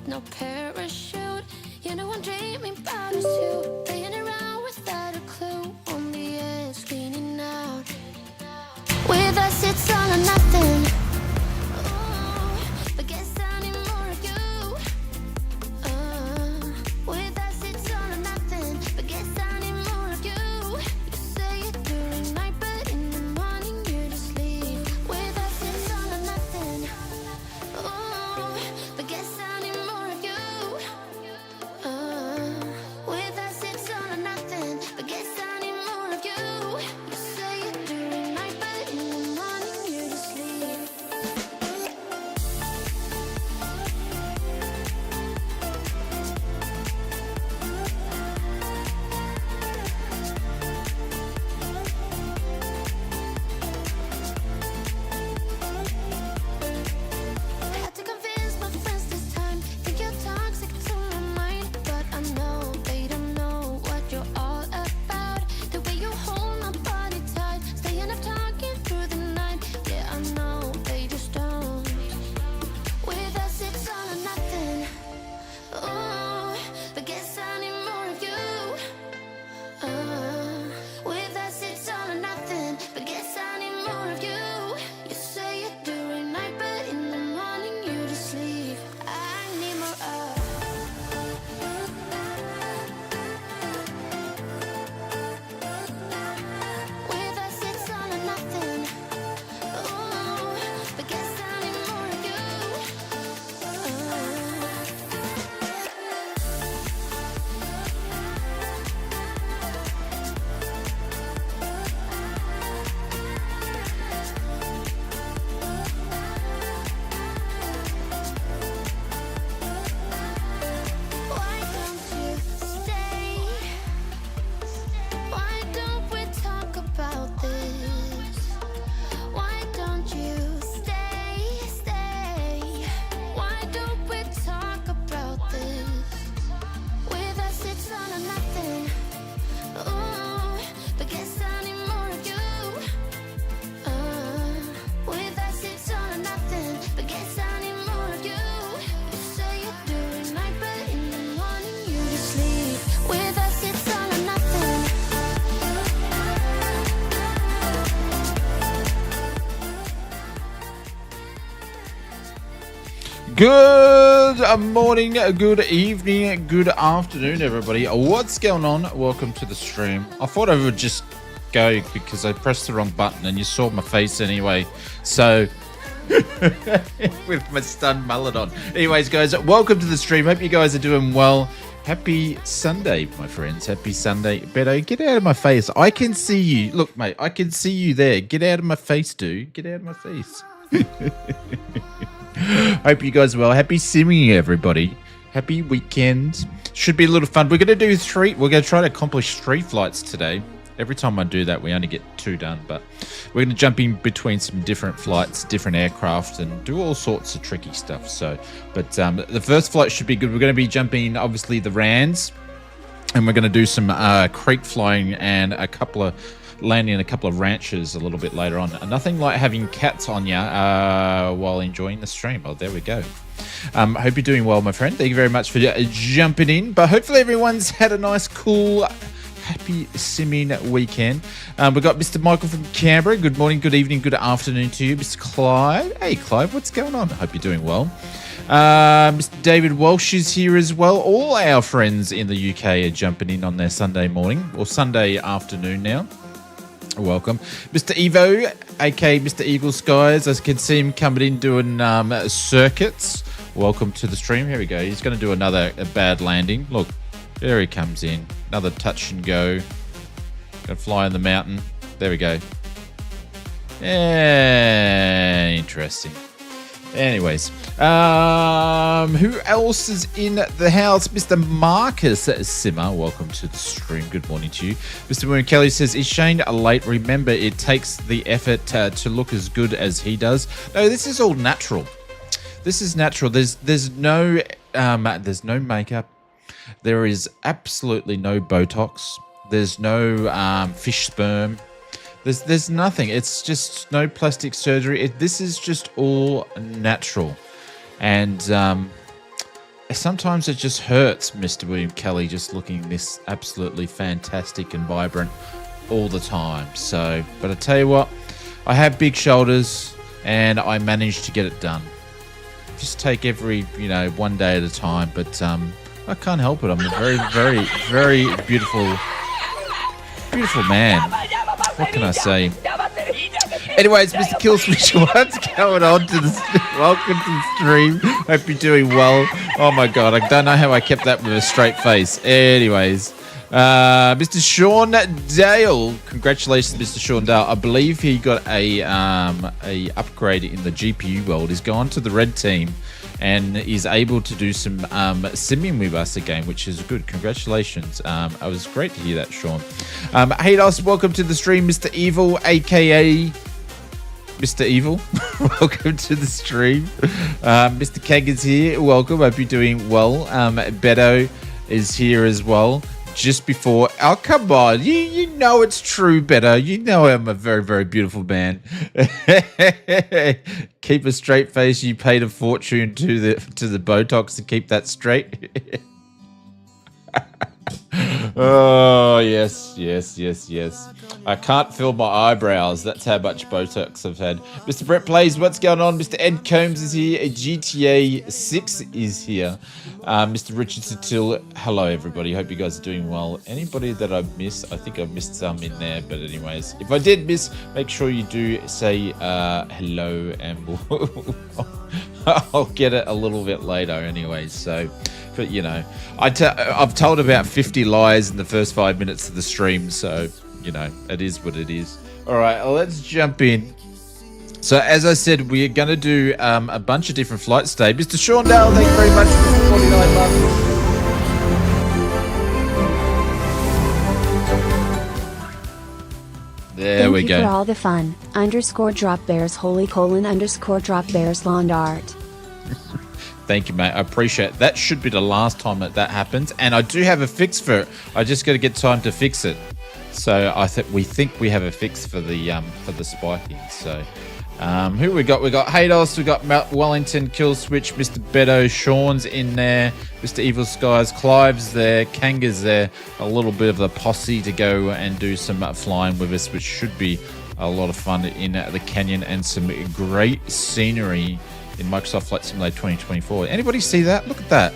with no parachute. You know I'm dreaming about us too. Playing around without a clue. On the edge, leaning out. With us it's all or nothing. But guess I need more of you. With us it's all or nothing. But guess I need more of you. You say it during night, but in the morning you just leave. With us it's all or nothing. But guess I need more of you. With us it's all or nothing. But guess I need more of you. You say it during night, but in the morning you just leave. Had to convince my friends this time. Think you're toxic to my mind, but I know they don't know what you're all about. The way you hold my body tight, staying up talking through the night. Yeah, I know they just don't. With us it's all or nothing. Oh, but guess I need more of you. With us it's all or nothing. But guess I need more of you. You say it during night, but in the morning you just leave. I need more of. With us it's all or nothing. Oh, but guess I need more of you. Why don't you stay? Why don't we talk about this? Why don't you stay? Why don't we talk about this? With us it's all or nothing. Oh, but guess I need more of you. With us it's all or nothing. But guess I need more of you. You say it during night, but in the morning you just leave. With us it's all or nothing. Good morning, good evening, good afternoon, everybody. What's going on? Welcome to the stream. I thought I would just go because I pressed the wrong button and you saw my face anyway. So, with my stunned mullet on. Anyways, guys, welcome to the stream. Hope you guys are doing well. Happy Sunday, my friends. Happy Sunday. Beto, get out of my face. I can see you. Look, mate, I can see you there. Get out of my face, dude. Get out of my face. Hope you guys are well. Happy simming, everybody. Happy weekend. Should be a little fun. We're going to do we're going to try to accomplish 3 flights today. Every time I do that, we only get 2 done. But we're going to jump in between some different flights, different aircraft, and do all sorts of tricky stuff. So, but the first flight should be good. We're going to be jumping, obviously, the RANS. And we're going to do some creek flying and landing in a couple of ranches a little bit later on. Nothing like having cats on you while enjoying the stream. Oh, there we go. Hope you're doing well, my friend. Thank you very much for jumping in. But hopefully everyone's had a nice, cool, happy simming weekend. We've got Mr. Michael from Canberra. Good morning, good evening, good afternoon to you. Mr. Clive. Hey, Clive, what's going on? Hope you're doing well. Mr. David Walsh is here as well. All our friends in the UK are jumping in on their Sunday morning or Sunday afternoon now. Welcome. Mr. Evo, aka Mr. Eagle Skies. I can see him coming in doing circuits. Welcome to the stream. Here we go. He's going to do a bad landing. Look, there he comes in. Another touch and go. Going to fly in the mountain. There we go. Yeah, interesting. Anyways, who else is in the house? Mr. Marcus Simmer, welcome to the stream. Good morning to you. Mr. Moon Kelly says, is Shane late? Remember, it takes the effort to look as good as he does. No, this is all natural. This is natural. There's no makeup. There is absolutely no Botox. There's no fish sperm. There's nothing. It's just no plastic surgery. This is just all natural. And sometimes it just hurts, Mr. William Kelly, just looking this absolutely fantastic and vibrant all the time. So, but I tell you what, I have big shoulders and I managed to get it done. Just take every, one day at a time. But I can't help it. I'm a very, very, very beautiful man. What can I say? Anyways, Mr. Killswitch, what's going on to the welcome to the stream. Hope you're doing well. Oh my god, I don't know how I kept that with a straight face. Anyways, Mr. Sean Dale, congratulations, Mr. Sean Dale. I believe he got a upgrade in the GPU world. He's gone to the red team and is able to do some simming with us again, which is good. Congratulations. It was great to hear that, Sean. Hey, Dos, welcome to the stream, Mr. Evil, aka Mr. Evil. Welcome to the stream. Mr. Keg is here. Welcome. Hope you're doing well. Beto is here as well. Just before, oh come on, you know it's true, Beto. You know I'm a very, very beautiful man. Keep a straight face. You paid a fortune to the Botox to keep that straight. Oh yes. I can't feel my eyebrows. That's how much Botox I've had. Mr. Brett Plays, what's going on? Mr. Ed Combs is here. GTA 6 is here. Mr. Richard Satil, hello everybody. Hope you guys are doing well. Anybody that I've missed, I think I've missed some in there. But anyways, if I did miss, make sure you do say hello, and I'll get it a little bit later anyways. So, but I've told about 50 lies in the first 5 minutes of the stream, so it is what it is. All right, let's jump in. So as I said, we are going to do a bunch of different flights today. Mr. Sean Dale, thank you very much for the 49 months. There we go. Thank you for all the fun. _drop bears holy : _ bears lawn art. Thank you, mate. I appreciate it. That should be the last time that happens, and I do have a fix for it. I just got to get time to fix it. So we think we have a fix for the spiking. So who we got? We got Haydos, we got Wellington, Killswitch, Mr. Beto, Sean's in there, Mr. Evil Skies, Clive's there, Kanga's there. A little bit of the posse to go and do some flying with us, which should be a lot of fun in the canyon and some great scenery in Microsoft Flight Simulator 2024. Anybody see that? Look at that.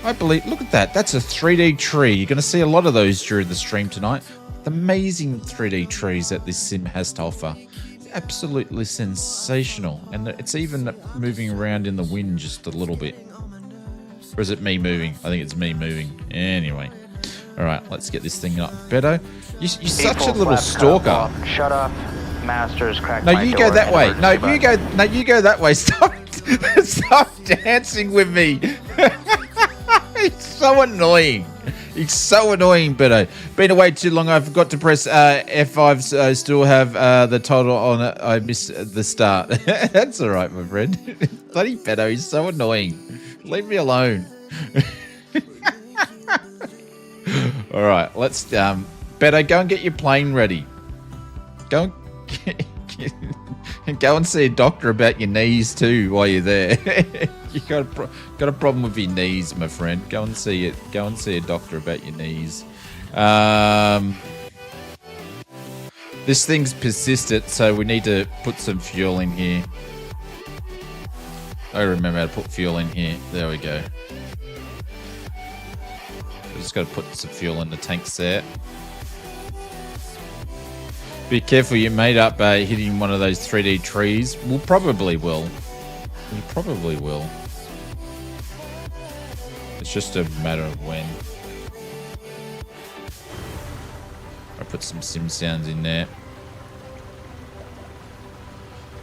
Look at that. That's a 3D tree. You're going to see a lot of those during the stream tonight. The amazing 3D trees that this sim has to offer. Absolutely sensational. And it's even moving around in the wind just a little bit. Or is it me moving? I think it's me moving. Anyway. All right, let's get this thing up. Beto, you're such a little stalker. Shut up. Masters cracked No, my you door. go that way. No, you go that way. Stop dancing with me. It's so annoying. It's so annoying, Beto. Been away too long. I forgot to press F5, so I still have the title on it. I missed the start. That's all right, my friend. Bloody Beto, he's so annoying. Leave me alone. All right, let's Beto, go and get your plane ready. Go and go and see a doctor about your knees too while you're there. You got a problem with your knees, my friend. Go and see a doctor about your knees. This thing's persistent, so we need to put some fuel in here. I remember how to put fuel in here. There we go. We just got to put some fuel in the tanks there. Be careful, you made up hitting one of those 3D trees. We probably will. It's just a matter of when. I put some sim sounds in there.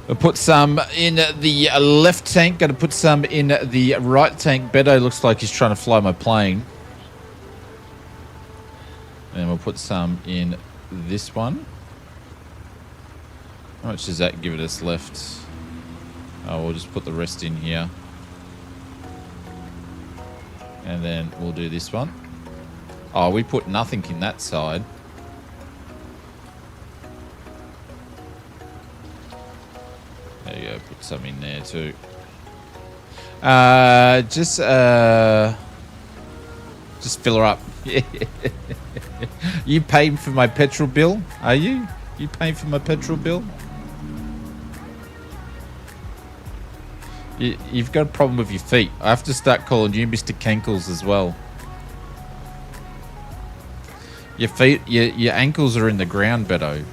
I put some in the left tank. Got to put some in the right tank. Beto looks like he's trying to fly my plane. And we'll put some in this one. How much does that give us left? Oh, we'll just put the rest in here. And then we'll do this one. Oh, we put nothing in that side. There you go, put some in there too. Just fill her up. You paying for my petrol bill? Are you? You paying for my petrol bill? You've got a problem with your feet. I have to start calling you Mr. Cankles as well. Your feet, your ankles are in the ground, Beto.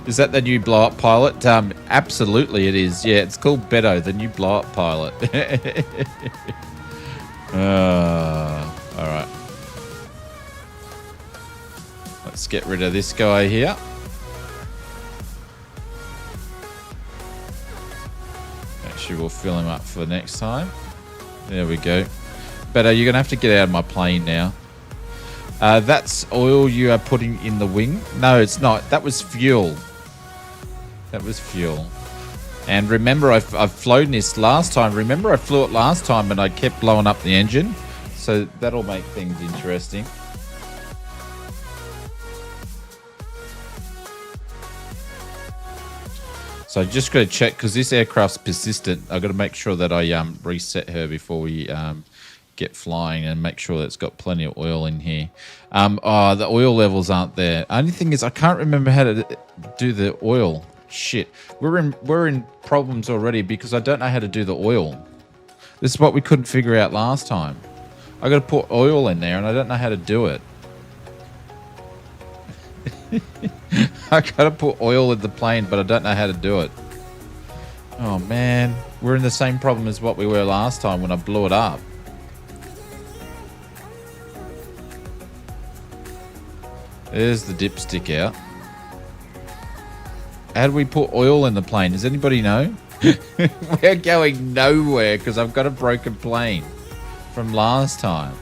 Is that the new blow-up pilot? Absolutely it is. Yeah, it's called Beto, the new blow-up pilot. All right. Let's get rid of this guy here. Actually, we'll fill him up for next time. There we go. Beto, you're going to have to get out of my plane now. That's oil you are putting in the wing. No, it's not. That was fuel. That was fuel. And remember, I've flown this last time. Remember, I flew it last time and I kept blowing up the engine. So that'll make things interesting. So I just got to check because this aircraft's persistent. I've got to make sure that I reset her before we get flying and make sure that it's got plenty of oil in here. Oh, the oil levels aren't there. Only thing is I can't remember how to do the oil. Shit, we're in problems already because I don't know how to do the oil. This is what we couldn't figure out last time. I got to put oil in there and I don't know how to do it. I got to put oil in the plane, but I don't know how to do it. Oh man, we're in the same problem as what we were last time when I blew it up. There's the dipstick out. How do we put oil in the plane? Does anybody know? We're going nowhere because I've got a broken plane from last time.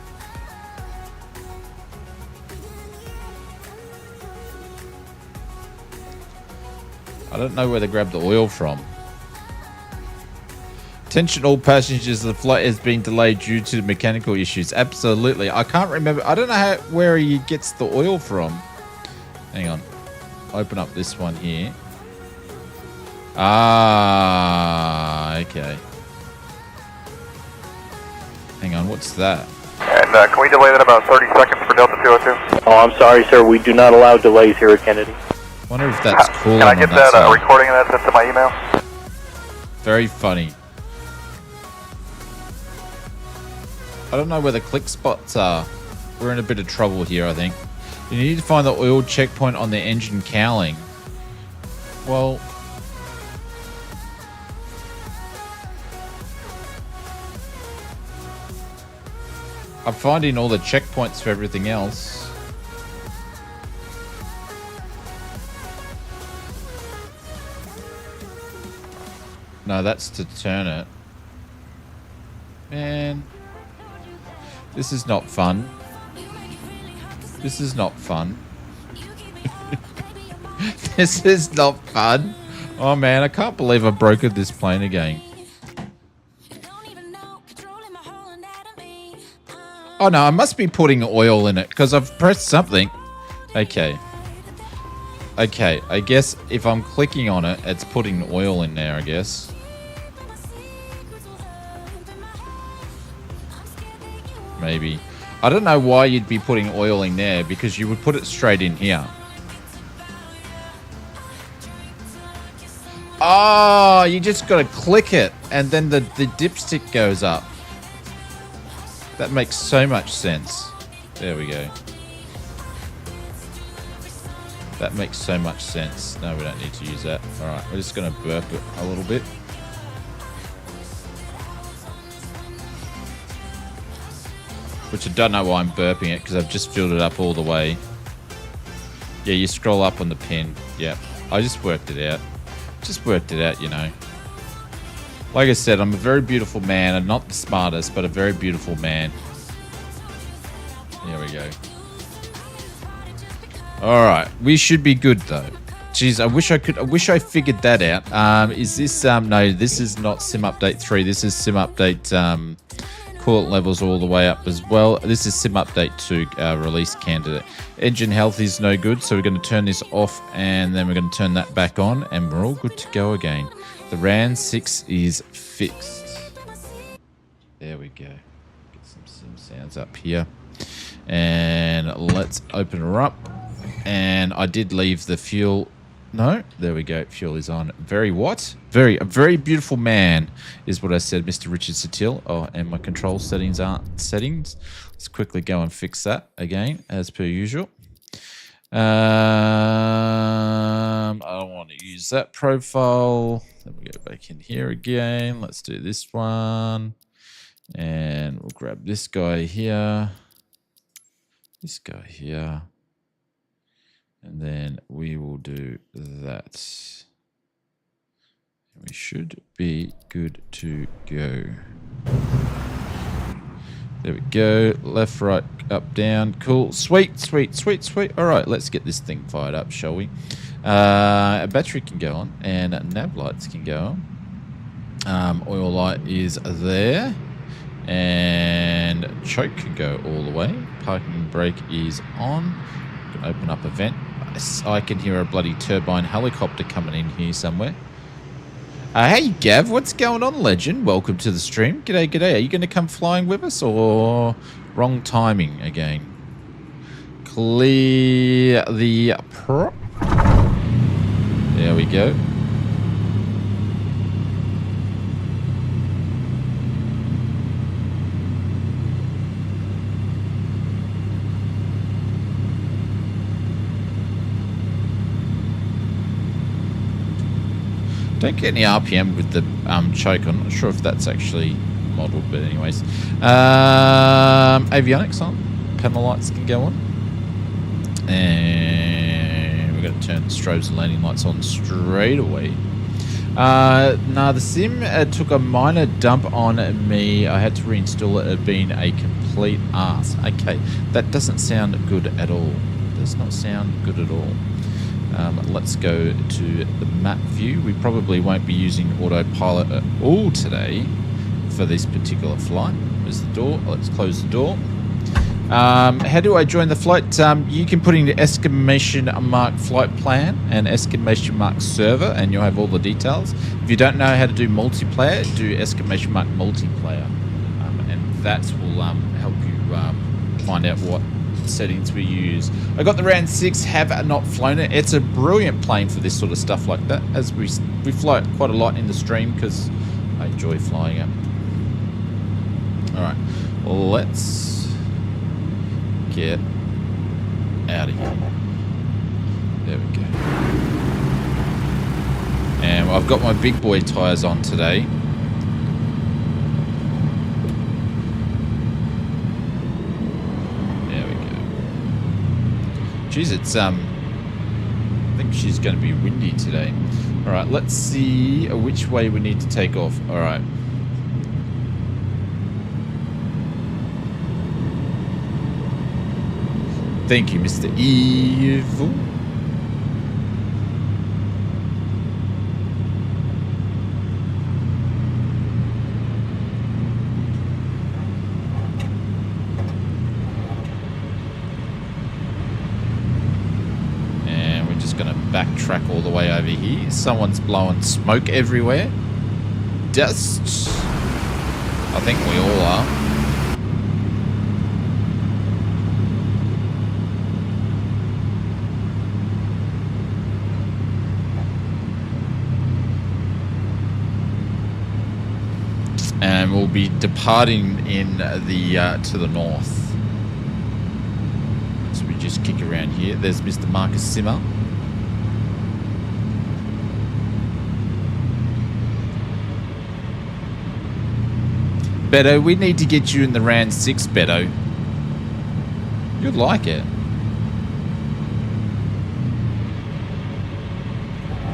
I don't know where to grab the oil from. Attention all passengers, the flight has been delayed due to mechanical issues. Absolutely. I can't remember. I don't know where he gets the oil from. Hang on. Open up this one here. Ah, okay. Hang on, what's that? And can we delay that about 30 seconds for Delta 202? Oh, I'm sorry, sir. We do not allow delays here at Kennedy. Wonder if that's cool. Can I get that recording of that sent to my email? Very funny. I don't know where the click spots are. We're in a bit of trouble here, I think. You need to find the oil checkpoint on the engine cowling. Well... I'm finding all the checkpoints for everything else. No, that's to turn it. Man. This is not fun. This is not fun. This is not fun. Oh man, I can't believe I've broken this plane again. Oh no, I must be putting oil in it because I've pressed something. Okay. Okay, I guess if I'm clicking on it, it's putting oil in there, I guess. Maybe. I don't know why you'd be putting oil in there because you would put it straight in here. Oh, you just got to click it and then the dipstick goes up. That makes so much sense. There we go. That makes so much sense. No, we don't need to use that. All right, we're just going to burp it a little bit. Which I don't know why I'm burping it because I've just filled it up all the way. Yeah, you scroll up on the pin. Yep, I just worked it out. Just worked it out, you know. Like I said, I'm a very beautiful man. I'm not the smartest, but a very beautiful man. There we go. All right, we should be good though. Jeez, I wish I figured that out. Is this no? This is not Sim Update 3. This is Sim Update coolant levels all the way up as well. This is Sim Update 2 release candidate. Engine health is no good, so we're going to turn this off and then we're going to turn that back on, and we're all good to go again. The RANS 6 is fixed. There we go. Get some sounds up here. And let's open her up. And I did leave the fuel. No, there we go. Fuel is on. Very what? A very beautiful man is what I said, Mr. Richard Satil. Oh, and my control settings aren't settings. Let's quickly go and fix that again, as per usual. I don't want to use that profile. Then we go back in here again. Let's do this one. And we'll grab this guy here. This guy here. And then we will do that. We should be good to go. There we go. Left, right, up, down. Cool. Sweet, sweet, sweet, sweet. All right, let's get this thing fired up, shall we? A battery can go on, and nav lights can go on. Oil light is there. And choke can go all the way. Parking brake is on. Can open up a vent. I can hear a bloody turbine helicopter coming in here somewhere. Hey Gav, what's going on, legend? Welcome to the stream. G'day, g'day. Are you going to come flying with us or wrong timing again? Clear the prop. There we go. Don't get any RPM with the choke. I'm not sure if that's actually modelled, but anyways. Avionics on. Panel lights can go on. And we're going to turn the strobes and landing lights on straight away. Nah, the sim took a minor dump on me. I had to reinstall it. It had been a complete arse. Okay, that doesn't sound good at all. Does not sound good at all. Let's go to the map view. We probably won't be using autopilot at all today for this particular flight. There's the door. Let's close the door. How do I join the flight? You can put in the exclamation mark flight plan and exclamation mark server, and you'll have all the details. If you don't know how to do multiplayer, do exclamation mark multiplayer, and that will help you find out what settings we use. I got the RANS 6, have not flown it. It's a brilliant plane for this sort of stuff like that, as we fly it quite a lot in the stream because I enjoy flying it. Alright, let's get out of here. There we go. And I've got my big boy tyres on today. Jeez, it's I think she's going to be windy today. All right, let's see which way we need to take off. All right. Thank you, Mr. Evil. Backtrack all the way over here. Someone's blowing smoke everywhere. Dust. I think we all are. And we'll be departing in the to the north. So we just kick around here. There's Mr. Marcus Simmer. Beto, we need to get you in the RANS 6, Beto. You'd like it.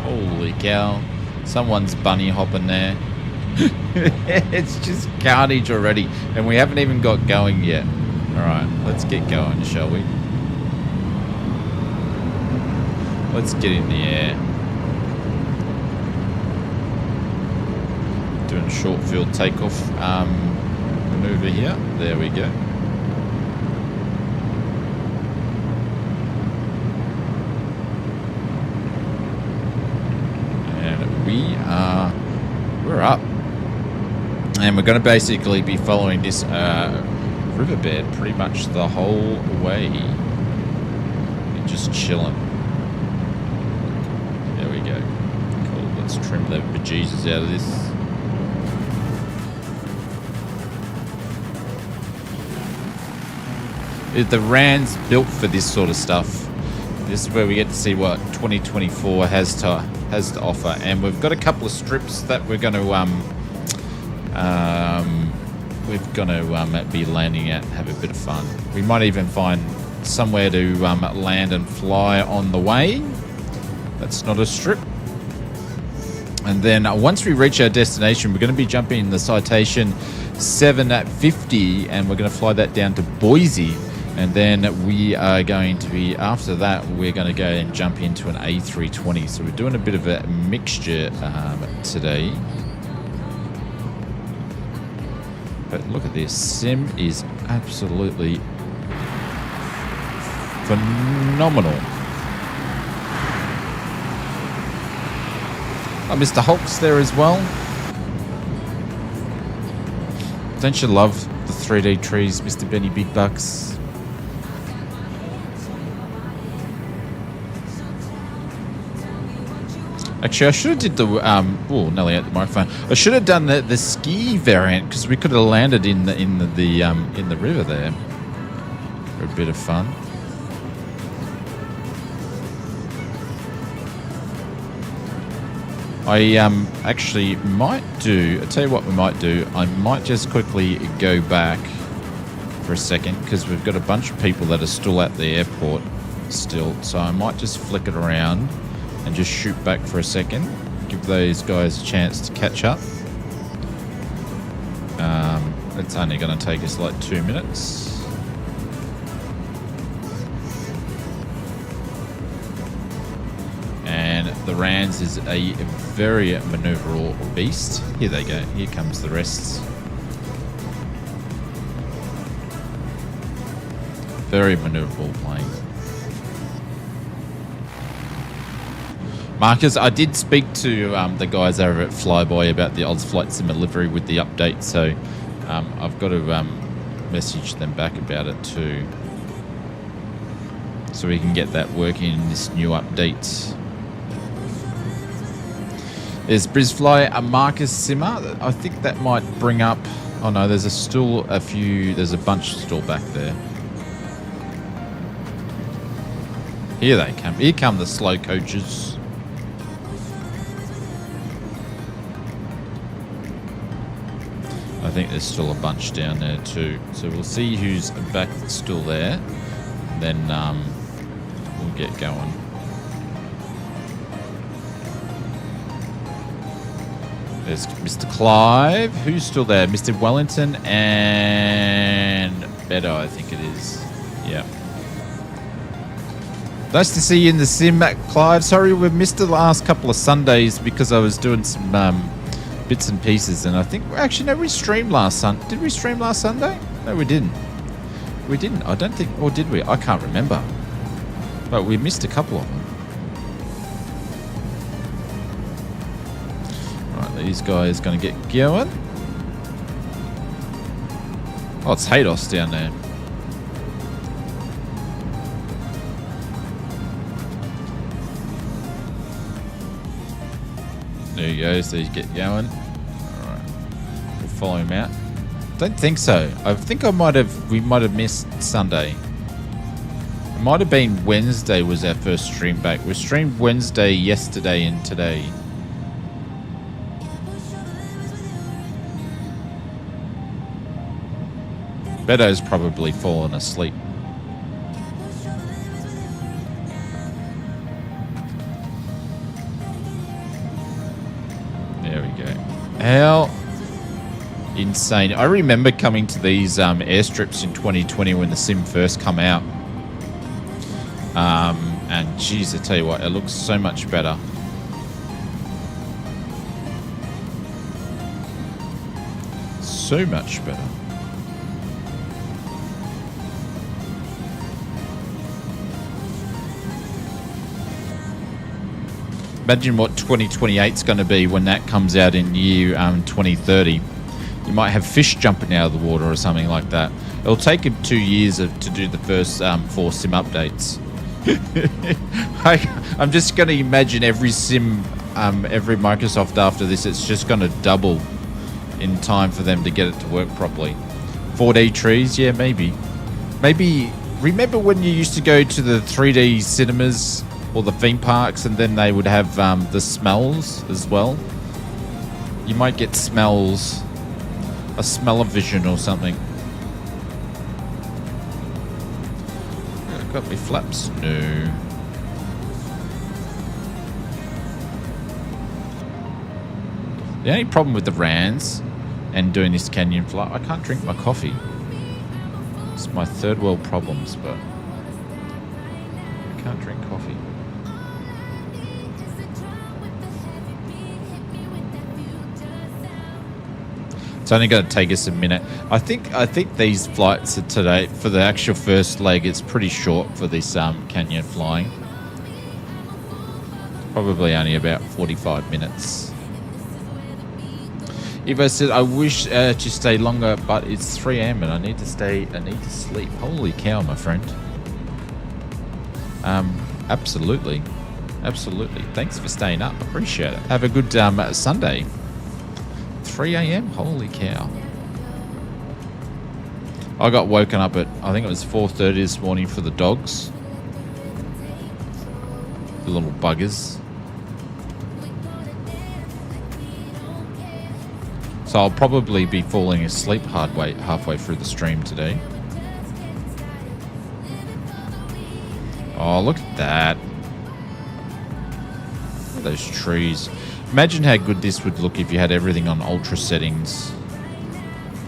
Holy cow. Someone's bunny hopping there. It's just carnage already. And we haven't even got going yet. Alright, let's get going, shall we? Let's get in the air. Doing a short field takeoff maneuver here. There we go. And we're up. And we're going to basically be following this riverbed pretty much the whole way. And just chilling. There we go. Cool. Let's trim the bejesus out of this. The RANS built for this sort of stuff. This is where we get to see what 2024 has to offer, and we've got a couple of strips that we're going to be landing at and have a bit of fun. We might even find somewhere to land and fly on the way. That's not a strip. And then once we reach our destination, we're going to be jumping in the Citation 750, and we're going to fly that down to Boise. And then we are going to be, after that, we're going to go and jump into an A320. So we're doing a bit of a mixture today. But look at this. Sim is absolutely phenomenal. Oh, Mr. Hulk's there as well. Don't you love the 3D trees, Mr. Benny Big Bucks? Actually, I should have did the Nelly at the microphone. I should have done the ski variant because we could have landed in the river there for a bit of fun. I actually might do. I tell you what we might do. I might just quickly go back for a second because we've got a bunch of people that are still at the airport still. So I might just flick it around and just shoot back for a second, give those guys a chance to catch up. It's only going to take us like 2 minutes. And the RANS is a very maneuverable beast. Here they go. Here comes the rest. Very maneuverable plane. Marcus, I did speak to the guys over at Flyboy about the Oz Flight Sim livery with the update, so I've got to message them back about it too, so we can get that working in this new update. There's Brisfly, a Marcus Simmer. I think that might bring up. Oh no, there's still a few. There's a bunch still back there. Here they come. Here come the slow coaches. I think there's still a bunch down there too. So we'll see who's back still there. And then we'll get going. There's Mr. Clive. Who's still there? Mr. Wellington and Beto, I think it is. Yeah. Nice to see you in the sim, Clive. Sorry we missed the last couple of Sundays because I was doing some bits and pieces, and I think actually no, we streamed last Sunday. Did we stream last Sunday? No, we didn't. We didn't. I don't think, or did we? I can't remember. But we missed a couple of them. Right, these guys going to get going. Oh, it's Haydos down there. There he goes. These get going. All right, we'll follow him out. Don't think so. I think we might have missed Sunday. It might have been Wednesday was our first stream back. We streamed Wednesday, yesterday, and today. Beto's probably fallen asleep. There we go. How insane. I remember coming to these airstrips in 2020 when the sim first come out. And geez, I tell you what, it looks so much better. So much better. Imagine what 2028 is going to be when that comes out in year 2030. You might have fish jumping out of the water or something like that. It'll take him 2 years to do the first 4 sim updates. I'm just going to imagine every sim, every Microsoft after this, it's just going to double in time for them to get it to work properly. 4D trees, yeah, maybe. Maybe, remember when you used to go to the 3D cinemas or the theme parks and then they would have the smells as well? You might get smells, a smell-o-vision or something. Got me flaps? No. The only problem with the RANS and doing this canyon flight, I can't drink my coffee. It's my third world problems, but I can't drink coffee. It's only going to take us a minute. I think these flights are today, for the actual first leg, it's pretty short for this canyon flying. Probably only about 45 minutes. Eva said, I wish to stay longer, but it's 3 a.m. and I need to sleep. Holy cow, my friend. Absolutely. Absolutely. Thanks for staying up. Appreciate it. Have a good Sunday. 3 a.m. Holy cow. I got woken up at, I think it was 4:30 this morning for the dogs. The little buggers. So I'll probably be falling asleep halfway through the stream today. Oh, look at that. Look at those trees. Imagine how good this would look if you had everything on ultra settings.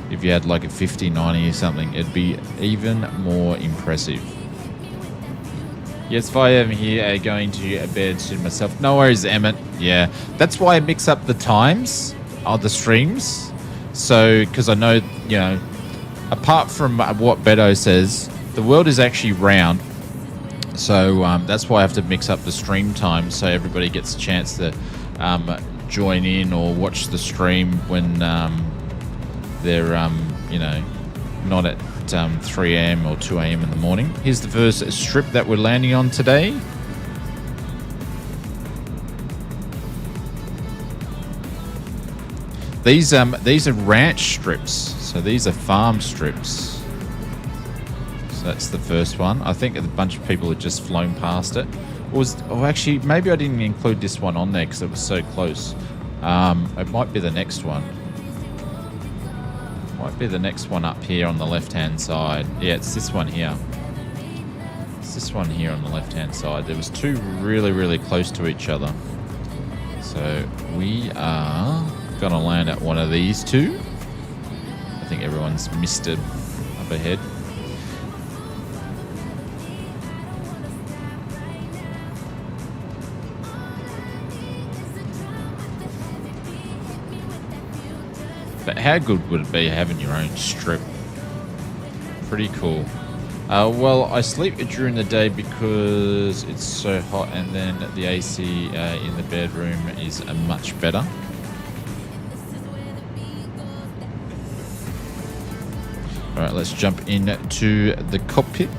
If you had like a 50, 90 or something, it'd be even more impressive. Yes, if I am here going to bed soon myself. No worries, Emmett. Yeah, that's why I mix up the times of the streams. So, because I know, you know, apart from what Beto says, the world is actually round. So that's why I have to mix up the stream time so everybody gets a chance to join in or watch the stream when they're, you know, not at 3 a.m. or 2 a.m. in the morning. Here's the first strip that we're landing on today. These are ranch strips, so these are farm strips. So that's the first one. I think a bunch of people had just flown past it. Actually, maybe I didn't include this one on there because it was so close. It might be the next one. Might be the next one up here on the left-hand side. Yeah, it's this one here. It's this one here on the left-hand side. There was two really, really close to each other. So we are going to land at one of these two. I think everyone's missed it up ahead. But how good would it be having your own strip? Pretty cool. Well, I sleep during the day because it's so hot, and then the AC in the bedroom is much better. All right, let's jump into the cockpit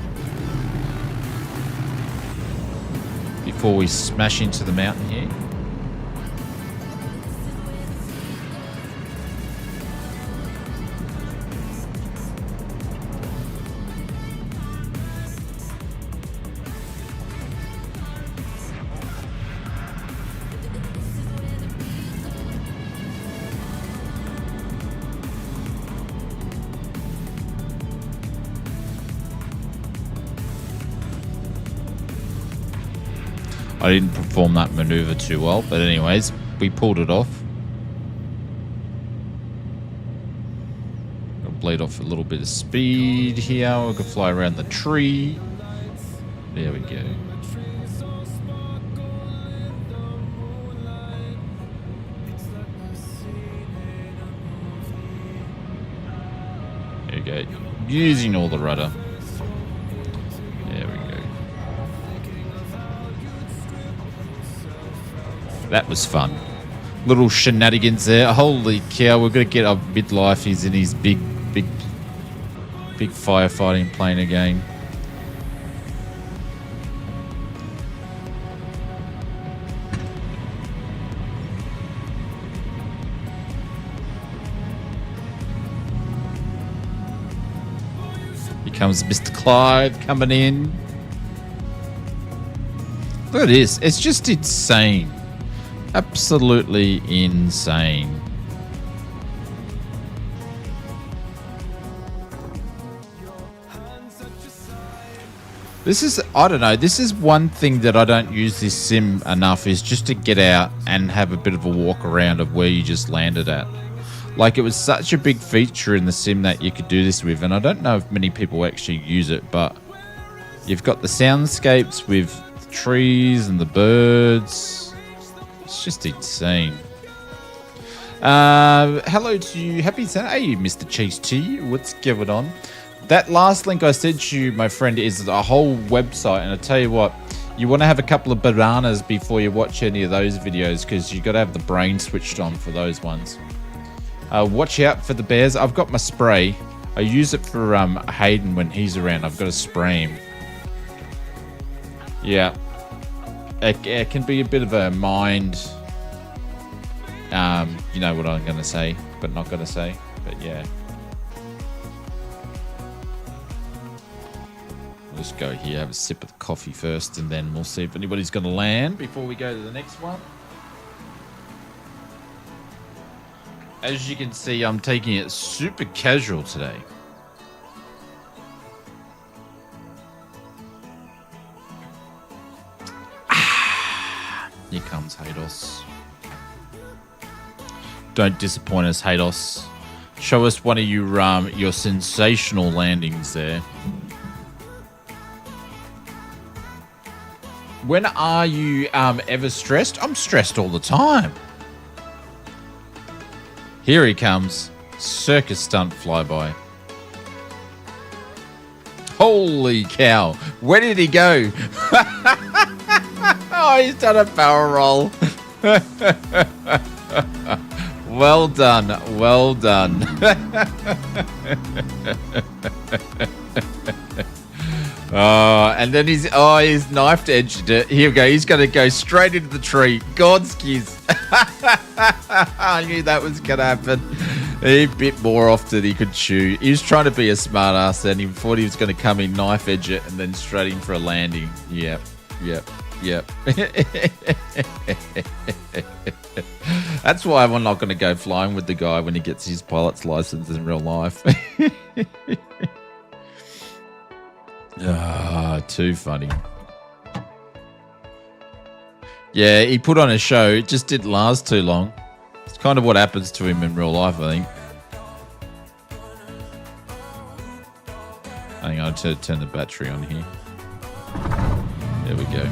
before we smash into the mountain here. I didn't perform that maneuver too well, but anyways, we pulled it off. We'll bleed off a little bit of speed here. We can fly around the tree. There we go. There we go. Using all the rudder. There we go. That was fun. little shenanigans there. Holy cow, we're going to get a midlife. He's in his big firefighting plane again. Here comes Mr. Clive coming in. Look at this. It's just insane. Absolutely insane. This is, I don't know, this is one thing that I don't use this sim enough, is just to get out and have a bit of a walk around of where you just landed at. Like, it was such a big feature in the sim that you could do this with, and I don't know if many people actually use it, but you've got the soundscapes with the trees and the birds. It's just insane. Hello to you, happy Sunday, hey, Mr. Chase T, what's going on? That last link I sent you, my friend, is a whole website, and I tell you what, you want to have a couple of bananas before you watch any of those videos, because you got to have the brain switched on for those ones. Watch out for the bears. I've got my spray. I use it for Hayden when he's around. I've got to spray him. Yeah, it can be a bit of a mind. You know what I'm going to say, but not going to say. But yeah. Let's go here, have a sip of the coffee first, and then we'll see if anybody's going to land before we go to the next one. As you can see, I'm taking it super casual today. Here comes Hados. Don't disappoint us, Hados. Show us one of your sensational landings there. When are you ever stressed? I'm stressed all the time. Here he comes. Circus stunt flyby. Holy cow. Where did he go? Oh, he's done a barrel roll. Well done. Well done. Oh, and then he's knifed edged it. Here we go. He's going to go straight into the tree. God's kiss. I knew that was going to happen. He bit more off than he could chew. He was trying to be a smart ass, and he thought he was going to come in, knife edge it, and then straight in for a landing. Yep. That's why I'm not going to go flying with the guy when he gets his pilot's license in real life. Ah, too funny. Yeah, he put on a show. It just didn't last too long. It's kind of what happens to him in real life, I think. Hang on, to turn the battery on here. There we go.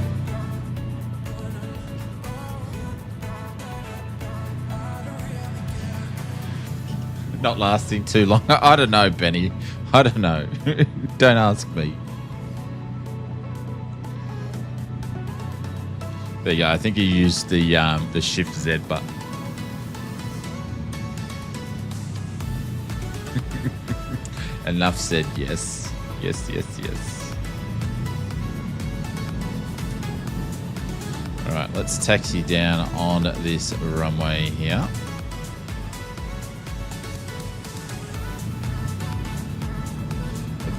Not lasting too long. I don't know, Benny. I don't know. Don't ask me. There you go. I think he used the Shift Z button. Enough said. Yes. Yes. All right. Let's taxi down on this runway here.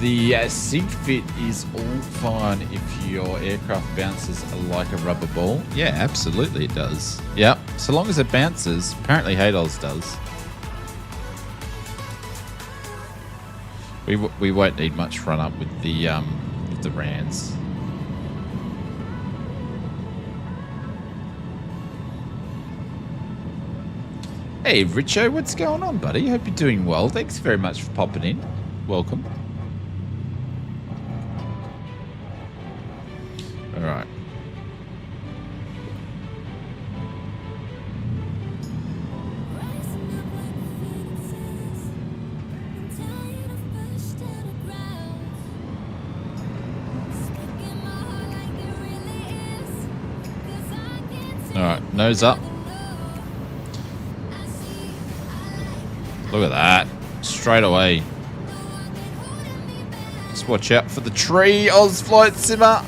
The SIG fit is all fine if your aircraft bounces like a rubber ball. Yeah, absolutely it does. Yep, so long as it bounces. Apparently Hados does. We won't need much front up with the RANS. Hey Richo, what's going on, buddy? Hope you're doing well. Thanks very much for popping in. Welcome. All right. All right, nose up. Look at that. Straight away. Just watch out for the tree, Ozflight Simmer.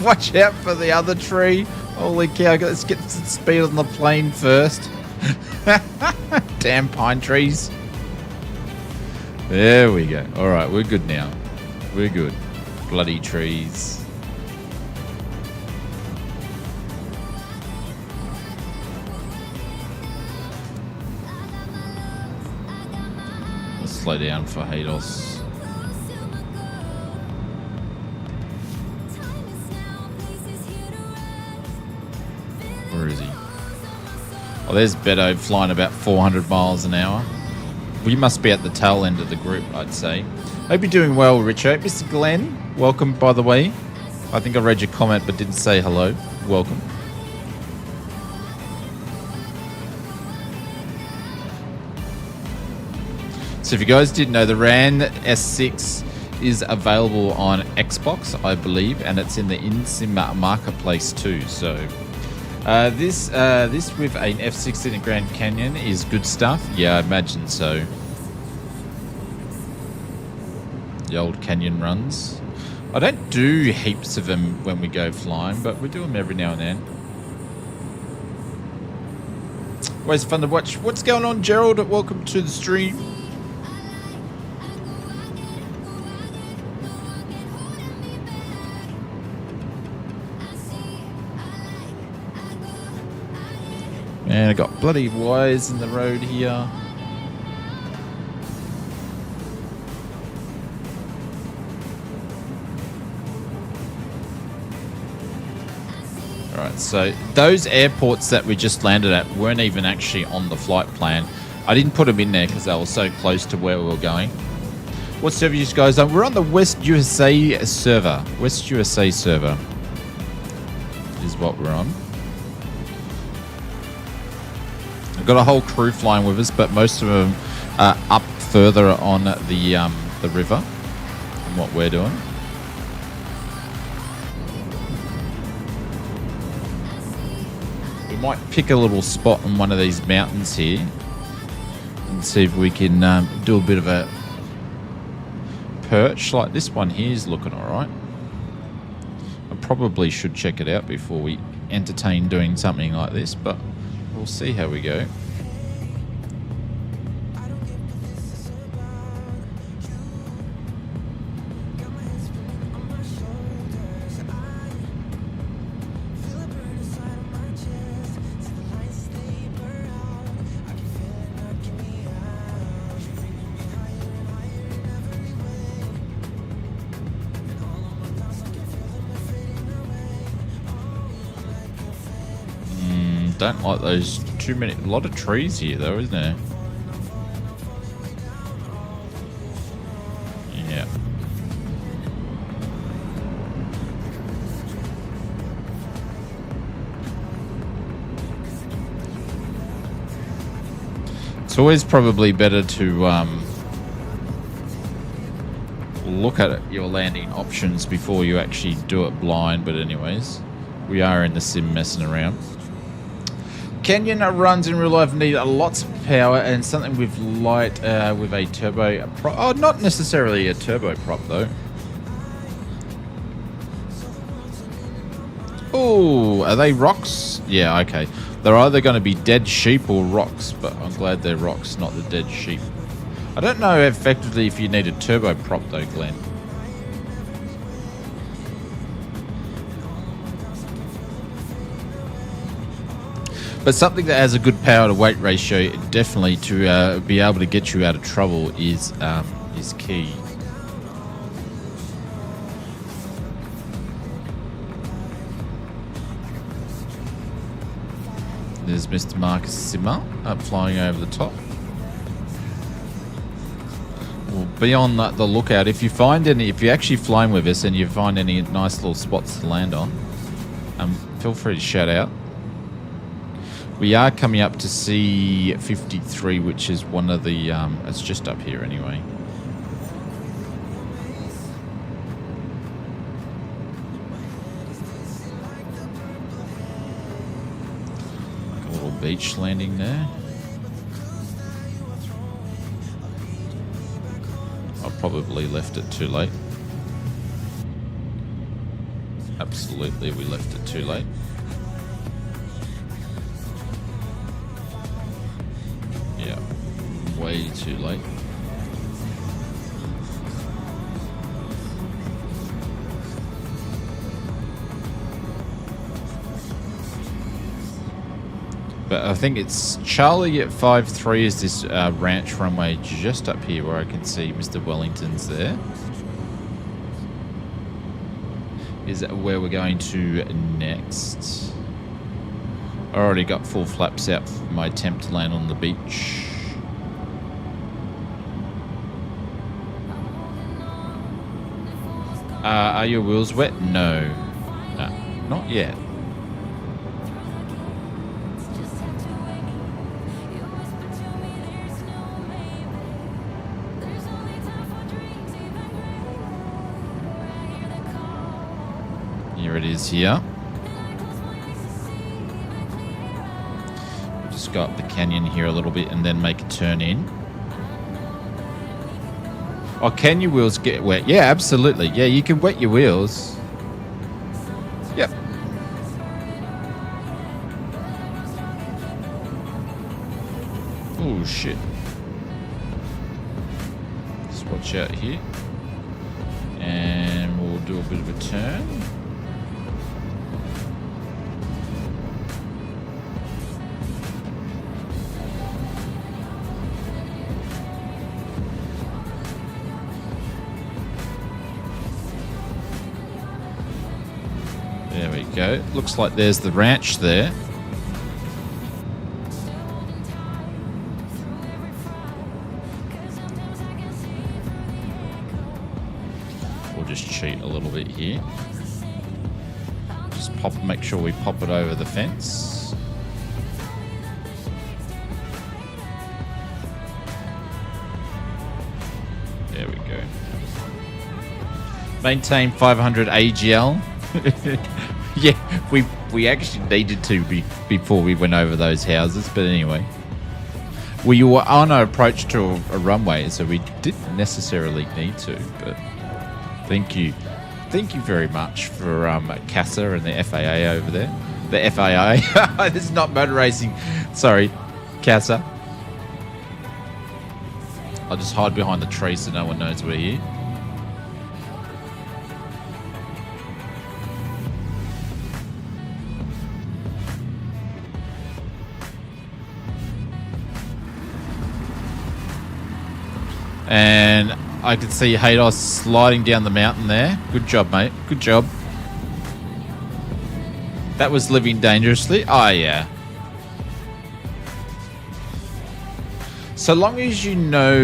Watch out for the other tree. Holy cow, let's get some speed on the plane first. Damn pine trees. There we go. Alright, we're good now. We're good. Bloody trees. Let's slow down for Hados. Where is he? Oh, there's Beto flying about 400 miles an hour. We must be at the tail end of the group, I'd say. Hope you're doing well, Richo. Mr. Glenn, welcome, by the way. I think I read your comment but didn't say hello. Welcome. So if you guys didn't know, the RAN S6 is available on Xbox, I believe, and it's in the in-sim marketplace too. So this with an F16 in Grand Canyon is good stuff. Yeah, I imagine so. The old canyon runs. I don't do heaps of them when we go flying, but we do them every now and then. Always fun to watch. What's going on, Gerald? Welcome to the stream. And I got bloody wires in the road here. Alright, so those airports that we just landed at weren't even actually on the flight plan. I didn't put them in there because they were so close to where we were going. What server you guys on? We're on the West USA server. West USA server is what we're on. We've got a whole crew flying with us, but most of them are up further on the river than what we're doing. We might pick a little spot on one of these mountains here and see if we can do a bit of a perch. Like this one here is looking alright. I probably should check it out before we entertain doing something like this, but we'll see how we go. Don't like those too many. A lot of trees here, though, isn't there? Yeah. It's always probably better to look at your landing options before you actually do it blind. But anyways, we are in the sim messing around. Canyon runs in real life need lots of power and something with light with a turbo prop. Oh, not necessarily a turbo prop though. Oh, are they rocks? Yeah, okay. They're either going to be dead sheep or rocks, but I'm glad they're rocks, not the dead sheep. I don't know effectively if you need a turbo prop though, Glenn. But something that has a good power to weight ratio, definitely to be able to get you out of trouble is key. There's Mr. Marcus Simmer flying over the top. We'll be on the lookout. If you find any, if you're actually flying with us and you find any nice little spots to land on, feel free to shout out. We are coming up to C53, which is one of the, it's just up here anyway. Like a little beach landing there. probably left it too late. Absolutely, we left it too late. Yeah, way too late. But I think it's Charlie at 5-3 is this ranch runway just up here where I can see Mr. Wellington's there. Is where we're going to next. I already got full flaps out for my attempt to land on the beach. Are your wheels wet? No. No, not yet. Here it is here. We'll just go up the canyon here a little bit and then make a turn in. Oh, can your wheels get wet? Yeah, absolutely. Yeah, you can wet your wheels. Yep. Oh, shit. Just watch out here. And we'll do a bit of a turn. There we go. Looks like there's the ranch there. We'll just cheat a little bit here. Just make sure we pop it over the fence. There we go. Maintain 500 AGL. Yeah, we actually needed to before we went over those houses, but anyway. We were on our approach to a runway, so we didn't necessarily need to, but thank you. Thank you very much for CASA and the FAA over there. The FAA. This is not motor racing. Sorry, CASA. I'll just hide behind the tree so no one knows we're here. And I can see Haydos sliding down the mountain there. Good job, mate. Good job. That was living dangerously. Oh, yeah. So long as you know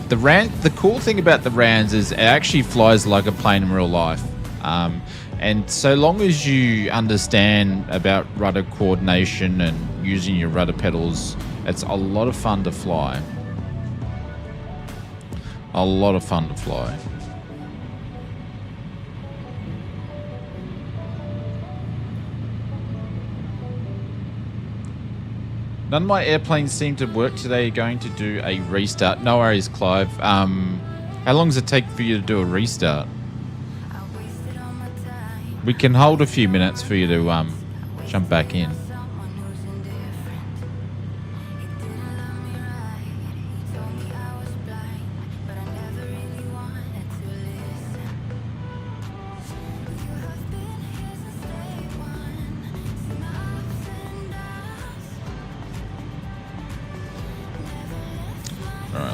the cool thing about the RANS is it actually flies like a plane in real life. And so long as you understand about rudder coordination and using your rudder pedals, it's a lot of fun to fly. A lot of fun to fly. None of my airplanes seem to work today. Going to do a restart. No worries, Clive. How long does it take for you to do a restart? We can hold a few minutes for you to jump back in.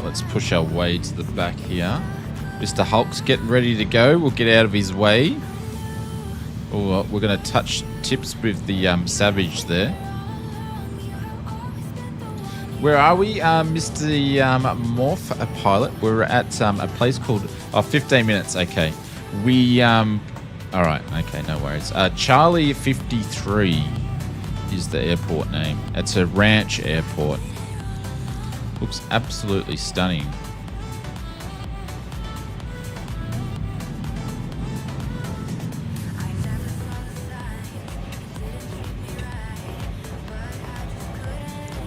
Let's push our way to the back here. Mr. Hulk's getting ready to go. We'll get out of his way. Oh, we're going to touch tips with the Savage there. Where are we, Mr. Morph Pilot? We're at a place called... Oh, 15 minutes. Okay. All right. Okay, no worries. Charlie 53 is the airport name. It's a ranch airport. Looks absolutely stunning.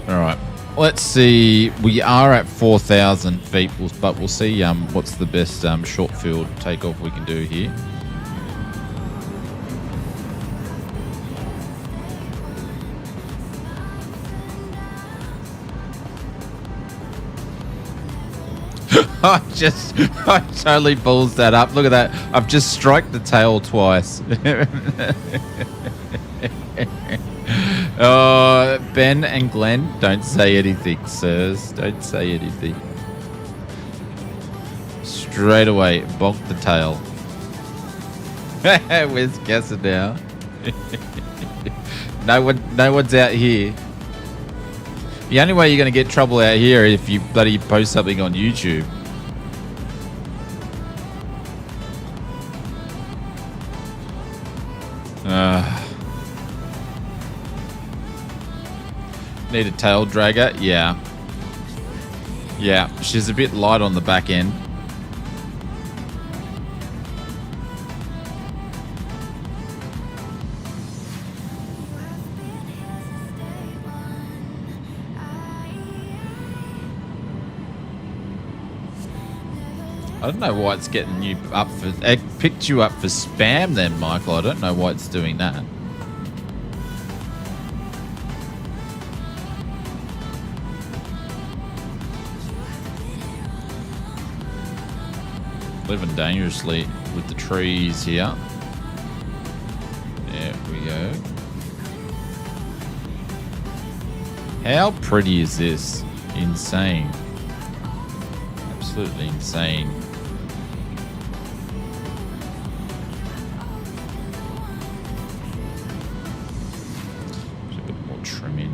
All right, Let's see. We are at 4,000 feet, but we'll see what's the best short field takeoff we can do here. I totally balls that up. Look at that. I've just struck the tail twice. Oh, Ben and Glenn, don't say anything, sirs. Don't say anything. Straight away, bonk the tail. Where's Gasser now? No one's out here. The only way you're going to get trouble out here is if you bloody post something on YouTube. Need a tail dragger? Yeah. Yeah, she's a bit light on the back end. I don't know why it's getting you up for... It picked you up for spam then, Michael. I don't know why it's doing that. Living dangerously with the trees here. There we go. How pretty is this? Insane. Absolutely insane. There's a bit more trim in.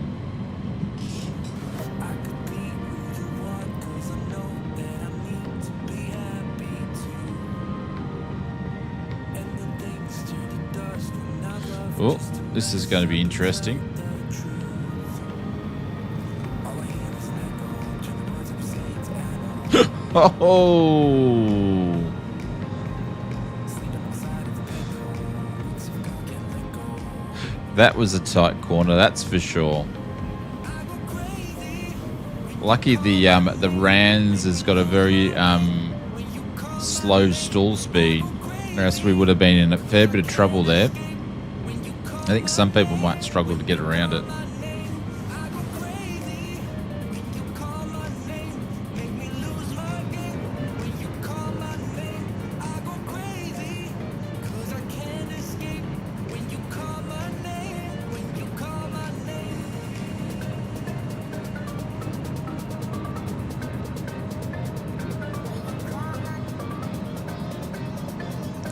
Oh, this is going to be interesting. Oh! That was a tight corner, that's for sure. Lucky the RANS has got a very slow stall speed, or else we would have been in a fair bit of trouble there. I think some people might struggle to get around it.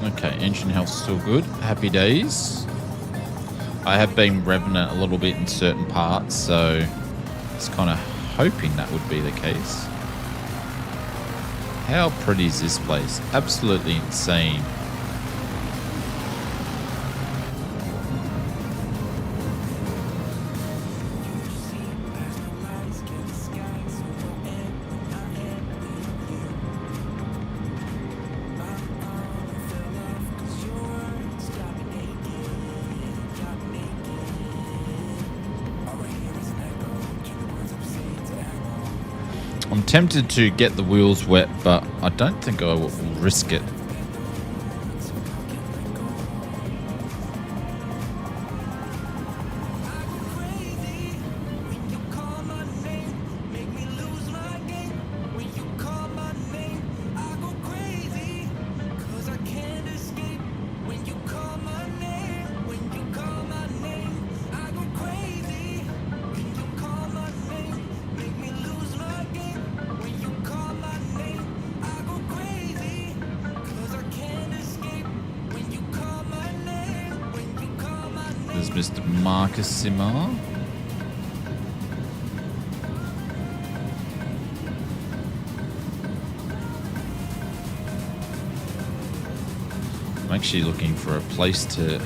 Okay, engine health still good. Happy days. I have been revving it a little bit in certain parts, so it's kind of hoping that would be the case. How pretty is this place? Absolutely insane. I'm tempted to get the wheels wet, but I don't think I will risk it. There's Mr. Marcus Simar. I'm actually looking for a place to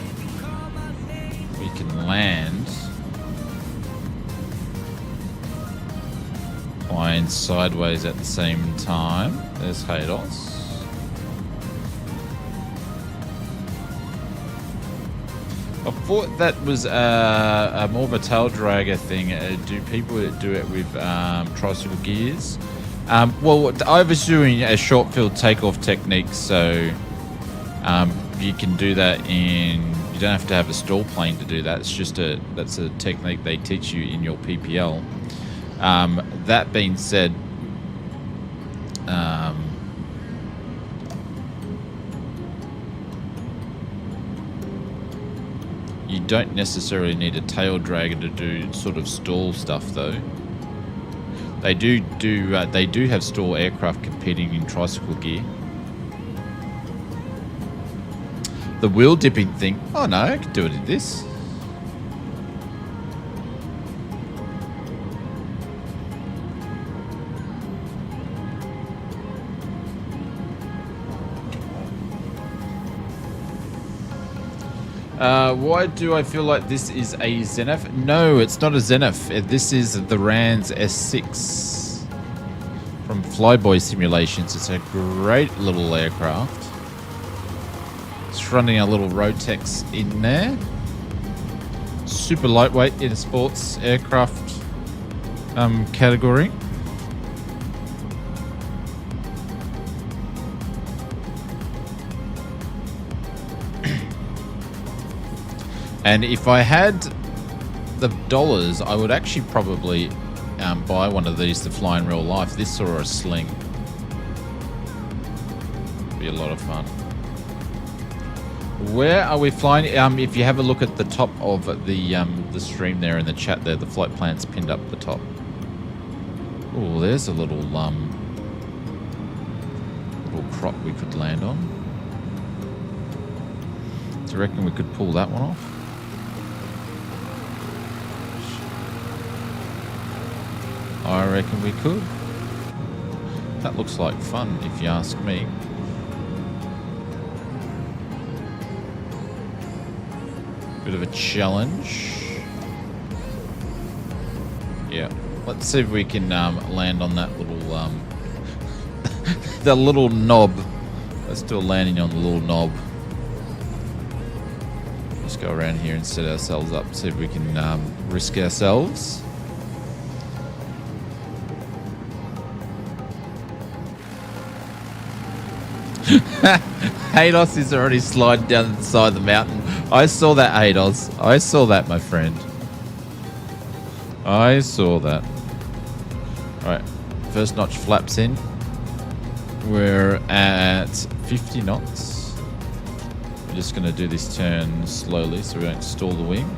we can land. Flying sideways at the same time. There's Hados. thought that was a more of a tail dragger thing. Do people do it with tricycle gears? Well, I was doing a short field takeoff technique, so you can do that in. You don't have to have a stall plane to do that. It's just that's a technique they teach you in your PPL. That being said, you don't necessarily need a tail dragger to do sort of stall stuff, though. They do have stall aircraft competing in tricycle gear. The wheel dipping thing. Oh no, I could do it in this. Why do I feel like this is a Zenith? No, it's not a Zenith. This is the RANS S6 from Flyboy Simulations. It's a great little aircraft. It's running a little Rotex in there. Super lightweight in a sports aircraft category. And if I had the dollars, I would actually probably buy one of these to fly in real life. This or a sling. Be a lot of fun. Where are we flying? If you have a look at the top of the stream there in the chat there, the flight plan's pinned up the top. Oh, there's a little crop we could land on. Do you reckon we could pull that one off? I reckon we could. That looks like fun, if you ask me. Bit of a challenge. Yeah. Let's see if we can land on that little the little knob. Let's do a landing on the little knob. Let's go around here and set ourselves up. See if we can risk ourselves. Ados is already sliding down the side of the mountain. I saw that, Ados. I saw that, my friend. I saw that. Alright, first notch flaps in. We're at 50 knots. We're just going to do this turn slowly so we don't stall the wing.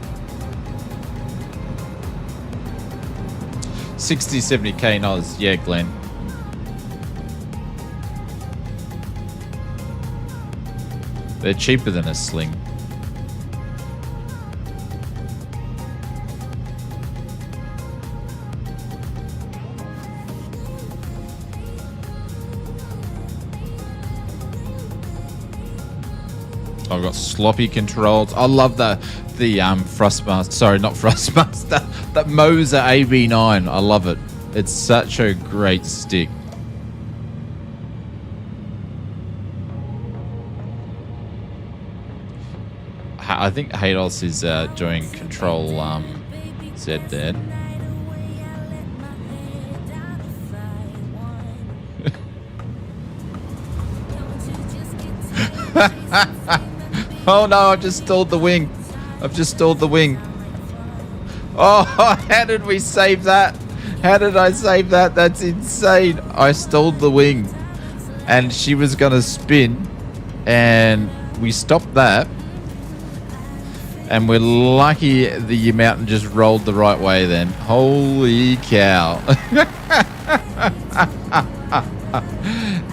60, 70k knots. Yeah, Glenn. They're cheaper than a sling. I've got sloppy controls. I love the Thrustmaster. Sorry, not Thrustmaster. The Moser AB9. I love it. It's such a great stick. I think Hados is doing Control Z there. Oh no, I've just stalled the wing. I've just stalled the wing. Oh, how did we save that? How did I save that? That's insane. I stalled the wing. And she was going to spin. And we stopped that. And we're lucky the mountain just rolled the right way then. Holy cow.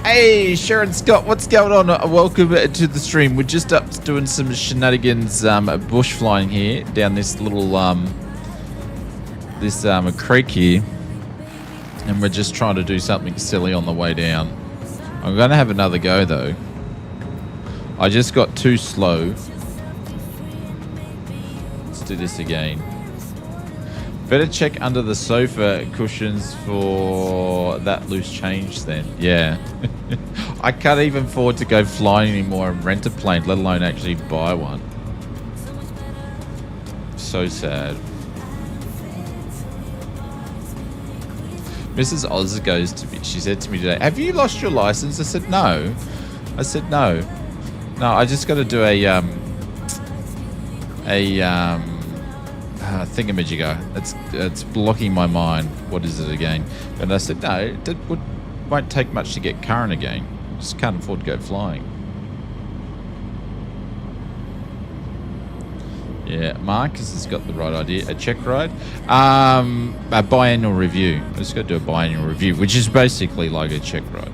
Hey, Sharon Scott, what's going on? Welcome to the stream. We're just up doing some shenanigans, bush flying here down this little creek here. And we're just trying to do something silly on the way down. I'm going to have another go though. I just got too slow. Do this again. Better check under the sofa cushions for that loose change then. Yeah. I can't even afford to go flying anymore and rent a plane, let alone actually buy one. So sad. Mrs. Oz goes to me. She said to me today, "Have you lost your license?" I said, "No." I said, "No. No, I just got to do a thingamajigger. It's blocking my mind. What is it again?" And I said, "No, it won't take much to get current again. Just can't afford to go flying." Yeah, Marcus has got the right idea. A check ride, a biannual review. I just got to do a biannual review, which is basically like a check ride.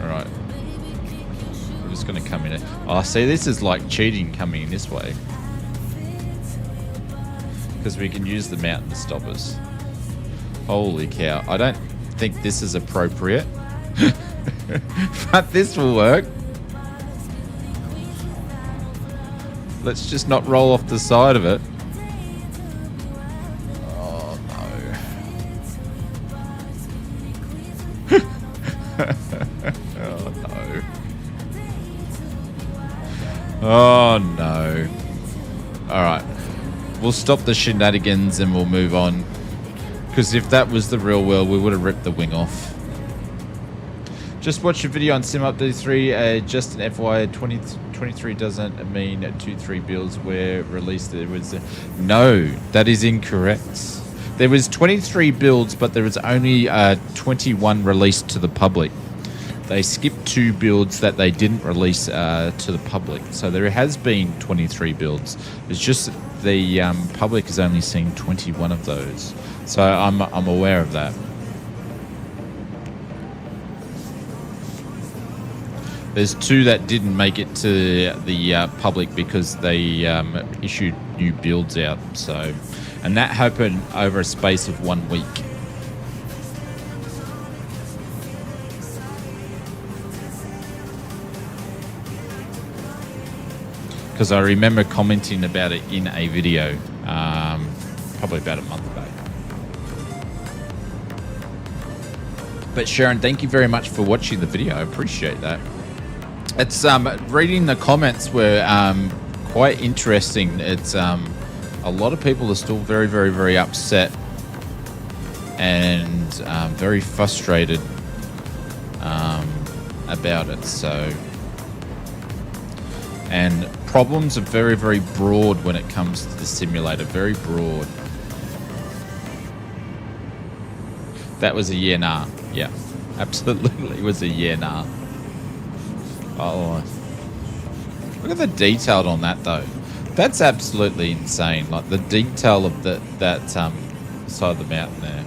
All right, we're just going to come in. Oh, see, this is like cheating coming in this way because we can use the mountain to stop us. Holy cow! I don't think this is appropriate. But this will work. Let's just not roll off the side of it. Oh no. Oh no. Oh no. Alright. We'll stop the shenanigans and we'll move on. Because if that was the real world, we would have ripped the wing off. Just watched a video on Sim Update 3. Just an FYI, 2023 doesn't mean 2-3 builds were released. There was no, that is incorrect. There was 23 builds, but there was only 21 released to the public. They skipped 2 builds that they didn't release to the public. So there has been 23 builds. It's just the public has only seen 21 of those. So I'm aware of that. There's 2 that didn't make it to the public because they issued new builds out. So, and that happened over a space of 1 week. Because I remember commenting about it in a video, probably about a month back. But Sharon, thank you very much for watching the video. I appreciate that. It's reading the comments were quite interesting. It's a lot of people are still very, very, very upset and very frustrated about it. So, and problems are very, very broad when it comes to the simulator. Very broad. That was a yeah, nah. Yeah, absolutely was a yeah, nah. Oh, look at the detail on that though. That's absolutely insane. Like the detail of that side of the mountain there.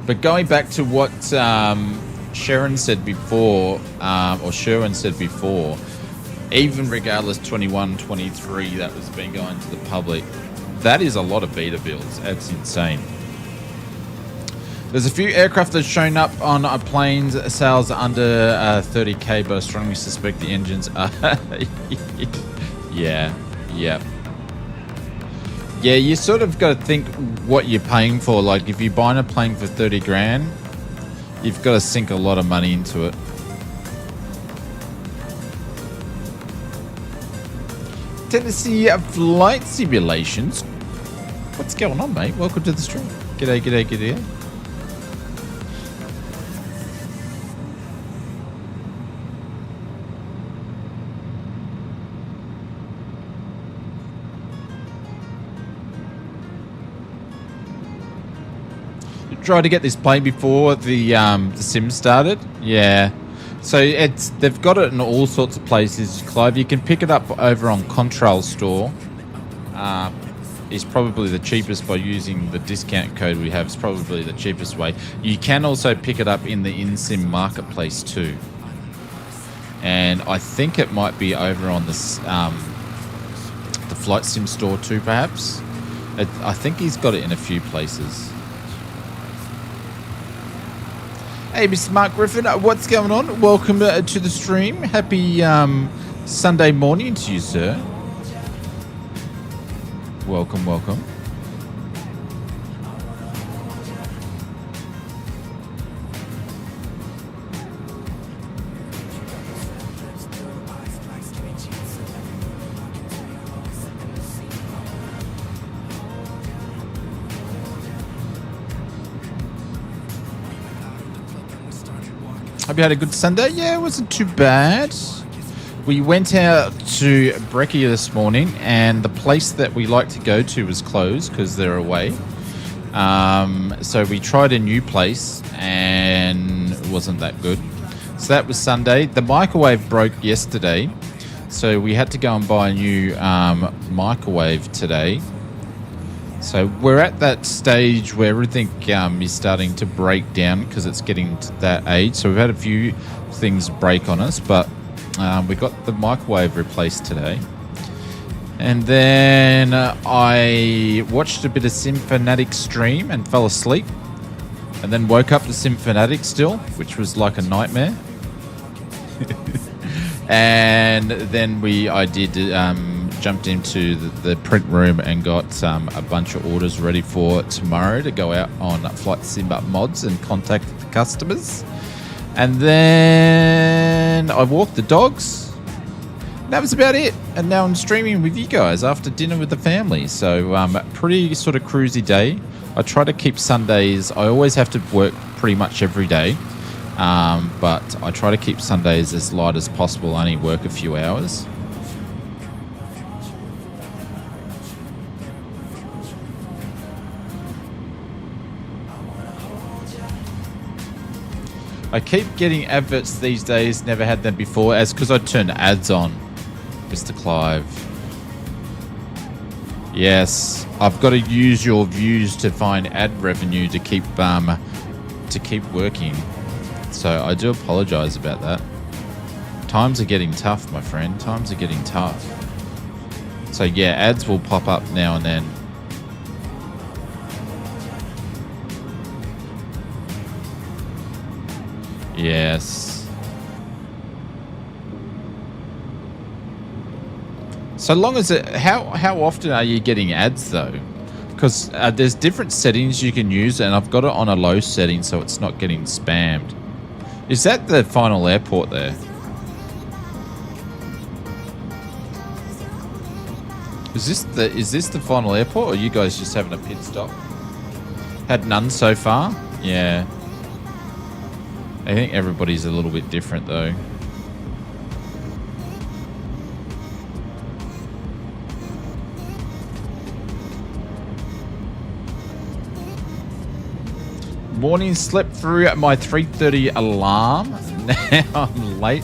But going back to what Sharon said before, or Sherwin said before, even regardless 21, 23 that was been going to the public, that is a lot of beta builds. That's insane. There's a few aircraft that's shown up on planes sales under 30k, but I strongly suspect the engines are... Yeah. Yeah, you sort of got to think what you're paying for. Like, if you're buying a plane for 30 grand, you've got to sink a lot of money into it. Tennessee Flight Simulations. What's going on, mate? Welcome to the stream. G'day. Try to get this plane before the sim started. Yeah, so they've got it in all sorts of places, Clive. You can pick it up over on Contrail Store. Is probably the cheapest by using the discount code we have. It's probably the cheapest way. You can also pick it up in the in-sim marketplace too, and I think it might be over on this the Flight Sim store too, perhaps. I think he's got it in a few places. Hey, Mr. Mark Griffin, what's going on? Welcome to the stream. Happy Sunday morning to you, sir. Welcome, welcome. Hope you had a good Sunday. Yeah, it wasn't too bad. We went out to Breccia this morning, and the place that we like to go to was closed because they're away. So we tried a new place, and it wasn't that good. So that was Sunday. The microwave broke yesterday, so we had to go and buy a new microwave today. So we're at that stage where everything is starting to break down because it's getting to that age. So we've had a few things break on us, but we got the microwave replaced today. And then I watched a bit of Simfanatic stream and fell asleep. And then woke up to Simfanatic still, which was like a nightmare. And then I jumped into the print room and got a bunch of orders ready for tomorrow to go out on Flight Sim mods and contact the customers. And then I walked the dogs. That was about it. And now I'm streaming with you guys after dinner with the family. So pretty sort of cruisy day. I try to keep Sundays. I always have to work pretty much every day. But I try to keep Sundays as light as possible, only work a few hours. I keep getting adverts these days, never had them before, as because I turned ads on, Mr. Clive. Yes, I've got to use your views to find ad revenue to keep working. So I do apologize about that. Times are getting tough, my friend. Times are getting tough. So yeah, ads will pop up now and then. Yes. So long as it, how often are you getting ads though? Because there's different settings you can use, and I've got it on a low setting so it's not getting spammed. Is that the final airport there? Is this the final airport, or are you guys just having a pit stop? Had none so far? Yeah. I think everybody's a little bit different though. Morning, slept through my 3:30 alarm. Now I'm late.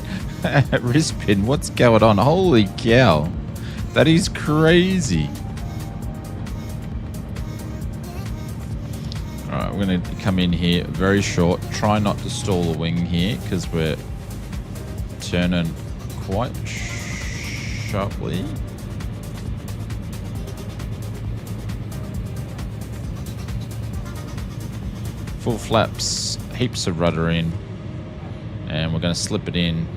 Rispin, what's going on? Holy cow. That is crazy. Alright, we're going to come in here very short. Try not to stall the wing here because we're turning quite sharply. Full flaps, heaps of rudder in, and we're going to slip it in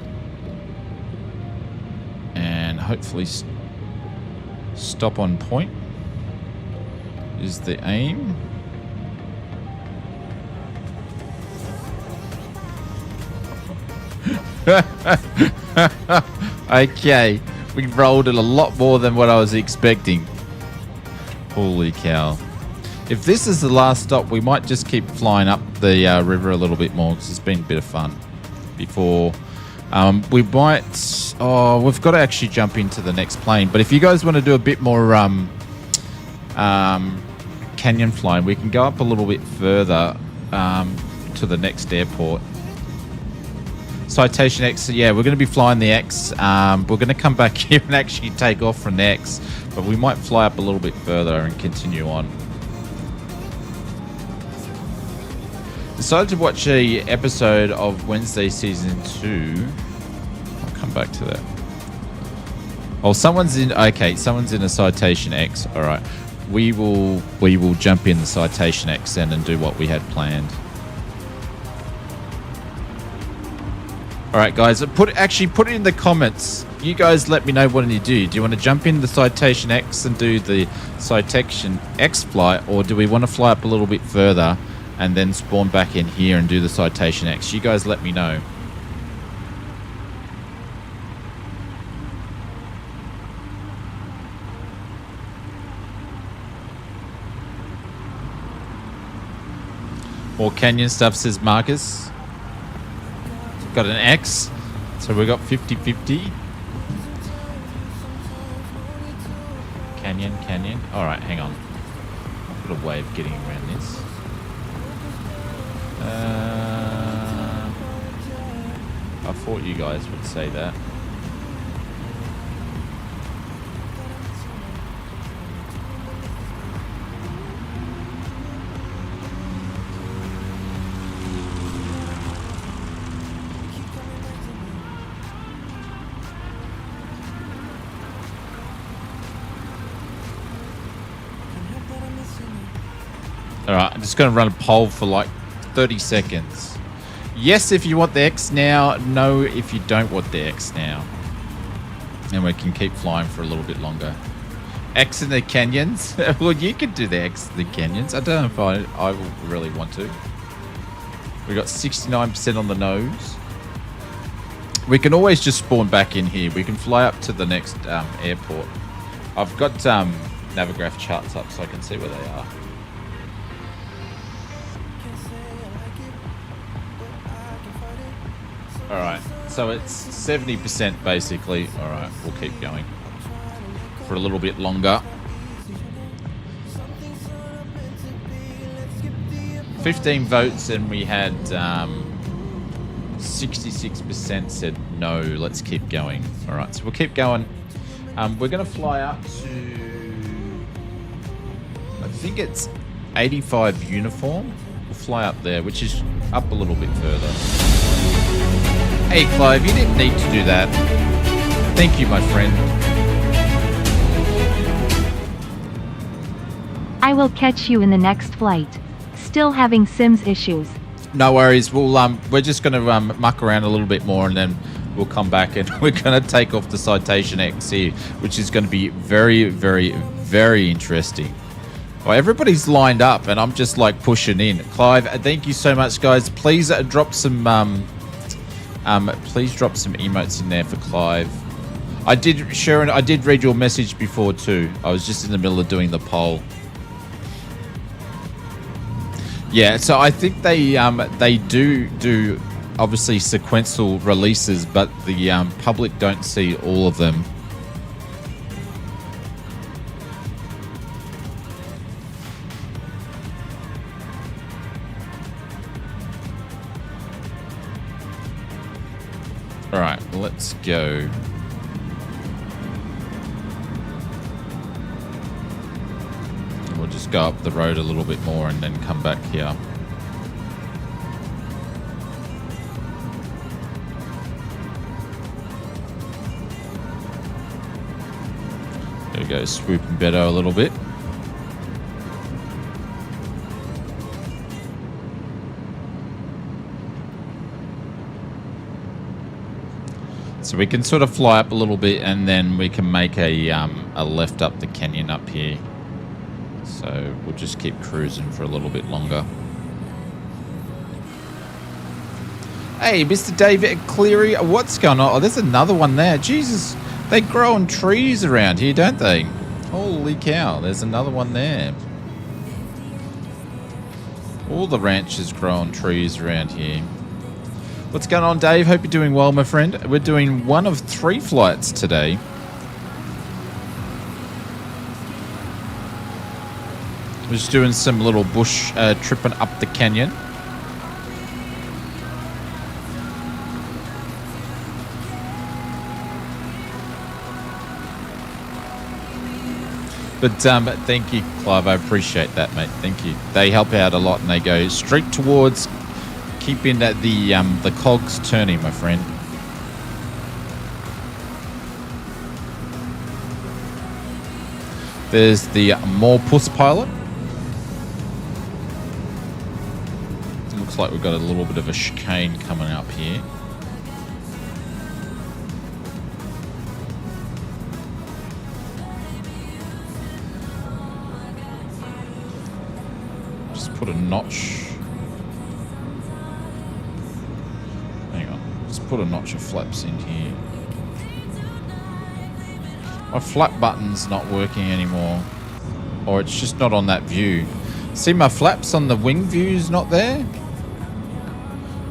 and hopefully stop on point is the aim. Okay, we rolled it a lot more than what I was expecting. Holy cow. If this is the last stop, we might just keep flying up the river a little bit more because it's been a bit of fun before. We might... Oh, we've got to actually jump into the next plane. But if you guys want to do a bit more canyon flying, we can go up a little bit further to the next airport. Citation X, yeah, we're going to be flying the X. We're going to come back here and actually take off from the X. But we might fly up a little bit further and continue on. Decided to watch a episode of Wednesday season 2. I'll come back to that. Oh, someone's in. Okay, someone's in a Citation X. All right, we will jump in the Citation X then and do what we had planned. All right, guys, put it in the comments. You guys let me know what you do. Do you want to jump in the Citation X and do the Citation X flight, or do we want to fly up a little bit further and then spawn back in here and do the Citation X? You guys let me know. More canyon stuff, says Marcus. Got an X, so we got 50-50. Canyon. All right, hang on. I've got a way of getting around this. I thought you guys would say that. Alright, I'm just going to run a poll for like 30 seconds. Yes if you want the X now, no if you don't want the X now. And we can keep flying for a little bit longer. X in the canyons? Well, you could do the X in the canyons. I don't know if I really want to. We got 69% on the nose. We can always just spawn back in here. We can fly up to the next airport. I've got Navigraph charts up so I can see where they are. Alright, so it's 70% basically. Alright, we'll keep going for a little bit longer. 15 votes and we had 66% said no, let's keep going. Alright, so we'll keep going. We're going to fly up to, I think it's 85 uniform. We'll fly up there, which is up a little bit further. Hey Clive, you didn't need to do that. Thank you, my friend. I will catch you in the next flight. Still having Sims issues. No worries. We're just going to muck around a little bit more and then we'll come back and we're going to take off the Citation X here, which is going to be very, very, very interesting. Well, everybody's lined up and I'm just like pushing in. Clive, thank you so much, guys. Please drop some emotes in there for Clive. Sharon, I did read your message before too. I was just in the middle of doing the poll. Yeah, so I think they do obviously sequential releases, but the public don't see all of them. All right, let's go. We'll just go up the road a little bit more and then come back here. There we go, swooping better a little bit. So we can sort of fly up a little bit and then we can make a left up the canyon up here. So we'll just keep cruising for a little bit longer. Hey, Mr. David Cleary, what's going on? Oh, there's another one there. Jesus, they grow on trees around here, don't they? Holy cow, there's another one there. All the ranches grow on trees around here. What's going on, Dave? Hope you're doing well, my friend. We're doing one of 3 flights today. We're just doing some little bush tripping up the canyon. But thank you, Clive. I appreciate that, mate. Thank you. They help out a lot and they go straight towards keeping the cogs turning, my friend. There's the more puss pilot. Looks like we've got a little bit of a chicane coming up here. put a notch. Hang on. Let's put a notch of flaps in here. My flap button's not working anymore. Or it's just not on that view. See, my flaps on the wing view's not there?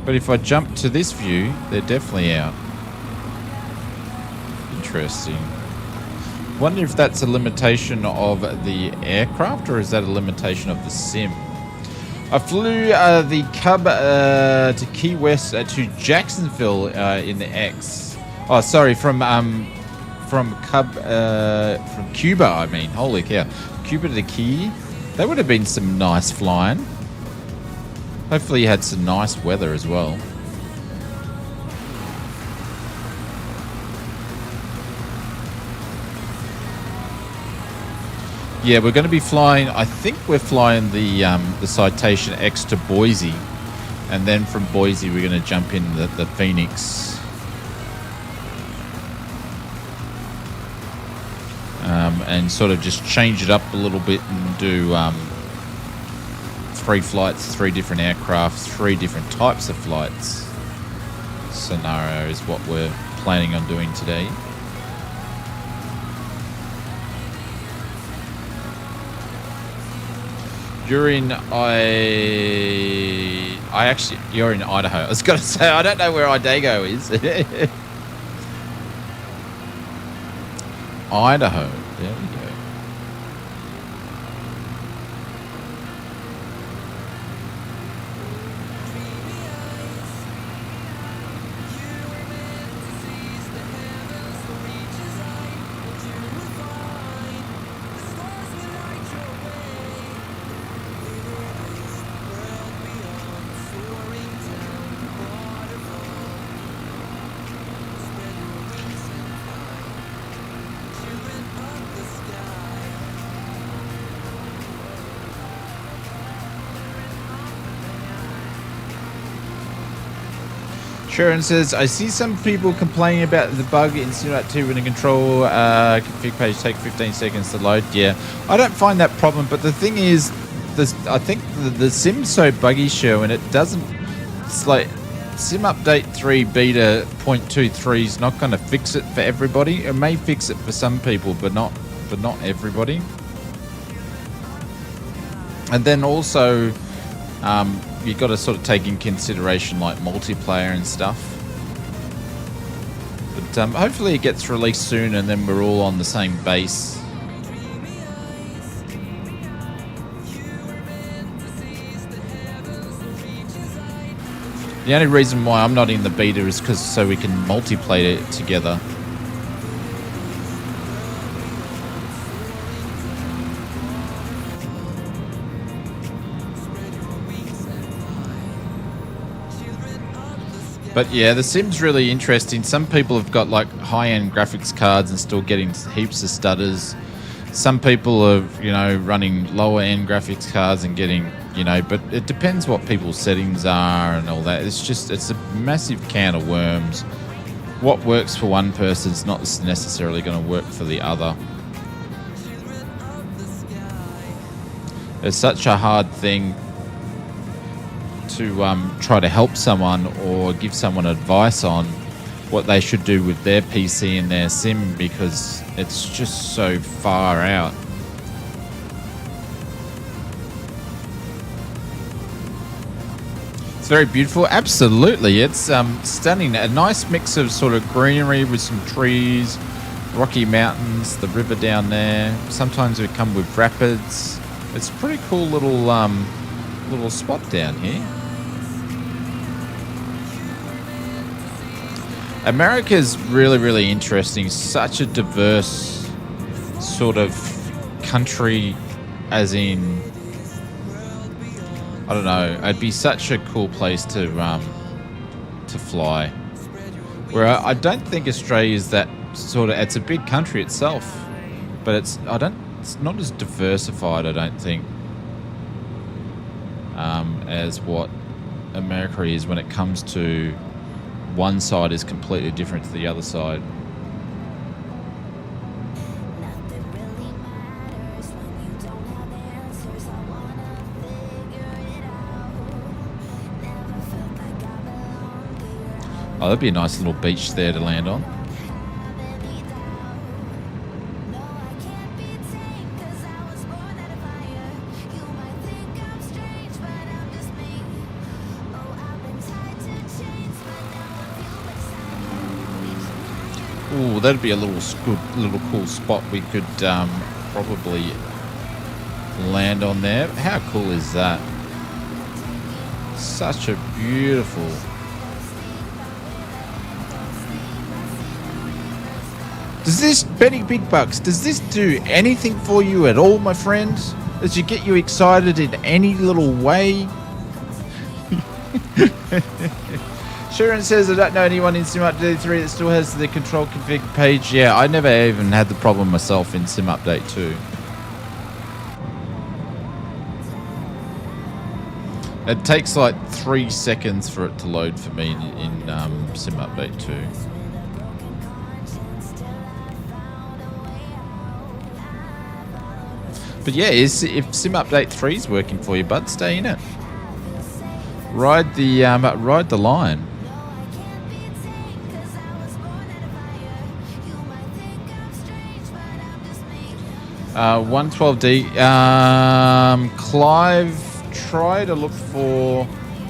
But if I jump to this view, they're definitely out. Interesting. Wonder if that's a limitation of the aircraft, or is that a limitation of the sim? I flew the Cub to Key West to Jacksonville in the X. Oh, sorry, from Cuba. I mean, holy cow, Cuba to Key. That would have been some nice flying. Hopefully, you had some nice weather as well. Yeah, we're going to be flying. I think we're flying the Citation X to Boise, and then from Boise we're going to jump in the Phoenix. And sort of just change it up a little bit and do 3 flights, 3 different aircraft, 3 different types of flights. Scenario is what we're planning on doing today. You're in you're in Idaho. I was going to say, I don't know where Idaho is. Idaho. There we go. Sharon says, I see some people complaining about the bug in Simulate 2 when the control config page take 15 seconds to load. Yeah, I don't find that problem, but the thing is, I think the sim's so buggy, Sharon, and it doesn't, it's like Sim Update 3 Beta 0.23 is not going to fix it for everybody. It may fix it for some people, but not everybody. And then also, you've got to sort of take in consideration like multiplayer and stuff. But hopefully it gets released soon and then we're all on the same base. The only reason why I'm not in the beta is because so we can multiplayer it together. But yeah, the sim's really interesting. Some people have got like high-end graphics cards and still getting heaps of stutters. Some people are, running lower-end graphics cards and getting, but it depends what people's settings are and all that. It's a massive can of worms. What works for one person is not necessarily going to work for the other. It's such a hard thing to try to help someone or give someone advice on what they should do with their PC and their sim because it's just so far out. It's very beautiful. Absolutely. It's stunning. A nice mix of sort of greenery with some trees, rocky mountains, the river down there. Sometimes we come with rapids. It's a pretty cool little spot down here. America's really, really interesting. Such a diverse sort of country, as in, I don't know. It'd be such a cool place to fly. Where I don't think Australia is that sort of. It's a big country itself, but it's not as diversified. I don't think as what America is when it comes to. One side is completely different to the other side. Oh, that'd be a nice little beach there to land on. Ooh, that'd be a little cool spot we could probably land on there. How cool is that? Such a beautiful. Does this, Benny Big Bucks, does this do anything for you at all, my friends? Does it get you excited in any little way? Sharon says, I don't know anyone in Sim Update 3 that still has the control config page. Yeah, I never even had the problem myself in Sim Update 2. It takes like 3 seconds for it to load for me in Sim Update 2. But yeah, if Sim Update 3 is working for you, bud, stay in it. Ride the line. 112D. Clive, try to look for.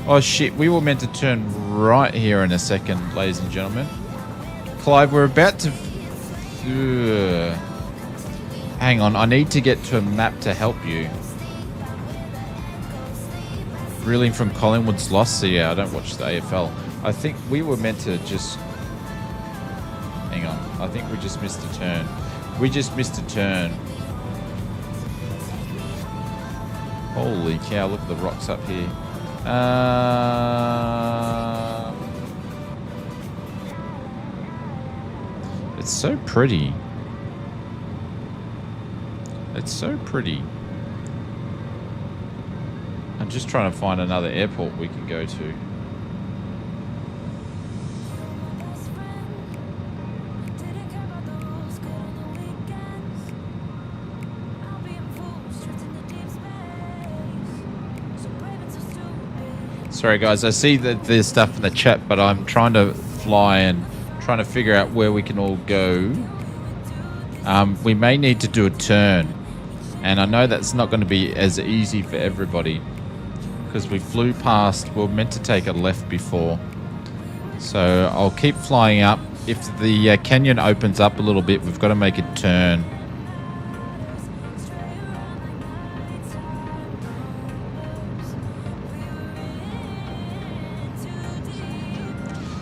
Oh shit, we were meant to turn right here in a second, ladies and gentlemen. Clive, we're about to. Hang on, I need to get to a map to help you. Reeling from Collingwood's loss. So yeah, I don't watch the AFL. I think we were meant to just. Hang on, I think we just missed a turn. We just missed a turn. Holy cow, look at the rocks up here. It's so pretty. It's so pretty. I'm just trying to find another airport we can go to. Sorry guys, I see that there's stuff in the chat, but I'm trying to fly and trying to figure out where we can all go. We may need to do a turn, and I know that's not going to be as easy for everybody because we flew past. We were meant to take a left before, so I'll keep flying up. If the canyon opens up a little bit, we've got to make a turn.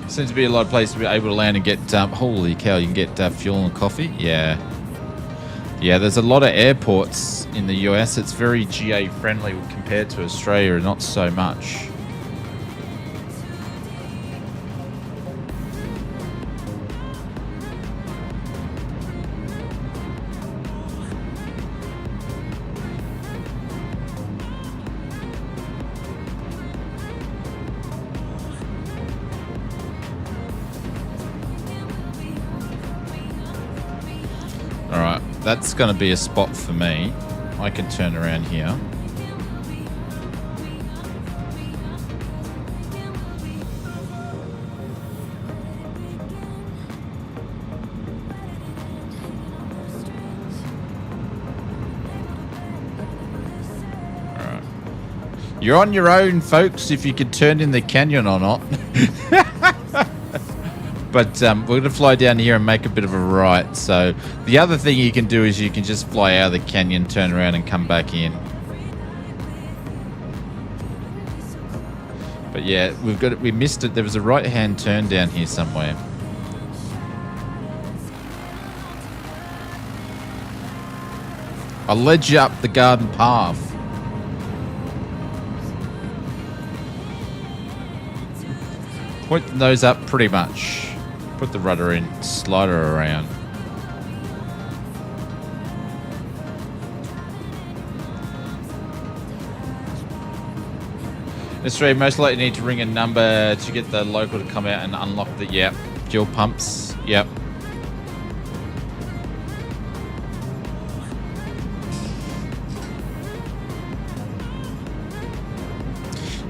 Seems to be a lot of places to be able to land and get, holy cow, you can get fuel and coffee. Yeah, there's a lot of airports in the US. It's very GA friendly compared to Australia, not so much. That's going to be a spot for me. I can turn around here. Alright. You're on your own, folks, if you can turn in the canyon or not. But we're going to fly down here and make a bit of a right. So the other thing you can do is you can just fly out of the canyon, turn around and come back in. But yeah, we missed it. There was a right-hand turn down here somewhere. I'll lead you up the garden path. Point the nose up pretty much. Put the rudder in, slide her around. Australia, most likely need to ring a number to get the local to come out and unlock the, yep, fuel pumps, yep.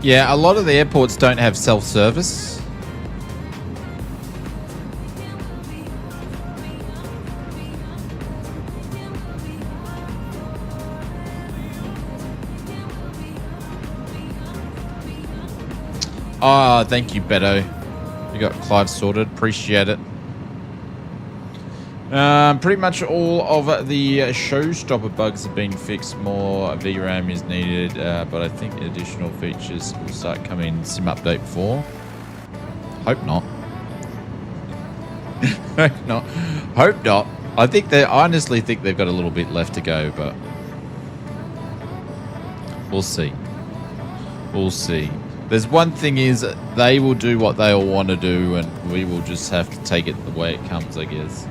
Yeah, a lot of the airports don't have self-service. Oh, thank you, Beto. You got Clive sorted. Appreciate it. Pretty much all of the showstopper bugs have been fixed. More VRAM is needed, but I think additional features will start coming in Sim Update 4. Hope not. Hope not. Hope not. I honestly think they've got a little bit left to go, but we'll see. We'll see. There's one thing is they will do what they all want to do, and we will just have to take it the way it comes, I guess.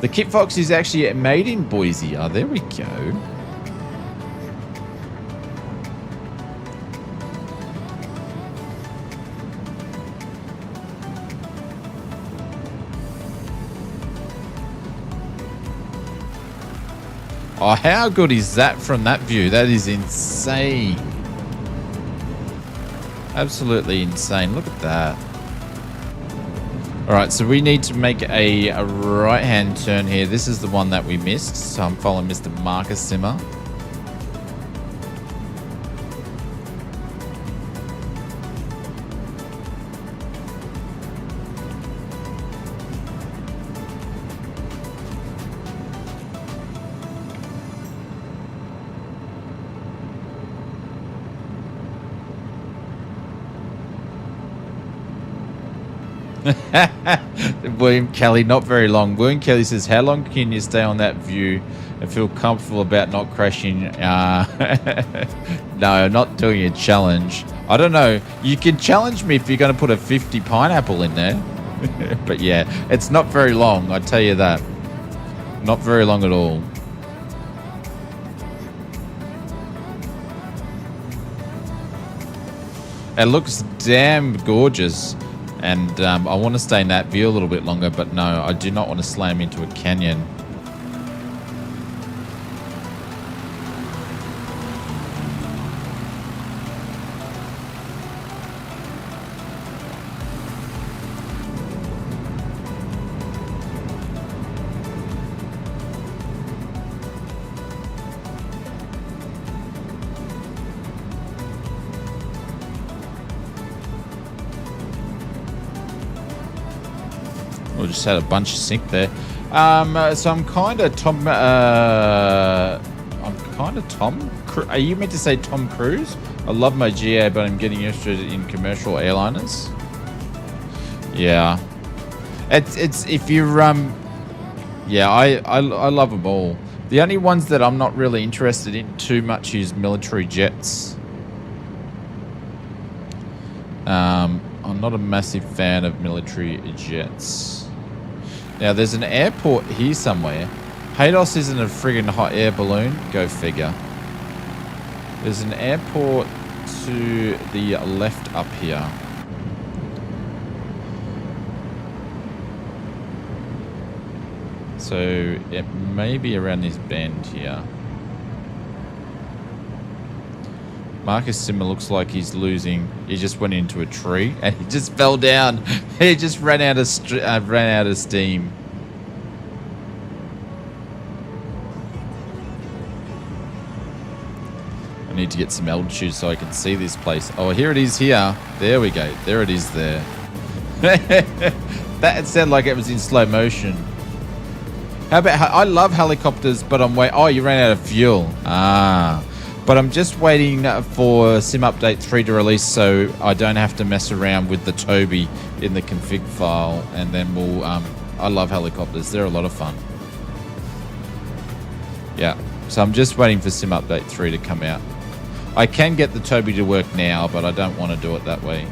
The Kit Fox is actually made in Boise. Oh, there we go. Oh, how good is that from that view? That is insane. Absolutely insane. Look at that. All right, so we need to make a right-hand turn here. This is the one that we missed. So I'm following Mr. Marcus Simmer. William Kelly, not very long. William Kelly says, how long can you stay on that view and feel comfortable about not crashing? No, not doing a challenge. I don't know. You can challenge me if you're going to put a 50 pineapple in there. But yeah, it's not very long, I tell you that. Not very long at all. It looks damn gorgeous. And I want to stay in that view a little bit longer, but no, I do not want to slam into a canyon. We just had a bunch of sync there. So I'm kind of Tom. Are you meant to say Tom Cruise? I love my GA, but I'm getting interested in commercial airliners. Yeah, it's if you yeah, I love them all. The only ones that I'm not really interested in too much is military jets. I'm not a massive fan of military jets. Now, there's an airport here somewhere. Haydos isn't a friggin' hot air balloon. Go figure. There's an airport to the left up here. So, it may be around this bend here. Marcus Simmer looks like he's losing. He just went into a tree and he just fell down. He just ran out of steam. I need to get some altitude so I can see this place. Oh, here it is here. There we go. There it is there. That sounded like it was in slow motion. How about... I love helicopters, but I'm waiting... Oh, you ran out of fuel. Ah... But I'm just waiting for Sim Update 3 to release so I don't have to mess around with the Toby in the config file. And then we'll... I love helicopters. They're a lot of fun. Yeah. So I'm just waiting for Sim Update 3 to come out. I can get the Toby to work now, but I don't want to do it that way.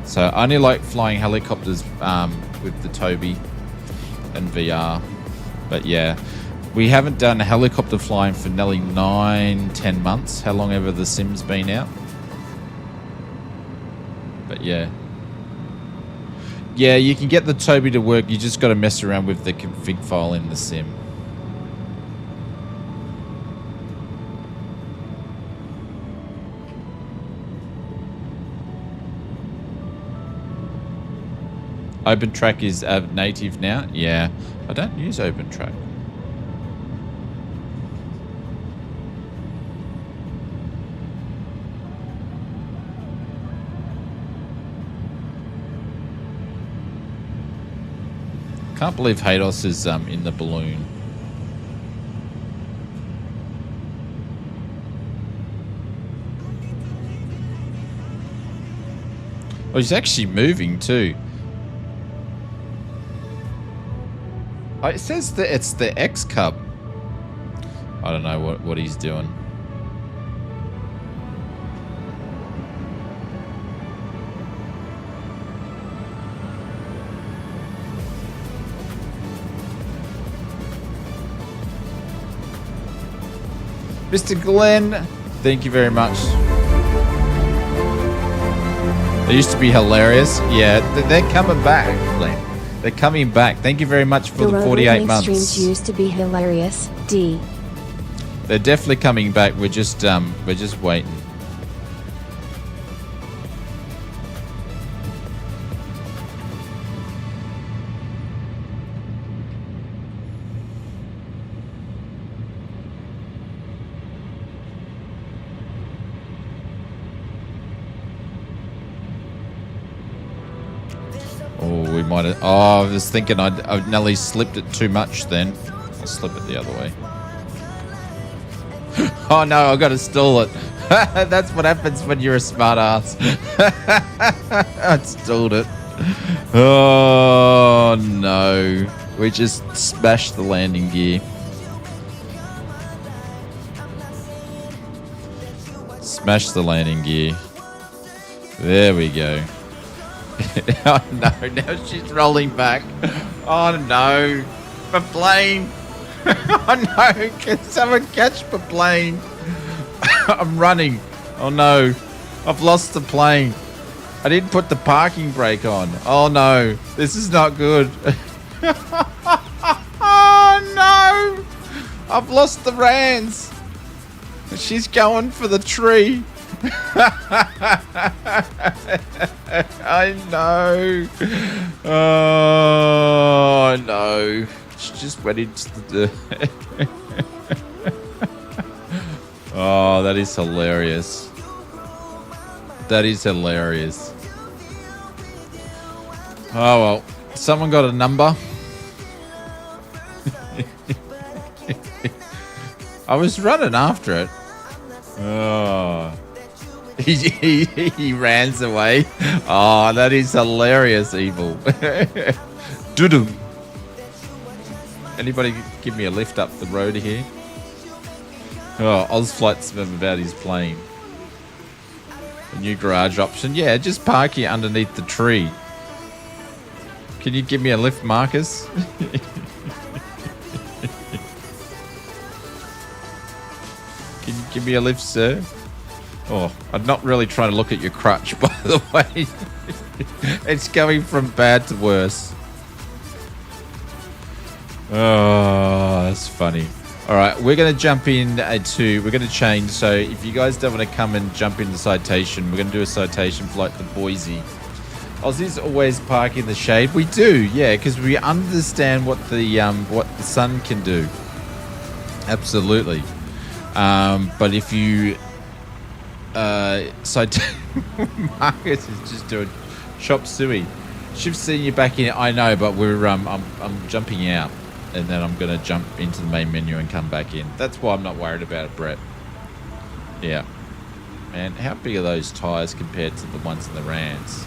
So I only like flying helicopters with the Toby and VR. But yeah... We haven't done helicopter flying for nearly 9-10 months. How long ever the sim's been out. But yeah. Yeah, you can get the Toby to work. You just got to mess around with the config file in the sim. OpenTrack is native now. Yeah, I don't use OpenTrack. Can't believe Hados is in the balloon. Oh, he's actually moving too. Oh, it says that it's the X Cub. I don't know what he's doing. Mr. Glenn, thank you very much. They used to be hilarious. Yeah, they're coming back, Glenn. They're coming back. Thank you very much for the 48 months. Streams used to be hilarious. D. They're definitely coming back. We're just waiting. Oh, we might have... Oh, I was thinking I nearly slipped it too much then. I'll slip it the other way. Oh no, I've got to stall it. That's what happens when you're a smart ass. I stalled it. Oh no. We just smashed the landing gear. Smashed the landing gear. There we go. Oh no, now she's rolling back. Oh no, my plane. Oh no, can someone catch my plane? I'm running. Oh no, I've lost the plane. I didn't put the parking brake on. Oh no, this is not good. Oh no, I've lost the RANS. She's going for the tree. I know. Oh no. She just went into the Oh, that is hilarious. That is hilarious. Oh well. Someone got a number. I was running after it. Oh. He runs away. Oh, that is hilarious, Evil. Doo-doo. Anybody give me a lift up the road here? Oh, Ozflight's about his plane. A new garage option. Yeah, just park here underneath the tree. Can you give me a lift, Marcus? Can you give me a lift, sir? Oh, I'm not really trying to look at your crutch, by the way. It's going from bad to worse. Oh, that's funny. All right, we're going to jump in we're going to change. So if you guys don't want to come and jump in the Citation, we're going to do a Citation flight to Boise. Aussies always park in the shade. We do, yeah, because we understand what the sun can do. Absolutely. But if you... Marcus is just doing chop suey. Should have seen you back in. I know, but we're I'm jumping out, and then I'm gonna jump into the main menu and come back in. That's why I'm not worried about it, Brett. Yeah, man, how big are those tires compared to the ones in the RANS?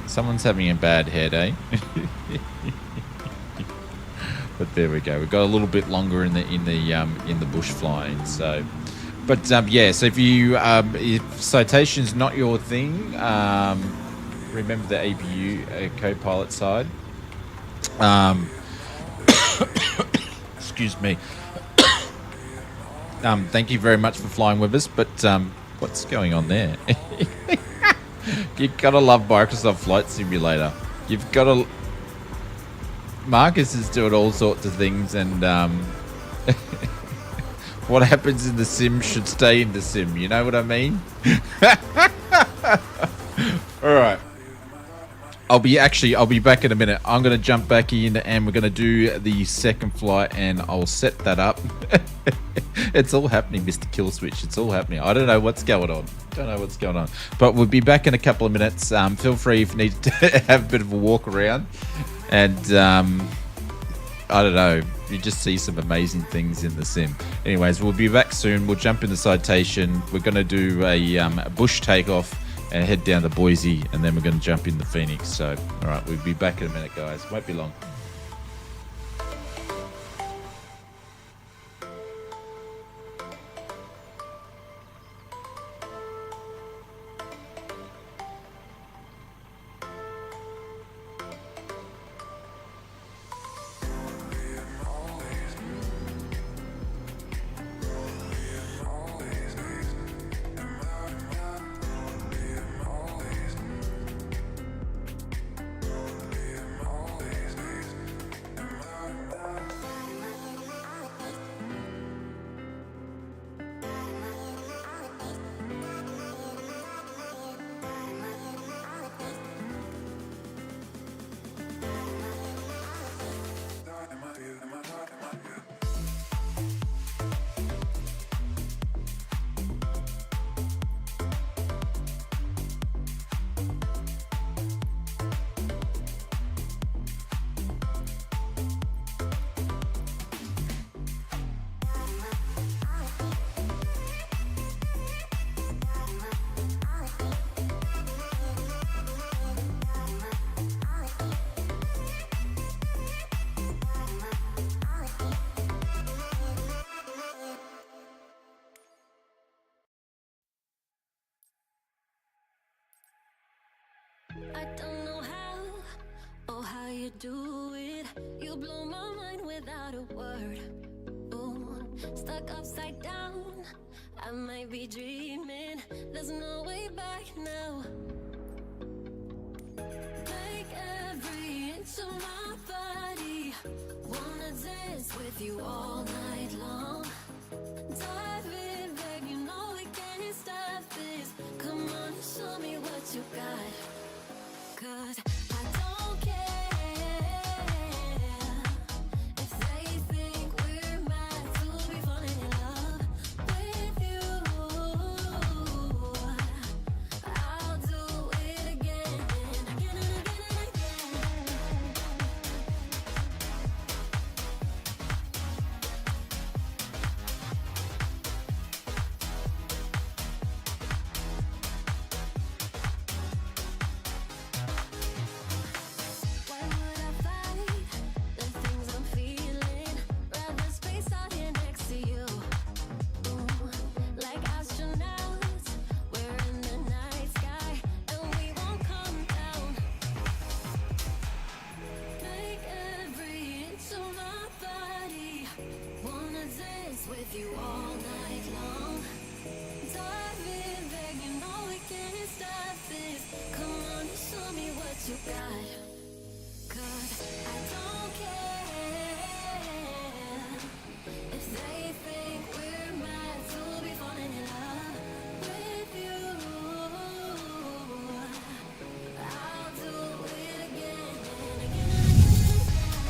Someone's having a bad head, eh? But there we go. We've got a little bit longer in the bush flying, so. But yeah, so if Citation's not your thing, remember the APU co-pilot side. Excuse me. Thank you very much for flying with us. But what's going on there? You've got to love Microsoft Flight Simulator. You've got to. Marcus is doing all sorts of things, and what happens in the sim should stay in the sim. You know what I mean? All right. I'll be back in a minute. I'm gonna jump back in and we're gonna do the second flight and I'll set that up. It's all happening, Mr. Kill Switch. It's all happening. I don't know what's going on. But we'll be back in a couple of minutes. Feel free if you need to have a bit of a walk around. And I don't know. You just see some amazing things in the sim. Anyways, we'll be back soon. We'll jump in the Citation. We're gonna do a bush takeoff and head down to Boise, and then we're going to jump in the Phoenix. So, all right, we'll be back in a minute, guys. Won't be long. I don't know how or how you do it. You blow my mind without a word. Ooh, stuck upside down. I might be dreaming. There's no way back now. Take every inch of my body. Wanna dance with you all night long. Dive in, babe, you know we can't stop this. Come on and show me what you got. 'Cause I don't care if they think we're meant to be falling in love with you. I'll do it again and again and again and again. Why would I fight the things I'm feeling? Rather space out here next to you. Ooh, like astronauts, we're in the night sky and we won't come down. Take every inch of my body. Wanna dance with you all night long. Dive in, babe, you know we can't stop this. Come on and show me what you got. 'Cause I don't care if they think we're meant to be falling in love with you. I'll do it again and again and again and again.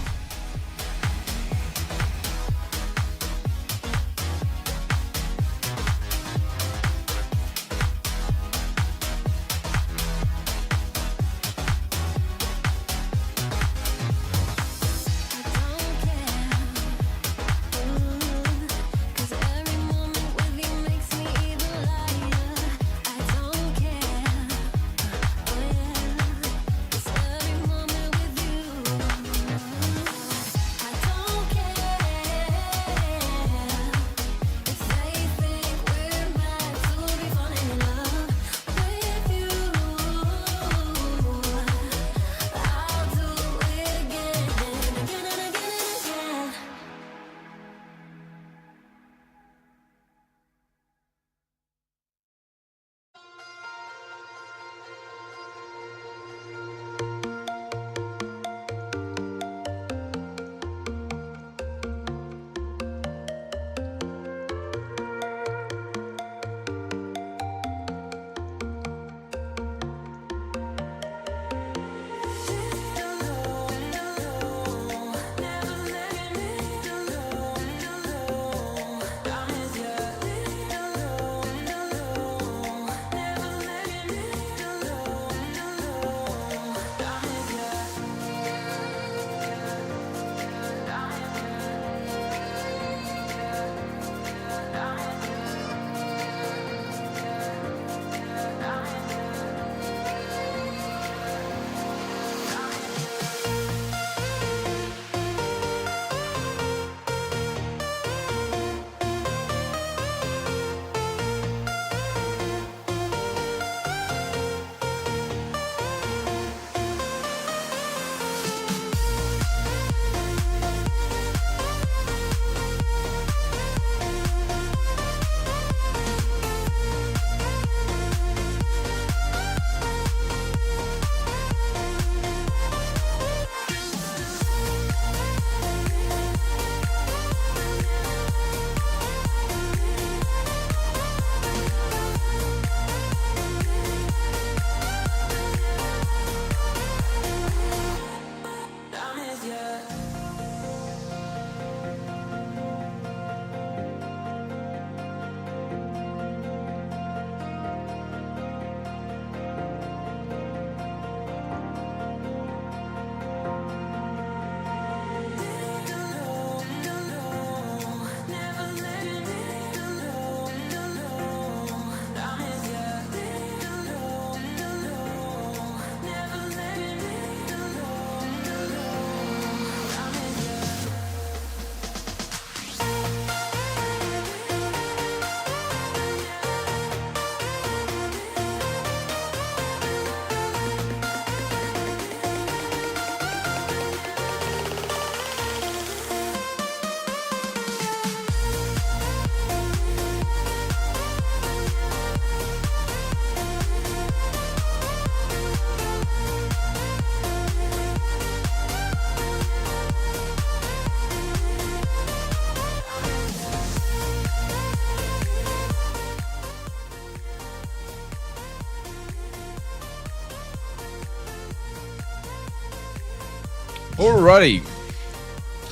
Alrighty.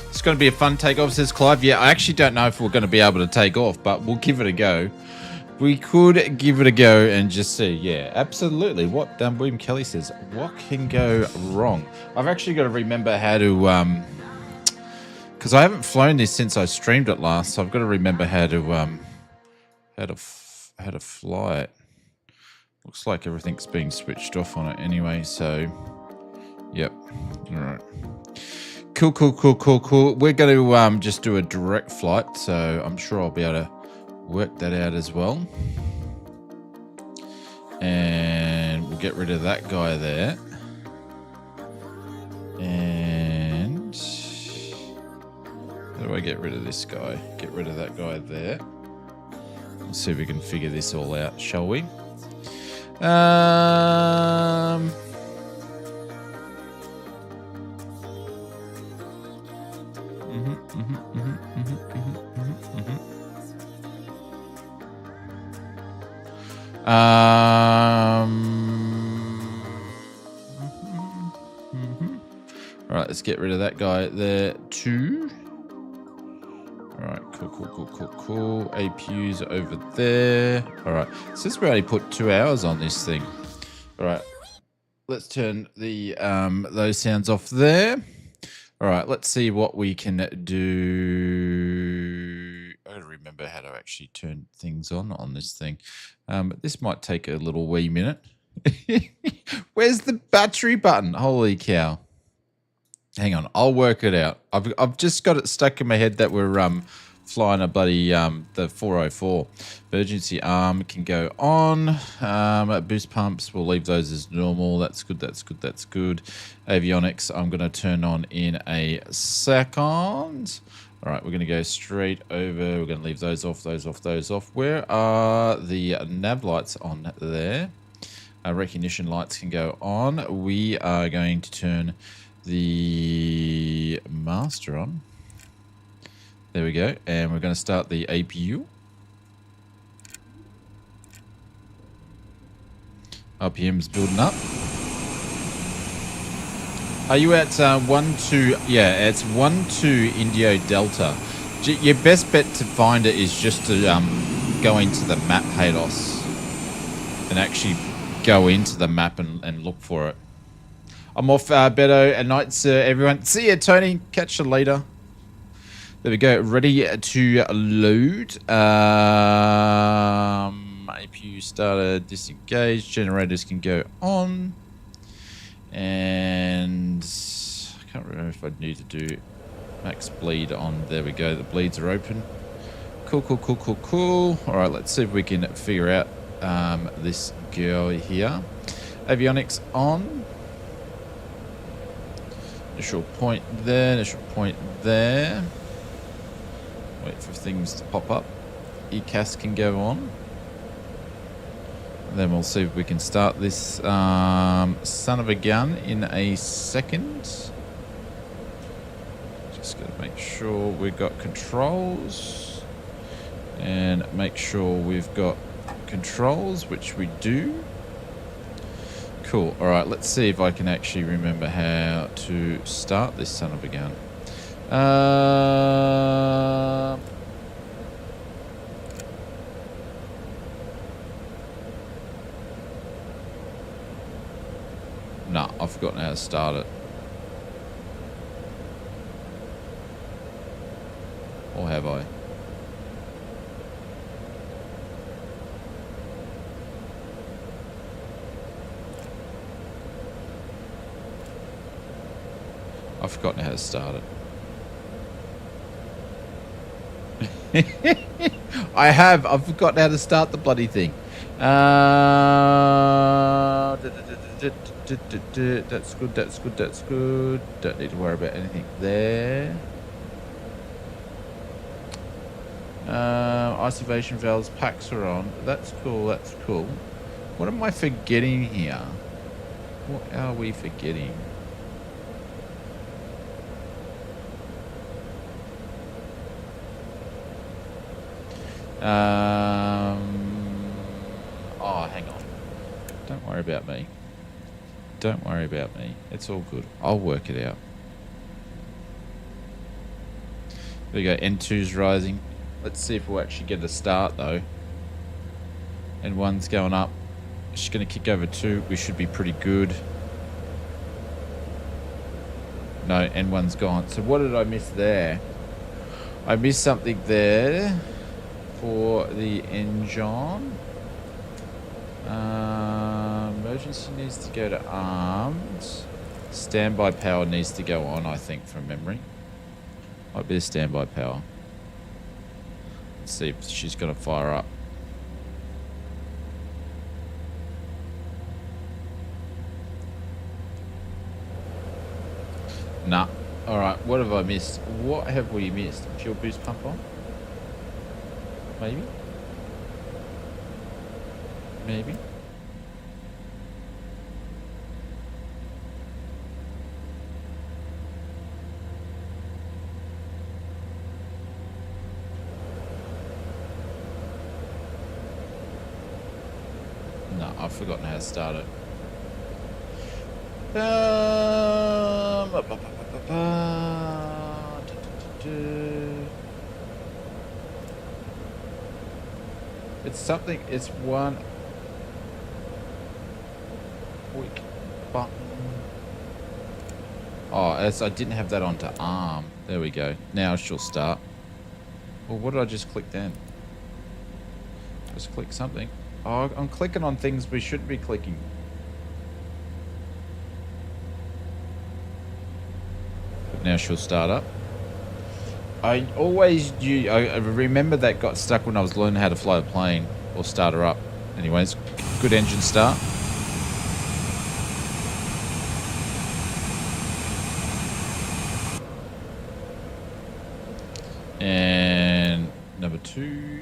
It's going to be a fun takeoff, says Clive. Yeah, I actually don't know if we're going to be able to take off, but we'll give it a go. We could give it a go and just see. Yeah, absolutely. What William Kelly says, what can go wrong? I've actually got to remember how to, because I haven't flown this since I streamed it last, so I've got to remember how to fly it. Looks like everything's being switched off on it anyway, so yep. All right. Cool. We're going to just do a direct flight, so I'm sure I'll be able to work that out as well. And we'll get rid of that guy there. And how do I get rid of this guy? Get rid of that guy there. Let's see if we can figure this all out, shall we? All right, let's get rid of that guy there too. All right, cool. APU's over there. All right, since we only put 2 hours on this thing. All right, let's turn the those sounds off there. All right, let's see what we can do. I gotta remember how to actually turn things on this thing. This might take a little wee minute. Where's the battery button? Holy cow. Hang on, I'll work it out. I've just got it stuck in my head that we're flying a bloody the 404. Emergency arm can go on. Boost pumps, we'll leave those as normal. That's good. Avionics, I'm going to turn on in a second. All right, we're going to go straight over. We're going to leave those off. Where are the nav lights on there? Recognition lights can go on. We are going to turn the master on. There we go. And we're going to start the APU. RPM's building up. Are you at 1-2? Yeah, it's 1-2 Indio Delta. Your best bet to find it is just to go into the map, Hados, and actually go into the map and look for it. I'm off, Beto, and nights, everyone. See ya, Tony. Catch you later. There we go. Ready to load. APU starter disengaged. Generators can go on. And I can't remember if I need to do max bleed on. There we go. The bleeds are open. Cool. All right, let's see if we can figure out this girl here. Avionics on. Initial point there. Wait for things to pop up. ECAS can go on. And then we'll see if we can start this son of a gun in a second. Just got to make sure we've got controls. And make sure we've got controls, which we do. Cool. All right, let's see if I can actually remember how to start this son of a gun. Nah, I've forgotten how to start it. Or have I? I've forgotten how to start it. I've forgotten how to start the bloody thing. That's good. Don't need to worry about anything there. Isolation valves, packs are on. That's cool. What am I forgetting here? What are we forgetting? Oh, hang on. Don't worry about me. It's all good. I'll work it out. There you go. N2's rising. Let's see if we'll actually get a start though. N1's going up. She's going to kick over 2. We should be pretty good. No, N1's gone. So what did I miss there? I missed something there for the engine. Emergency needs to go to arms. Standby power needs to go on, I think, from memory. Might be a standby power. Let's see if she's going to fire up. Nah. Alright, what have I missed? What have we missed? Fuel boost pump on? Maybe? Maybe? No, I've forgotten how to start it. It's something, it's one quick button. Oh, as I didn't have that onto arm. There we go. Now she'll start. Well, what did I just click then? Just click something. Oh, I'm clicking on things we shouldn't be clicking. But now she'll start up. I remember that got stuck when I was learning how to fly a plane or start her up. Anyways, good engine start. And number 2,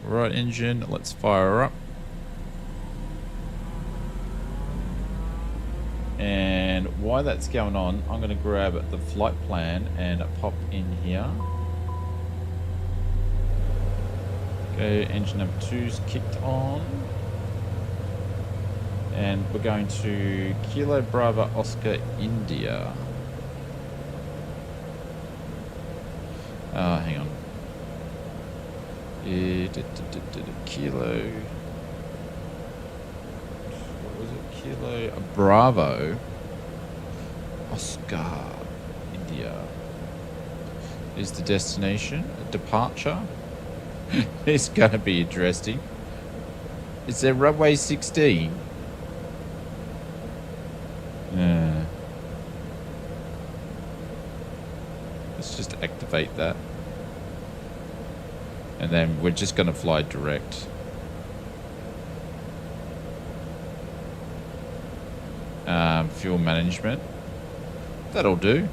right engine. Let's fire her up. And while that's going on, I'm going to grab the flight plan and pop in here. Go, engine number 2's kicked on. And we're going to Kilo Bravo Oscar India. Hang on. Kilo. What was it? Kilo Bravo Oscar India is the destination. Departure. It's going to be interesting. Is there runway 16? Yeah. Let's just activate that. And then we're just going to fly direct. Fuel management. That'll do.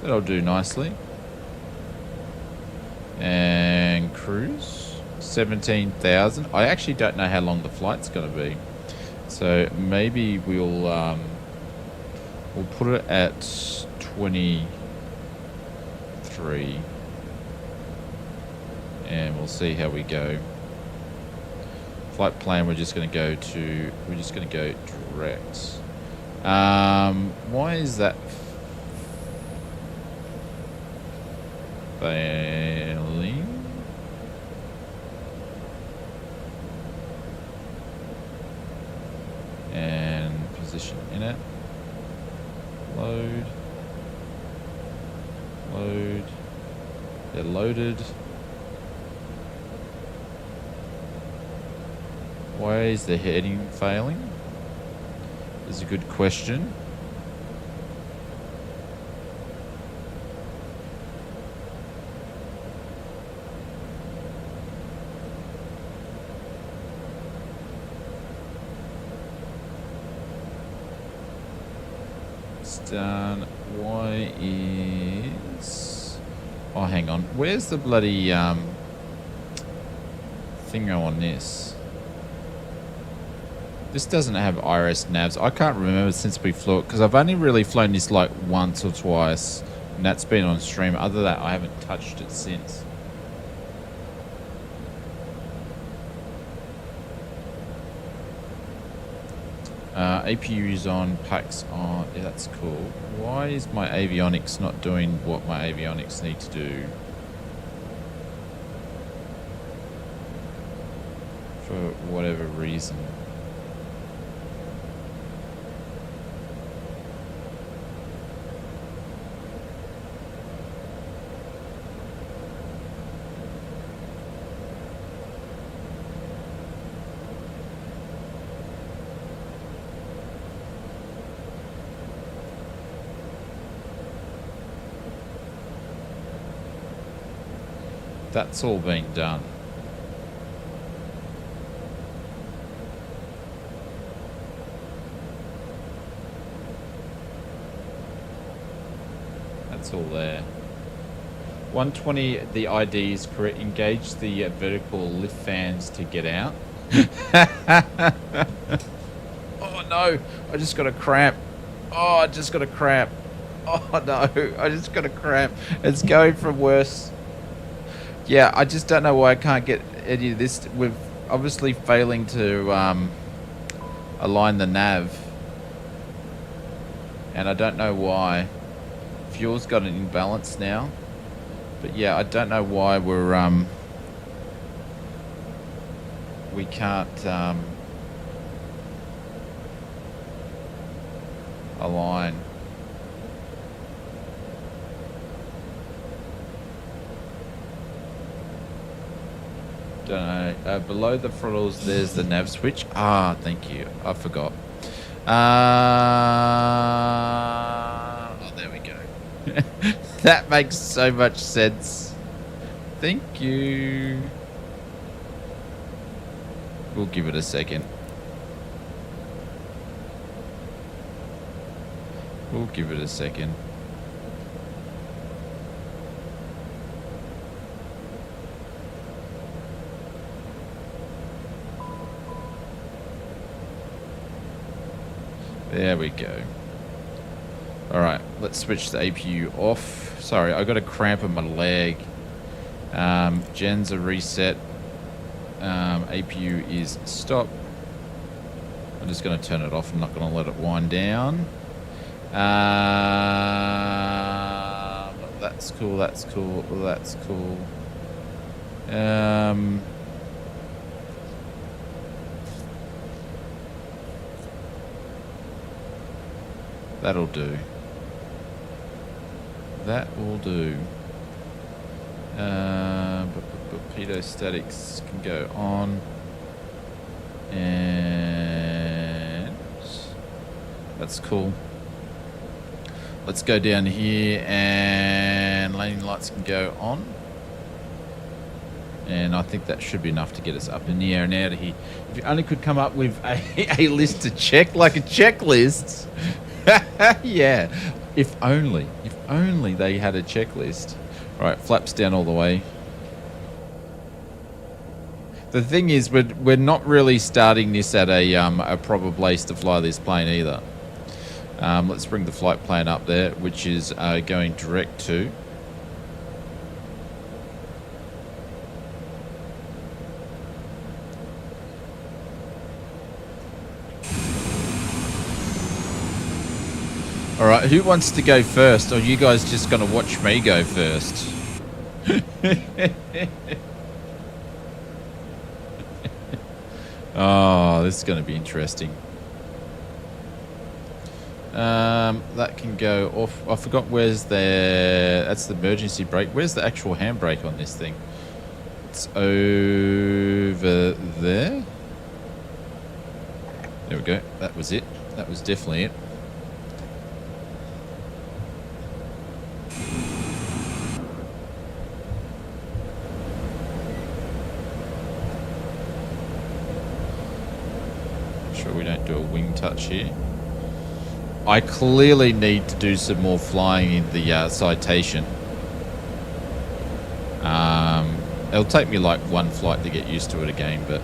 That'll do nicely. And cruise. 17,000. I actually don't know how long the flight's going to be. So maybe we'll put it at 23. And we'll see how we go. Flight plan, we're just going to go direct. Why is that failing? And position in it. Load. They're loaded. Why is the heading failing? Is a good question. It's done. Why is... Oh, hang on. Where's the bloody thing on this? This doesn't have IRS navs. I can't remember since we flew it because I've only really flown this like once or twice, and that's been on stream. Other than that, I haven't touched it since. APU's on, packs on. Yeah, that's cool. Why is my avionics not doing what my avionics need to do? For whatever reason. That's all been done. That's all there. 120, the ID is correct. Engage the vertical lift fans to get out. Oh no, I just got a cramp. Oh, I just got a cramp. Oh no, I just got a cramp. It's going from worse. Yeah, I just don't know why I can't get any of this. We're obviously failing to align the nav. And I don't know why. Fuel's got an imbalance now. But yeah, I don't know why we can't align. Don't know. Below the throttles, there's the nav switch. Ah, thank you. I forgot. Oh, there we go. That makes so much sense. Thank you. We'll give it a second. We'll give it a second. There we go. Alright, let's switch the APU off. Sorry, I got a cramp in my leg. Gens are reset. APU is stop. I'm just going to turn it off. I'm not going to let it wind down. That's cool, that's cool, that's cool. That'll do. That will do. Pedostatics can go on. And that's cool. Let's go down here and landing lights can go on. And I think that should be enough to get us up in the air and out of here. If you only could come up with a list to check, like a checklist. Yeah, if only they had a checklist. Right, flaps down all the way. The thing is, we're not really starting this at a proper place to fly this plane either. Let's bring the flight plan up there, which is going direct to. All right, who wants to go first? Or are you guys just going to watch me go first? Oh, this is going to be interesting. That can go off. I forgot where's the... That's the emergency brake. Where's the actual handbrake on this thing? It's over there. There we go. That was it. That was definitely it. We don't do a wing touch here. I clearly need to do some more flying in the Citation. It'll take me like one flight to get used to it again, but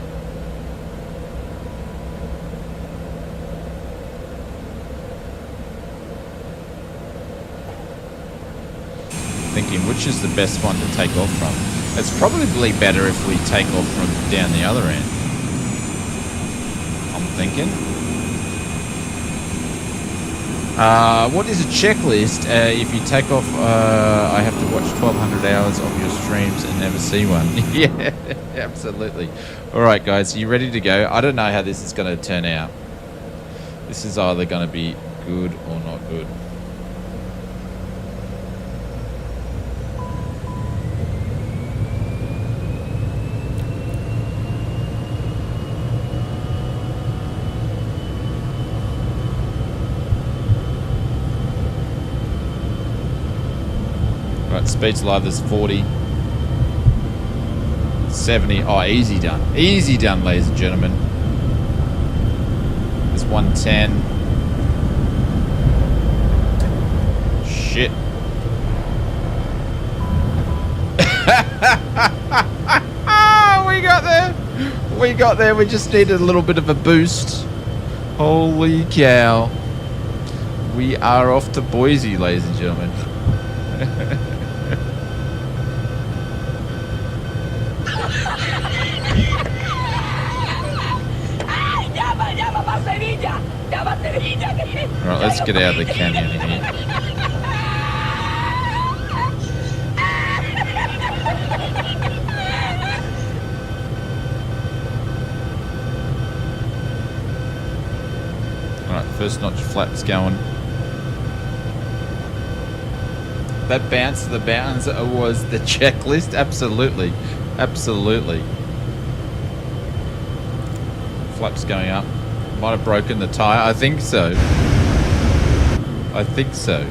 thinking which is the best one to take off from. It's probably better if we take off from down the other end. Thinking. What is a checklist? If you take off, I have to watch 1,200 hours of your streams and never see one. Yeah, absolutely. All right, guys, you ready to go? I don't know how this is going to turn out. This is either going to be good or not good. Right, speed's live, there's 40. 70. Oh, easy done. Easy done, ladies and gentlemen. There's 110. Shit. We got there. We got there. We just needed a little bit of a boost. Holy cow. We are off to Boise, ladies and gentlemen. Alright, let's get out of the canyon here. Alright, first notch flaps going. That bounce to the bounds was the checklist? Absolutely. Absolutely. Flaps going up. Might have broken the tyre. I think so. I think so.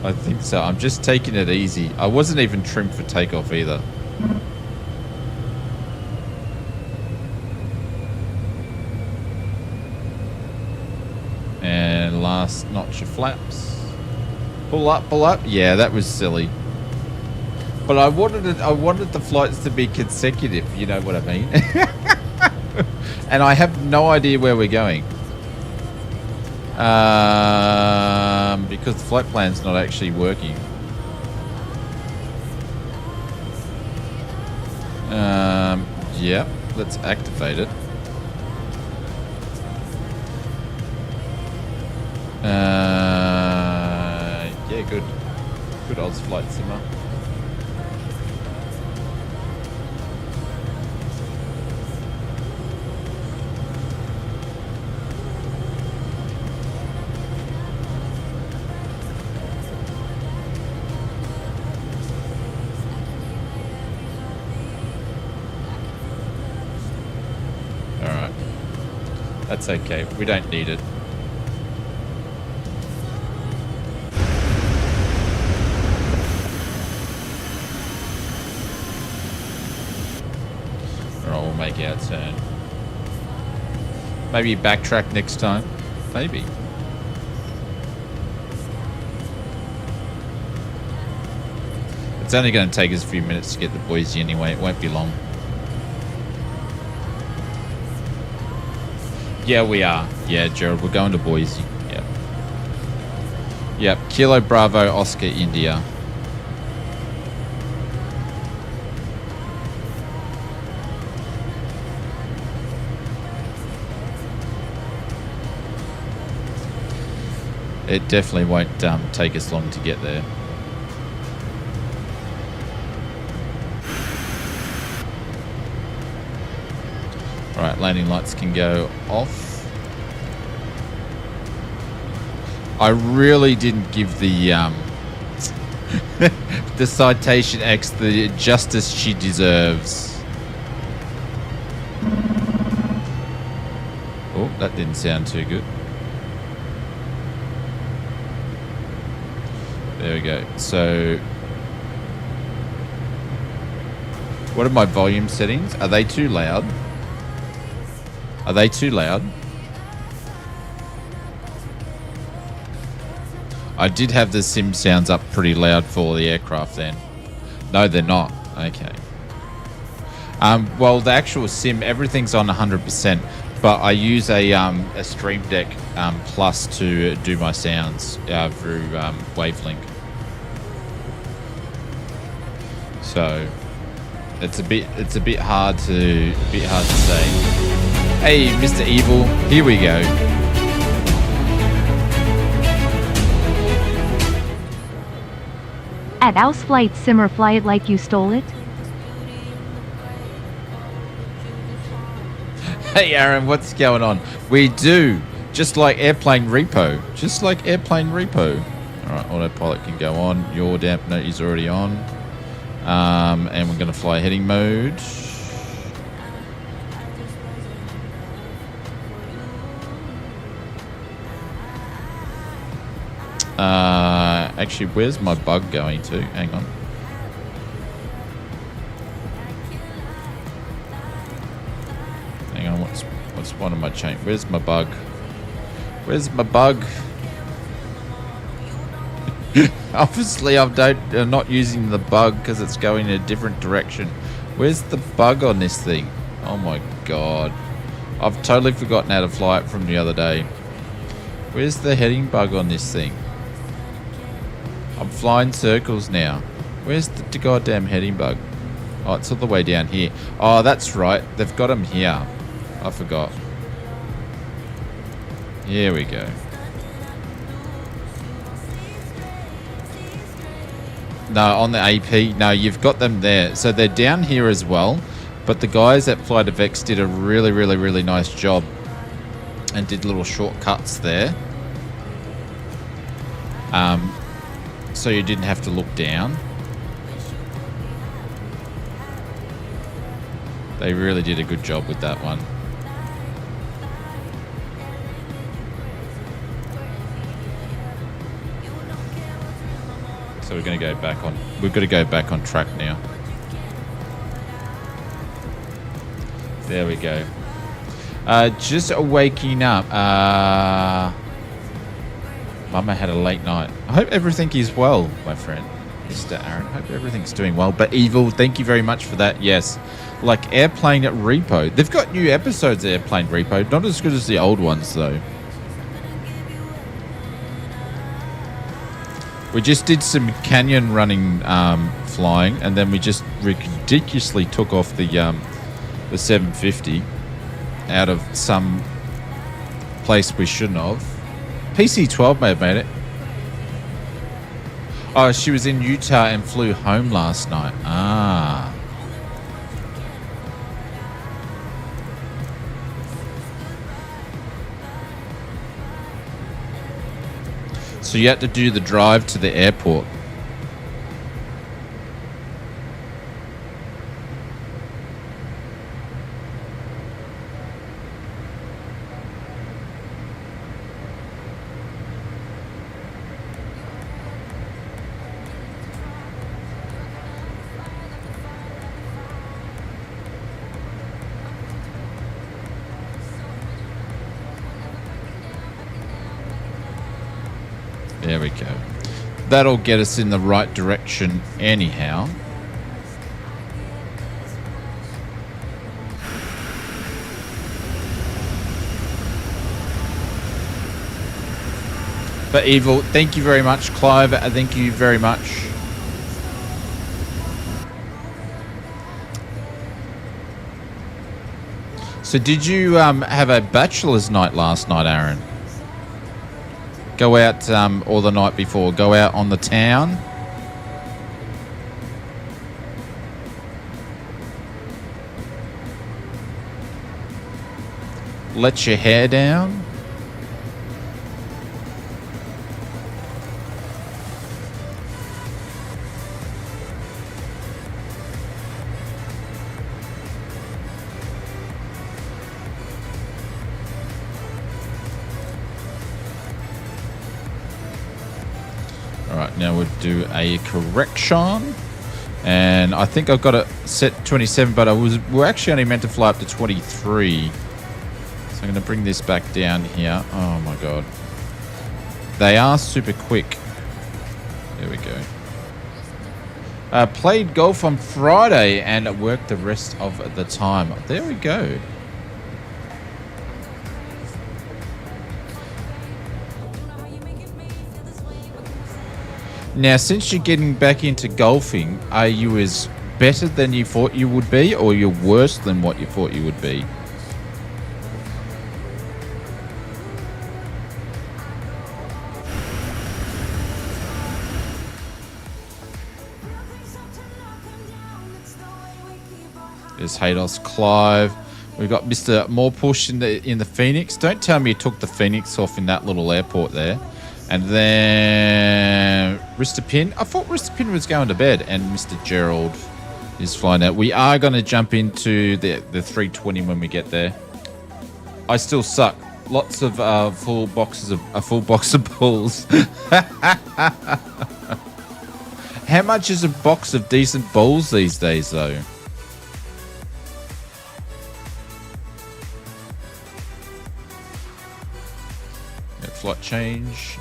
I think so. I'm just taking it easy. I wasn't even trimmed for takeoff either. And last notch of flaps. Pull up, pull up. Yeah, that was silly. But I wanted the flights to be consecutive, you know what I mean? And I have no idea where we're going. Because the flight plan's not actually working. Yep, let's activate it. Yeah, good. Good Oz flight simmer. That's okay. We don't need it. Alright, we'll make our turn. Maybe backtrack next time. Maybe. It's only going to take us a few minutes to get to Boise anyway. It won't be long. Yeah, we are. Yeah, Gerald, we're going to Boise. Yep. Yep. Kilo Bravo Oscar India. It definitely won't take us long to get there. Alright, landing lights can go off. I really didn't give the the Citation X the justice she deserves. Oh, that didn't sound too good. There we go. So, what are my volume settings? Are they too loud? Are they too loud? I did have the sim sounds up pretty loud for the aircraft then. No, they're not. Okay. Well, the actual sim, everything's on 100%, but I use a Stream Deck Plus to do my sounds through Wavelink. So it's a bit hard to say. Hey, Mr. Evil, here we go. that Aus flight sim or fly it like you stole it? Hey Aaron, what's going on? We do. Just like airplane repo. Just like airplane repo. Alright, autopilot can go on. Your dampener is already on. And we're going to fly heading mode. Actually, where's my bug going to? Hang on. Hang on, what's one of my chain? Where's my bug? Where's my bug? Obviously, I'm not using the bug because it's going in a different direction. Where's the bug on this thing? Oh my god. I've totally forgotten how to fly it from the other day. Where's the heading bug on this thing? I'm flying circles now. Where's the goddamn heading bug? Oh, it's all the way down here. Oh, that's right. They've got them here. I forgot. Here we go. No, on the AP. No, you've got them there. So they're down here as well. But the guys at Flight of X did a really, really, really nice job. And did little shortcuts there. So you didn't have to look down. They really did a good job with that one. So we're going to go back on. We've got to go back on track now. There we go. Just waking up. Mama had a late night. I hope everything is well, my friend, Mr. Aaron. I hope everything's doing well. But Evil, thank you very much for that. Yes, like Airplane Repo. They've got new episodes of Airplane Repo. Not as good as the old ones, though. We just did some canyon running flying, and then we just ridiculously took off the 750 out of some place we shouldn't have. PC-12 may have made it. Oh, she was in Utah and flew home last night. Ah. So you had to do the drive to the airport. There we go. That'll get us in the right direction anyhow. But Evil, thank you very much. Clive, thank you very much. So did you have a bachelor's night last night, Aaron? Go out, or the night before, go out on the town. Let your hair down. Now we'll do a correction, and I think I've got it set 27, but we're actually only meant to fly up to 23. So I'm going to bring this back down here. Oh my god, they are super quick. There we go. Played golf on Friday and worked the rest of the time. There we go. Now, since you're getting back into golfing, are you as better than you thought you would be, or you're worse than what you thought you would be? There's Haydos Clive. We've got Mr. Morepush in the Phoenix. Don't tell me you took the Phoenix off in that little airport there. And then Ristapin. I thought Ristapin was going to bed. And Mr. Gerald is flying out. We are going to jump into the 320 when we get there. I still suck. Lots of full box of balls. How much is a box of decent balls these days, though? Yeah, flight change.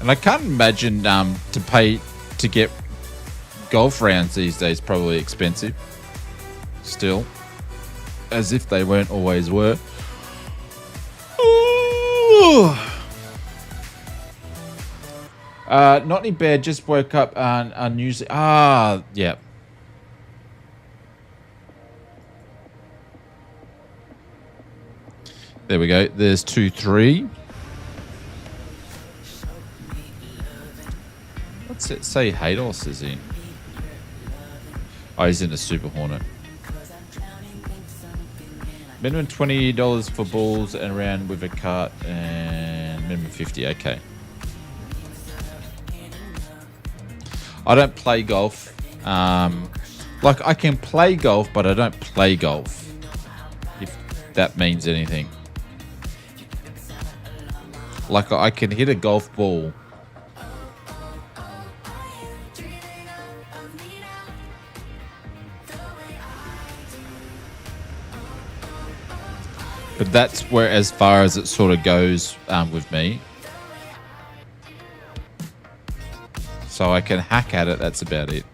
And I can't imagine to pay to get golf rounds these days probably expensive. Still, as if they weren't always were. Not in bed, just woke up unusually. Yeah. There we go. There's 2-3. What's it say? Haydos is in. Oh, he's in a Super Hornet. Minimum $20 for balls and around with a cart, and minimum 50. Okay. I don't play golf. Like I can play golf, but I don't play golf. If that means anything. Like I can hit a golf ball. But that's where, as far as it sort of goes with me. So I can hack at it. That's about it.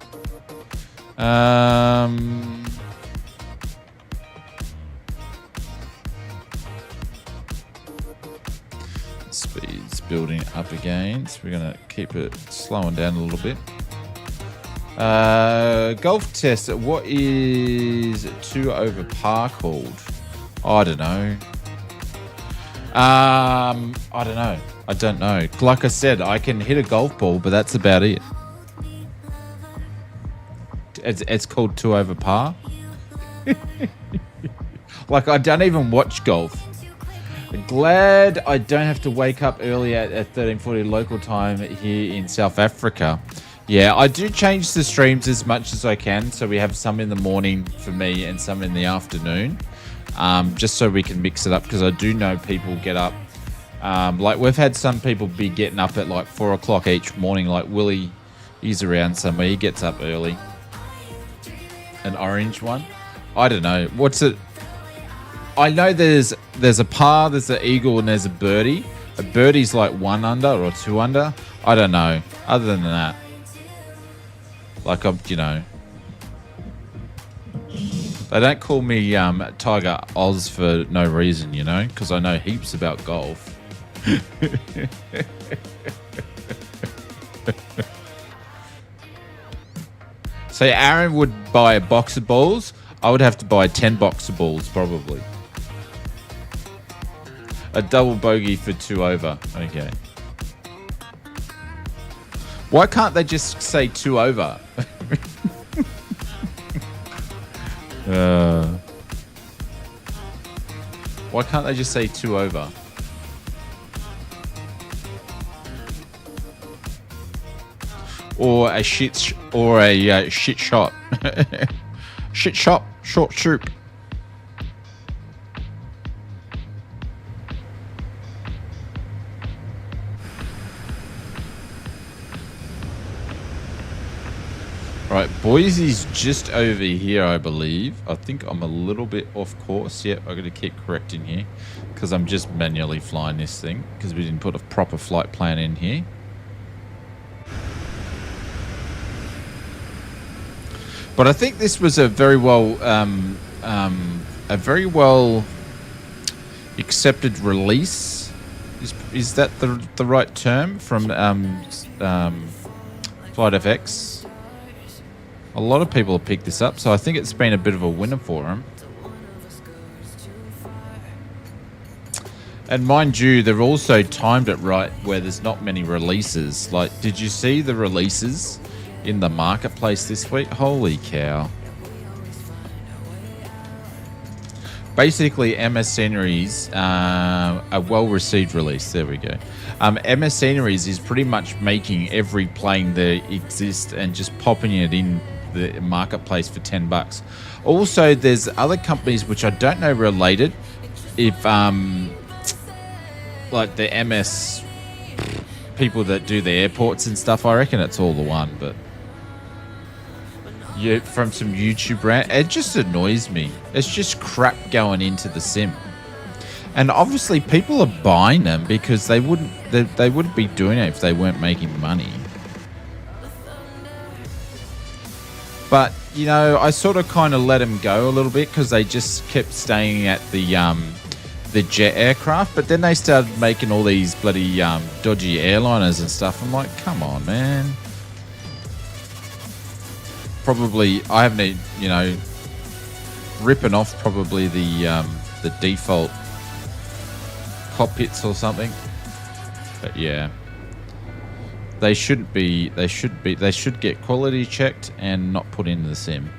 Speed's building up again. So we're going to keep it slowing down a little bit. Golf test. What is 2 over par called? I don't know. I don't know. I don't know. Like I said, I can hit a golf ball, but that's about it. It's called 2 over par. Like I don't even watch golf. Glad I don't have to wake up early at 13:40 local time here in South Africa. Yeah, I do change the streams as much as I can, so we have some in the morning for me and some in the afternoon. Just so we can mix it up, because I do know people get up. Like we've had some people be getting up at like 4 o'clock each morning. Like Willie, he's around somewhere. He gets up early. An orange one. I don't know. What's it? I know there's a par, there's an eagle, and there's a birdie. A birdie's like 1 under or 2 under. I don't know. Other than that, like you know. They don't call me Tiger Oz for no reason, you know, because I know heaps about golf. So Aaron would buy a box of balls. I would have to buy 10 box of balls, probably. A double bogey for 2 over. Okay. Why can't they just say 2 over? Why can't they just say 2 over? Or a shit shot. Shit shot, short troop. Right, Boise's just over here, I believe. I think I'm a little bit off course. Yep, I'm going to keep correcting here because I'm just manually flying this thing because we didn't put a proper flight plan in here. But I think this was a very well, accepted release. Is that the right term from Flight FX? A lot of people have picked this up, so I think it's been a bit of a winner for them. And mind you, they've also timed it right where there's not many releases. Like, did you see the releases in the marketplace this week. Holy cow. Basically, MS Sceneries, a well-received release. There we go. MS Sceneries is pretty much making every plane that exists and just popping it in the marketplace for $10. Also, there's other companies which I don't know related. If like the MS people that do the airports and stuff, I reckon it's all the one. But yeah, from some YouTube rant, it just annoys me. It's just crap going into the sim, and obviously people are buying them because they wouldn't be doing it if they weren't making money. But you know, I sort of kind of let them go a little bit because they just kept staying at the jet aircraft. But then they started making all these bloody dodgy airliners and stuff. I'm like, come on, man. Probably I haven't, you know, ripping off probably the default cockpits or something. But yeah, they should get quality checked and not put into the sim.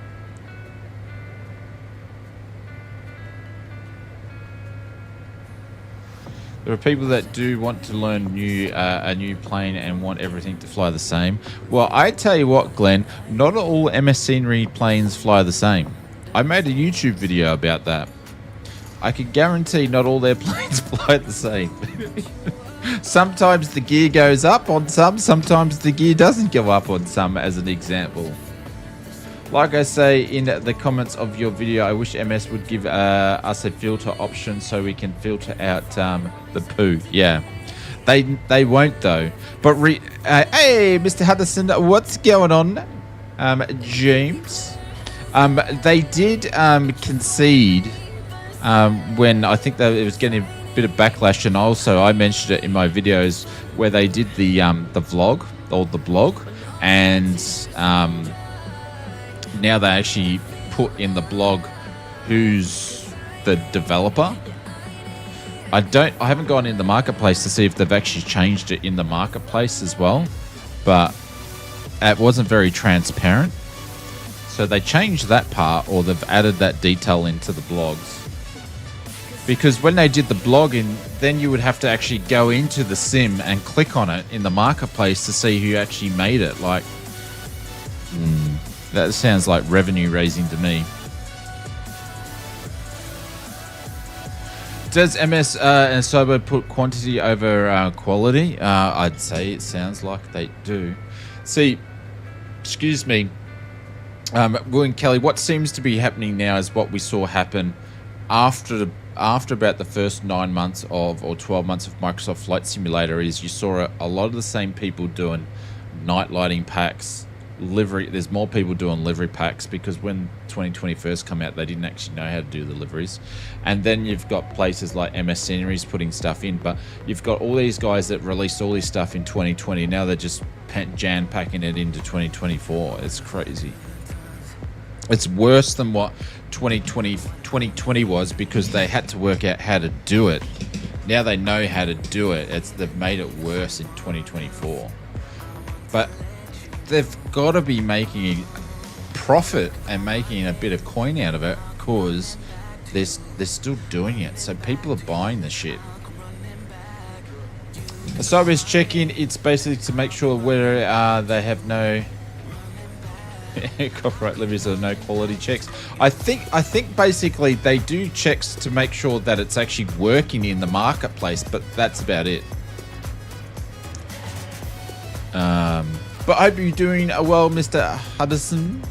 There are people that do want to learn a new plane and want everything to fly the same. Well, I tell you what, Glenn, not all MS Scenery planes fly the same. I made a YouTube video about that. I can guarantee not all their planes fly the same. Sometimes the gear goes up on some, sometimes the gear doesn't go up on some, as an example. Like I say in the comments of your video, I wish MS would give us a filter option so we can filter out the poo. Yeah, they won't though. But hey, Mr. Hudson, what's going on, James? They did concede when I think that it was getting a bit of backlash, and also I mentioned it in my videos where they did the vlog or the blog, and now they actually put in the blog who's the developer. I haven't gone in the marketplace to see if they've actually changed it in the marketplace as well, but it wasn't very transparent. So they changed that part, or they've added that detail into the blogs. Because when they did the blogging, then you would have to actually go into the sim and click on it in the marketplace to see who actually made it. Like, that sounds like revenue raising to me. Does MS and Sobo put quantity over quality? I'd say it sounds like they do. See, excuse me, William Kelly, what seems to be happening now is what we saw happen after about the first 9 months of, or 12 months of Microsoft Flight Simulator, is you saw a lot of the same people doing night lighting packs, livery. There's more people doing livery packs because when 2020 first come out, they didn't actually know how to do the liveries. And then you've got places like MS Sceneries putting stuff in, but you've got all these guys that released all this stuff in 2020. Now they're just jam packing it into 2024. It's crazy. It's worse than what 2020 was, because they had to work out how to do it. Now they know how to do it. They've made it worse in 2024. But they've got to be making profit and making a bit of coin out of it, because they're still doing it. So people are buying the shit. So I was checking. It's basically to make sure whether they have no copyright liveries or no quality checks. I think basically they do checks to make sure that it's actually working in the marketplace, but that's about it. But I hope you're doing well, Mr. Hudson.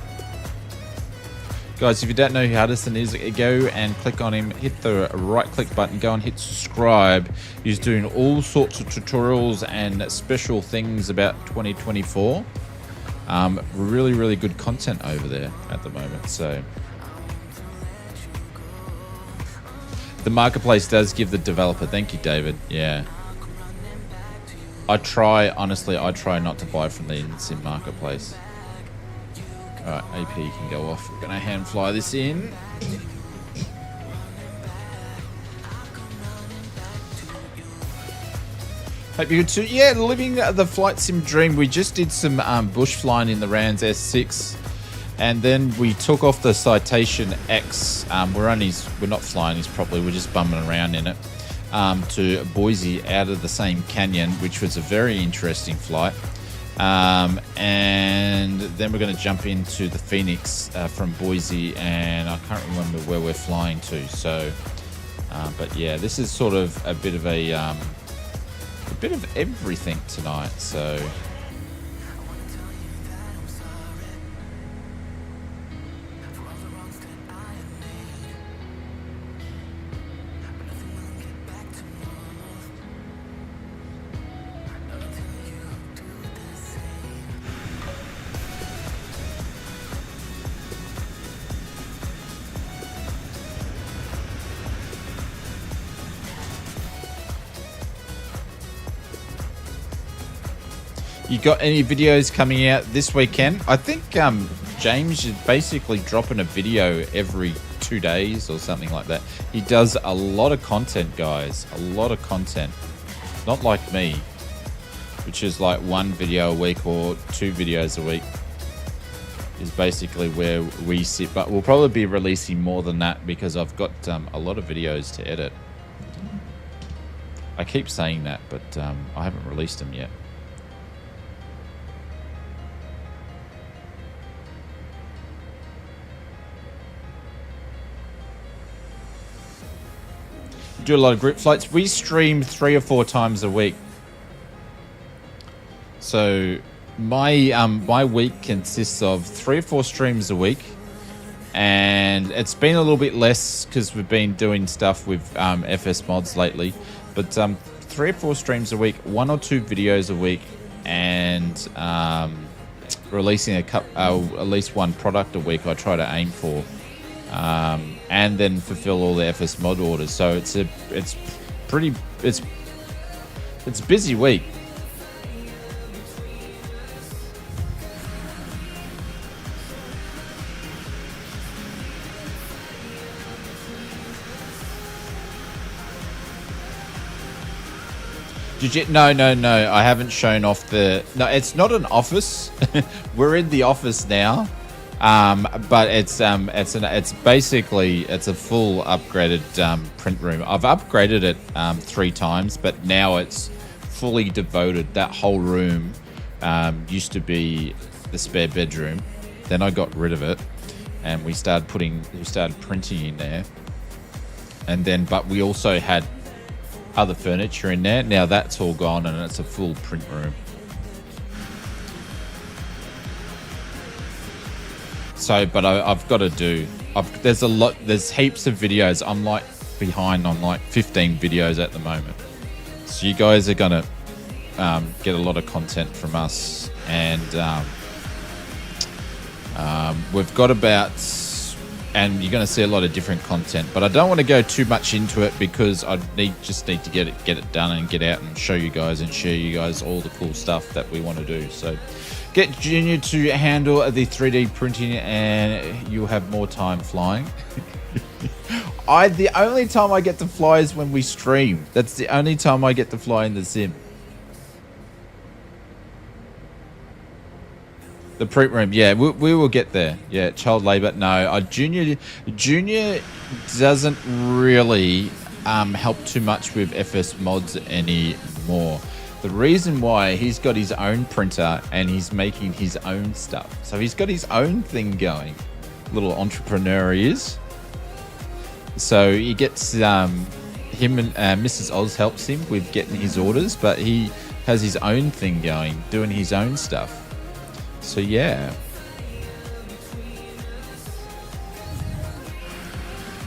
Guys, if you don't know who Hudson is, go and click on him, hit the right click button, go and hit subscribe. He's doing all sorts of tutorials and special things about 2024. Really, really good content over there at the moment. So the marketplace does give the developer. Thank you, David. Yeah. I try not to buy from the sim marketplace. Alright, AP can go off. We're gonna hand fly this in. Hope you're good too. Yeah, living the flight sim dream. We just did some bush flying in the RANS S6, and then we took off the Citation X. We're not flying this properly. We're just bumming around in it to Boise out of the same canyon, which was a very interesting flight. And then we're going to jump into the Phoenix from Boise, and I can't remember where we're flying to. So, but yeah, this is sort of a bit of everything tonight. So. You got any videos coming out this weekend? I think James is basically dropping a video every 2 days or something like that. He does a lot of content, guys. A lot of content. Not like me, which is like 1 video a week or 2 videos a week is basically where we sit. But we'll probably be releasing more than that because I've got a lot of videos to edit. I keep saying that, but I haven't released them yet. Do a lot of group flights. We stream 3 or 4 times a week. So my week consists of 3 or 4 streams a week, and it's been a little bit less because we've been doing stuff with FS mods lately. But 3 or 4 streams a week, 1 or 2 videos a week, and releasing at least 1 product a week. I try to aim for. And then fulfill all the FS mod orders. So it's a busy week. No. I haven't shown off the. No, it's not an office. We're in the office now. But it's basically a full upgraded print room. I've upgraded it 3 times, but now it's fully devoted. That whole room used to be the spare bedroom. Then I got rid of it, and we started printing in there. And then, but we also had other furniture in there. Now that's all gone, and it's a full print room. So, but I've got to do. There's heaps of videos. I'm like behind on like 15 videos at the moment. So you guys are gonna get a lot of content from us, and we've got about, and you're gonna see a lot of different content. But I don't want to go too much into it because I just need to get it done and get out and show you guys and share you guys all the cool stuff that we want to do. So. Get Junior to handle the 3D printing, and you'll have more time flying. The only time I get to fly is when we stream. That's the only time I get to fly in the sim. The print room, yeah, we will get there. Yeah, child labor. No, Junior doesn't really help too much with FS mods anymore. The reason why, he's got his own printer and he's making his own stuff. So he's got his own thing going. Little entrepreneur he is. So he gets him and Mrs. Oz helps him with getting his orders, but he has his own thing going, doing his own stuff. So yeah.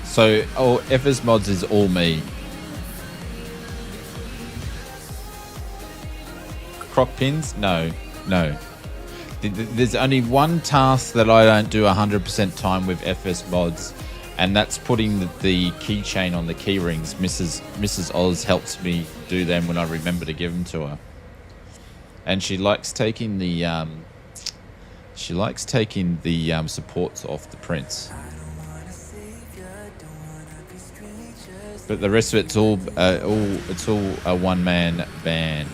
So FS mods is all me. Croc pins? No. There's only one task that I don't do 100% time with FS mods, and that's putting the keychain on the key rings. Mrs. Oz helps me do them when I remember to give them to her, and she likes taking the supports off the prints. But the rest of it's all a one-man band.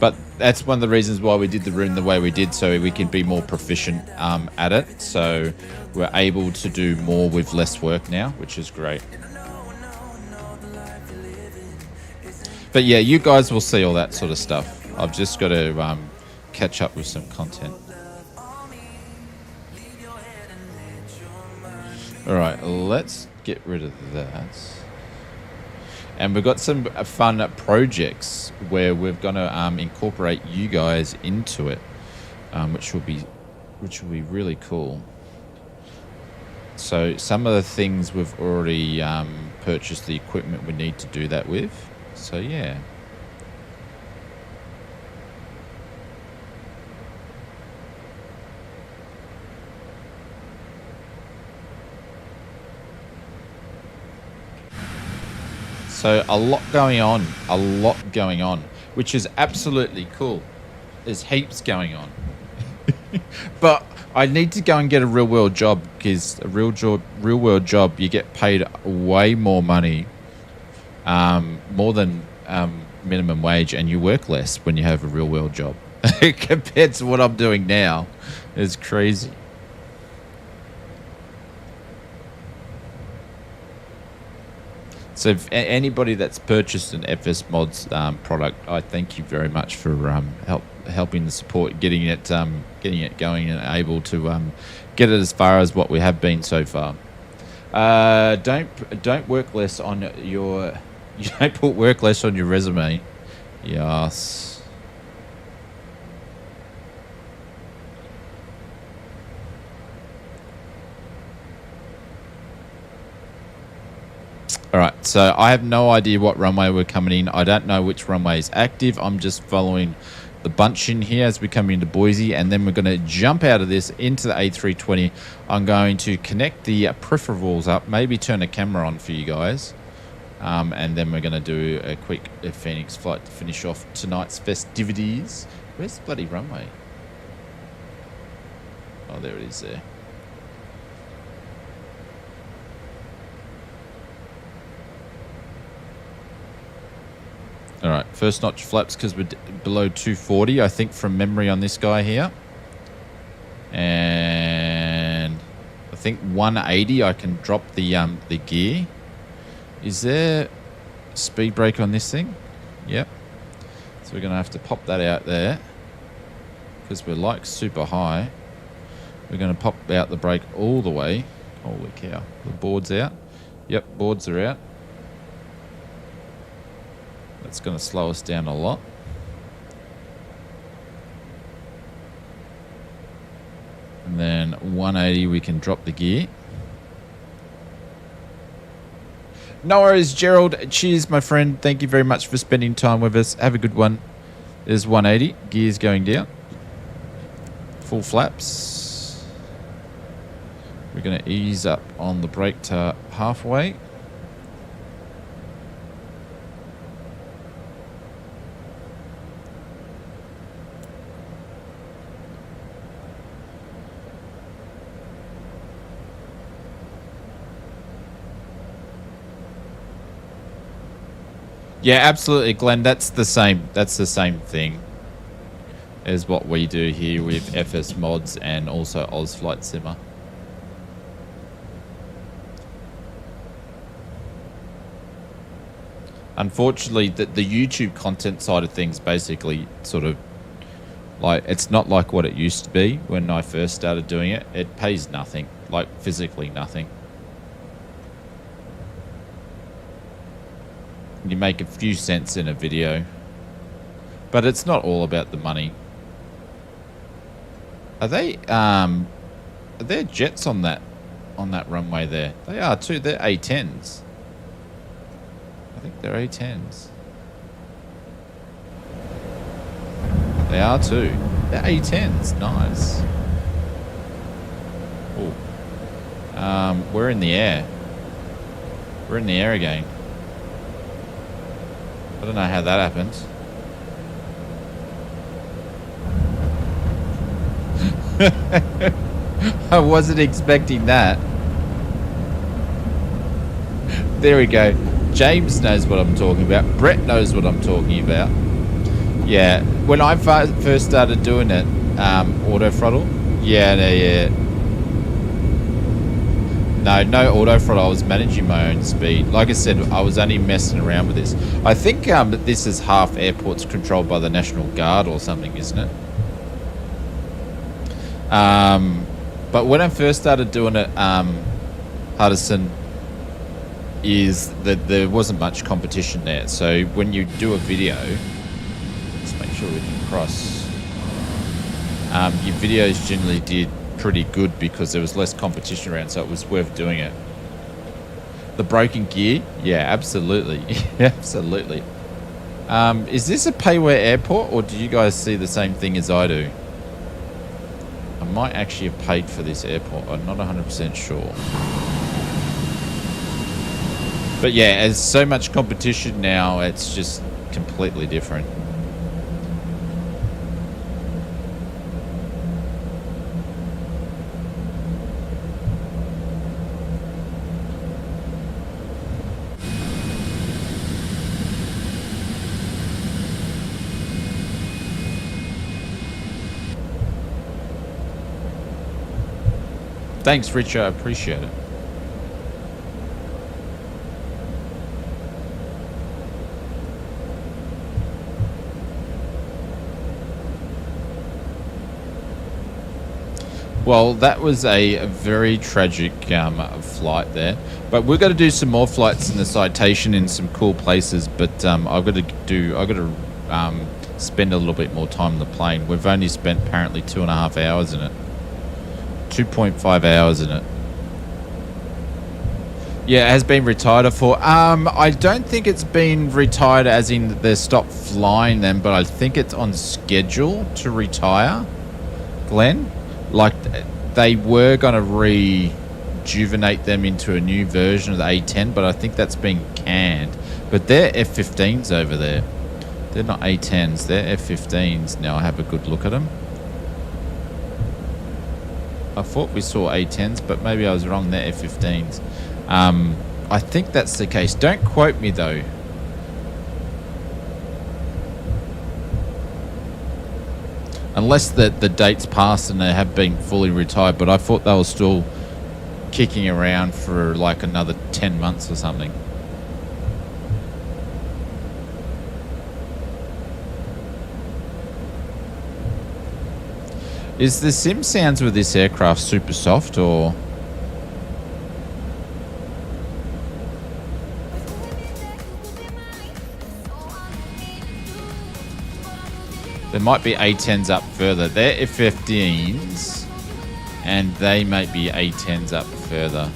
But that's one of the reasons why we did the room the way we did, so we can be more proficient at it. So we're able to do more with less work now, which is great. But yeah, you guys will see all that sort of stuff. I've just got to catch up with some content. All right, let's get rid of that. And we've got some fun projects where we're going to incorporate you guys into it, which will be really cool. So some of the things we've already purchased the equipment we need to do that with. So yeah. So a lot going on, which is absolutely cool. There's heaps going on. But I need to go and get a real world job, because a real world job, you get paid way more money, more than minimum wage, and you work less when you have a real world job compared to what I'm doing now. It's crazy. So if anybody that's purchased an FS Mods product, I thank you very much for helping the support, getting it going, and able to get it as far as what we have been so far. Don't work less on your. You don't put work less on your resume. Yes. All right, so I have no idea what runway we're coming in. I don't know which runway is active. I'm just following the bunch in here as we come into Boise, and then we're going to jump out of this into the A320. I'm going to connect the peripherals up, maybe turn a camera on for you guys, and then we're going to do a quick Phoenix flight to finish off tonight's festivities. Where's the bloody runway? Oh, there it is there. All right, first notch flaps because we're below 240, I think, from memory on this guy here. And I think 180, I can drop the gear. Is there speed brake on this thing? Yep. So we're going to have to pop that out there because we're like super high. We're going to pop out the brake all the way. Holy cow. The board's out. Yep, boards are out. That's going to slow us down a lot. And then 180, we can drop the gear. No worries, Gerald. Cheers, my friend. Thank you very much for spending time with us. Have a good one. There's 180. Gears going down. Full flaps. We're going to ease up on the brake to halfway. Yeah, absolutely, Glenn. That's the same thing as what we do here with FS Mods and also Oz Flight Simmer. Unfortunately, the YouTube content side of things basically sort of like, it's not like what it used to be when I first started doing it. It pays nothing, like physically nothing. You make a few cents in a video, but it's not all about the money. Are there jets on that runway there? They are too. They're A10s. I think they're A10s. They are too. They're A10s. Nice. Oh. We're in the air. We're in the air again. I don't know how that happens. I wasn't expecting that. There we go. James knows what I'm talking about. Brett knows what I'm talking about. Yeah, when I first started doing it, auto throttle. Yeah. No auto throttle. I was managing my own speed. Like I said, I was only messing around with this. I think this is half airports controlled by the National Guard or something, isn't it? But when I first started doing it, Hudson, is that there wasn't much competition there. So when you do a video, let's make sure we can cross. Your videos generally did pretty good because there was less competition around, so it was worth doing it. The broken gear, yeah, absolutely, absolutely. Is this a pay-where airport, or do you guys see the same thing as I do? I might actually have paid for this airport. I'm not 100% sure. But yeah, there's so much competition now, it's just completely different. Thanks, Richard. I appreciate it. Well, that was a very tragic flight there. But we're going to do some more flights in the Citation in some cool places. But I've got to spend a little bit more time on the plane. We've only spent apparently 2.5 hours in it. 2.5 hours in it. Yeah, it has been retired for. I don't think it's been retired as in they stopped flying them, but I think it's on schedule to retire, Glenn. Like, they were going to rejuvenate them into a new version of the A10, but I think that's been canned. But they're F-15s over there. They're not A10s, they're F-15s. Now I have a good look at them. I thought we saw A10s, but maybe I was wrong. They're F-15s. I think that's the case. Don't quote me, though. Unless the date's passed and they have been fully retired, but I thought they were still kicking around for like another 10 months or something. Is the sim sounds with this aircraft super soft, or? There might be A10s up further. They're F-15s, and they might be A10s up further.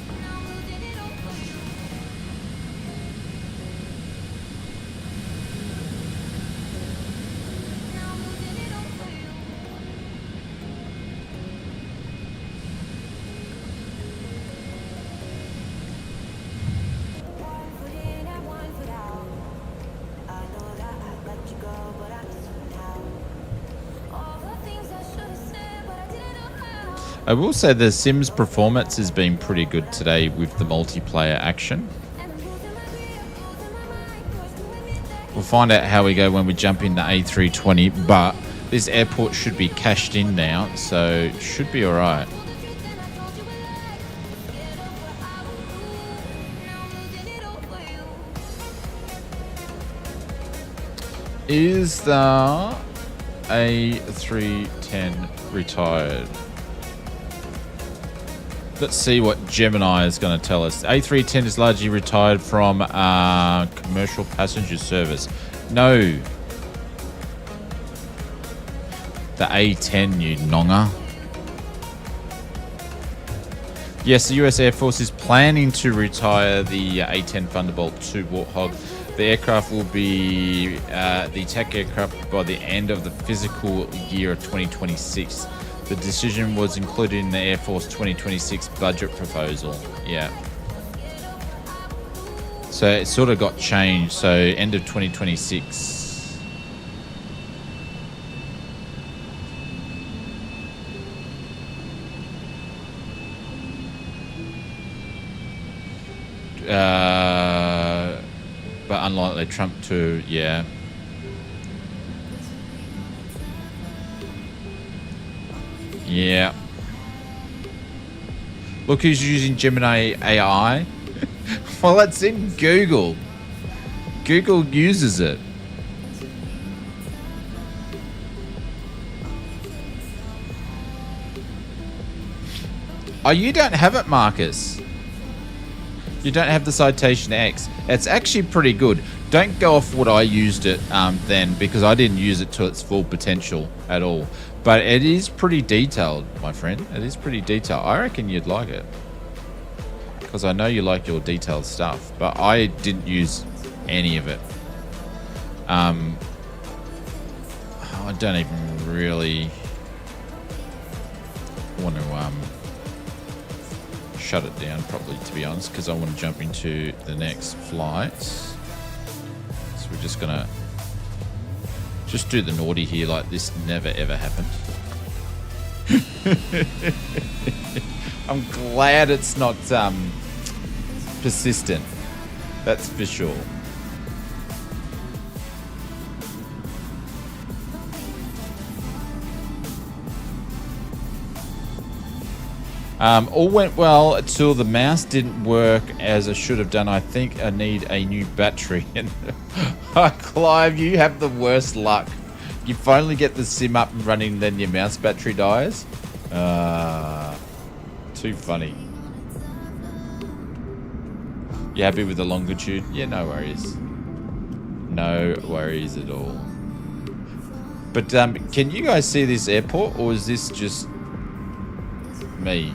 I will say the Sims performance has been pretty good today with the multiplayer action. We'll find out how we go when we jump in the A320, but this airport should be cashed in now, so it should be alright. Is the A310 retired? Let's see what Gemini is going to tell us. A310 is largely retired from commercial passenger service. No. The A10, you nonger. Yes, the US Air Force is planning to retire the A10 Thunderbolt 2 Warthog. The aircraft will be the attack aircraft by the end of the physical year of 2026. The decision was included in the Air Force 2026 budget proposal. Yeah. So it sort of got changed. So end of 2026. But unlikely Trump too, yeah. Yeah. Look who's using Gemini AI. Well, it's in Google. Google uses it. Oh, you don't have it, Marcus. You don't have the Citation X. It's actually pretty good. Don't go off what I used it then, because I didn't use it to its full potential at all. But it is pretty detailed, my friend. It is pretty detailed. I reckon you'd like it, because I know you like your detailed stuff. But I didn't use any of it. I don't even really want to shut it down properly, to be honest, because I want to jump into the next flight. So we're just gonna do the naughty here, like this never ever happened. I'm glad it's not persistent, that's for sure. All went well until the mouse didn't work as it should have done. I think I need a new battery. And Clive, you have the worst luck. You finally get the sim up and running, then your mouse battery dies. Too funny. You happy with the longitude? Yeah, no worries. No worries at all. But can you guys see this airport, or is this just me?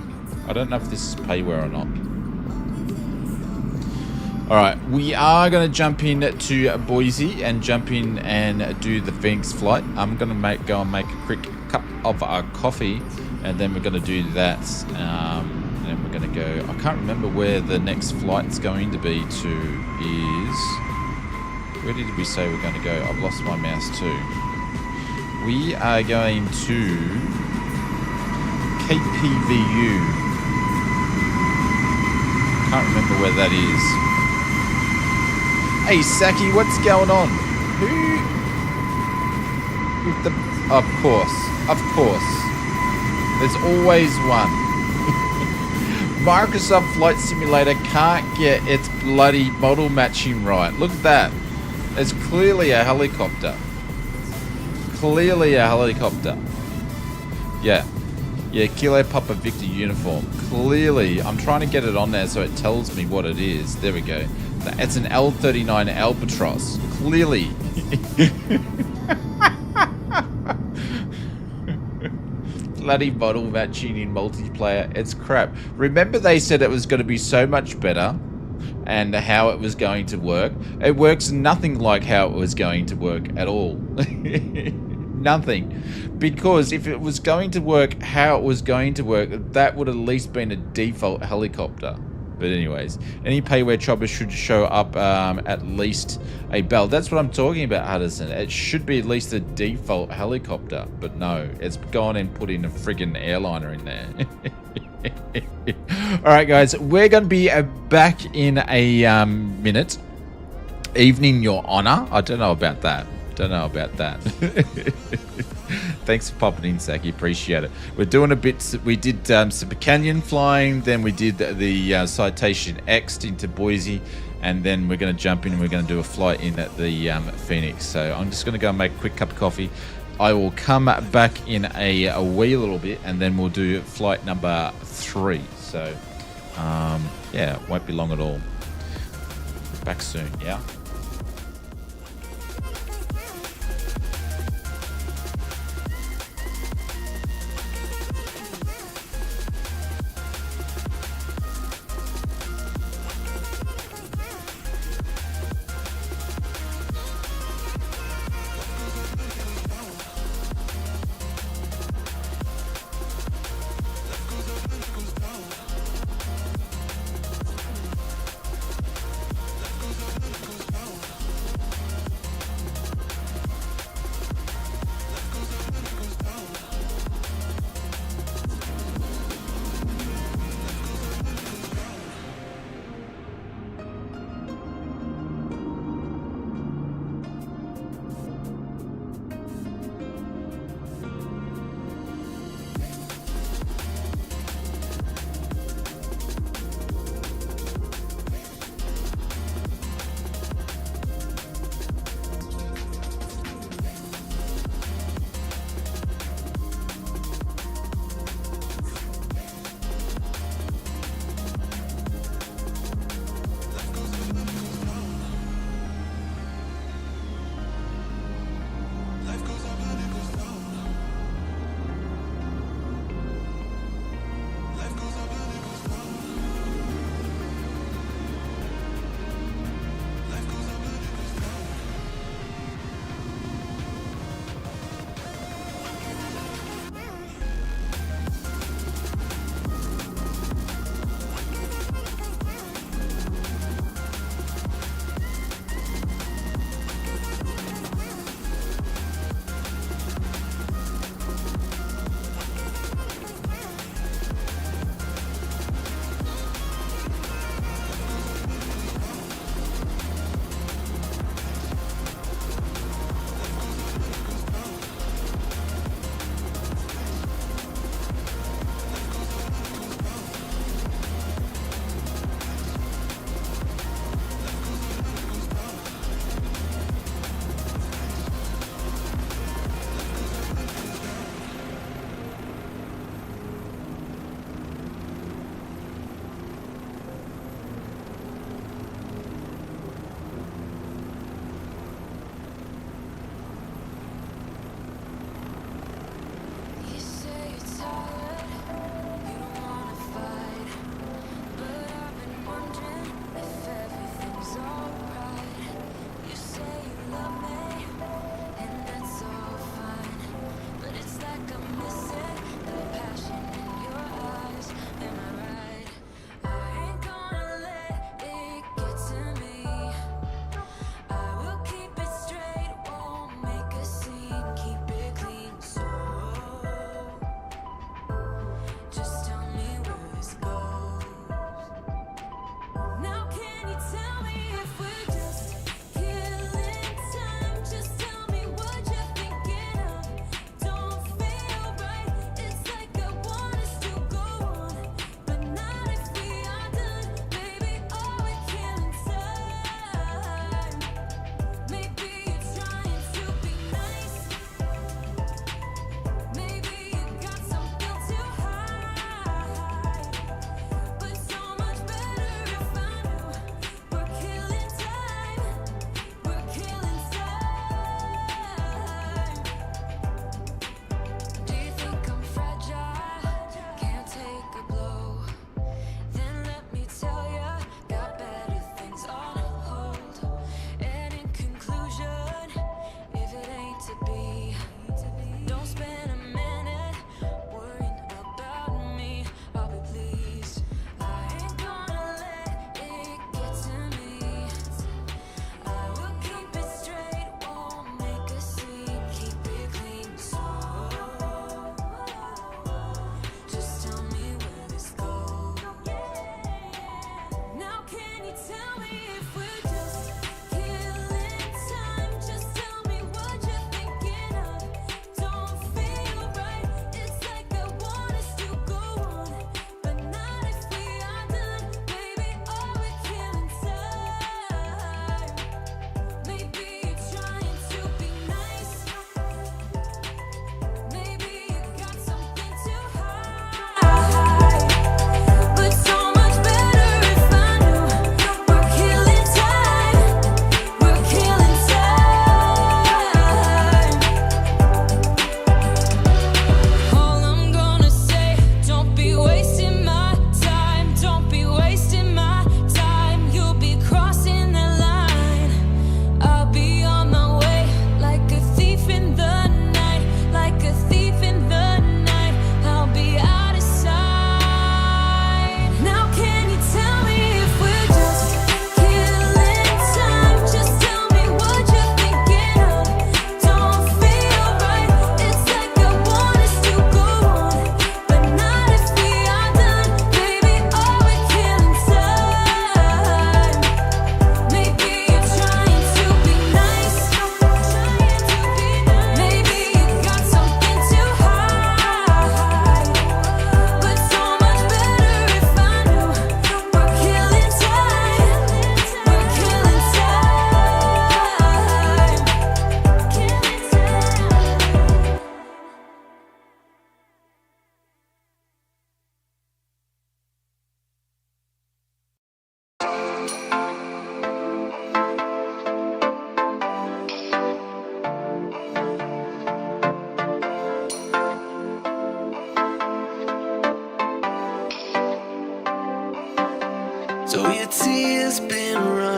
I don't know if this is payware or not. Alright, we are going to jump in to Boise and jump in and do the Phoenix flight. I'm going to go and make a quick cup of our coffee, and then we're going to do that. And then we're going to go... I can't remember where the next flight's going to be to is... Where did we say we're going to go? I've lost my mouse too. We are going to KPVU. Can't remember where that is. Hey Saki, what's going on? Who? With the? Of course. There's always one. Microsoft Flight Simulator can't get its bloody model matching right. Look at that. It's clearly a helicopter. Yeah. Yeah, Kilo Papa Victor uniform. Clearly, I'm trying to get it on there so it tells me what it is. There we go. It's an L-39 Albatross. Clearly. Bloody model matching in multiplayer. It's crap. Remember they said it was going to be so much better and how it was going to work? It works nothing like how it was going to work at all. Nothing. Because if it was going to work how it was going to work, that would at least been a default helicopter. But anyways, any payware chopper should show up at least a bell. That's what I'm talking about, Hudson. It should be at least a default helicopter. But no, it's gone and put in a friggin' airliner in there. Alright guys, we're going to be back in a minute. Evening, Your Honor. I don't know about that. Thanks for popping in, Saki. Appreciate it. We're doing a bit. We did Super Canyon flying, then we did the Citation X into Boise, and then we're going to jump in and we're going to do a flight in at the Phoenix. So I'm just going to go and make a quick cup of coffee. I will come back in a wee little bit, and then we'll do flight number 3. So yeah, it won't be long at all. Back soon, yeah.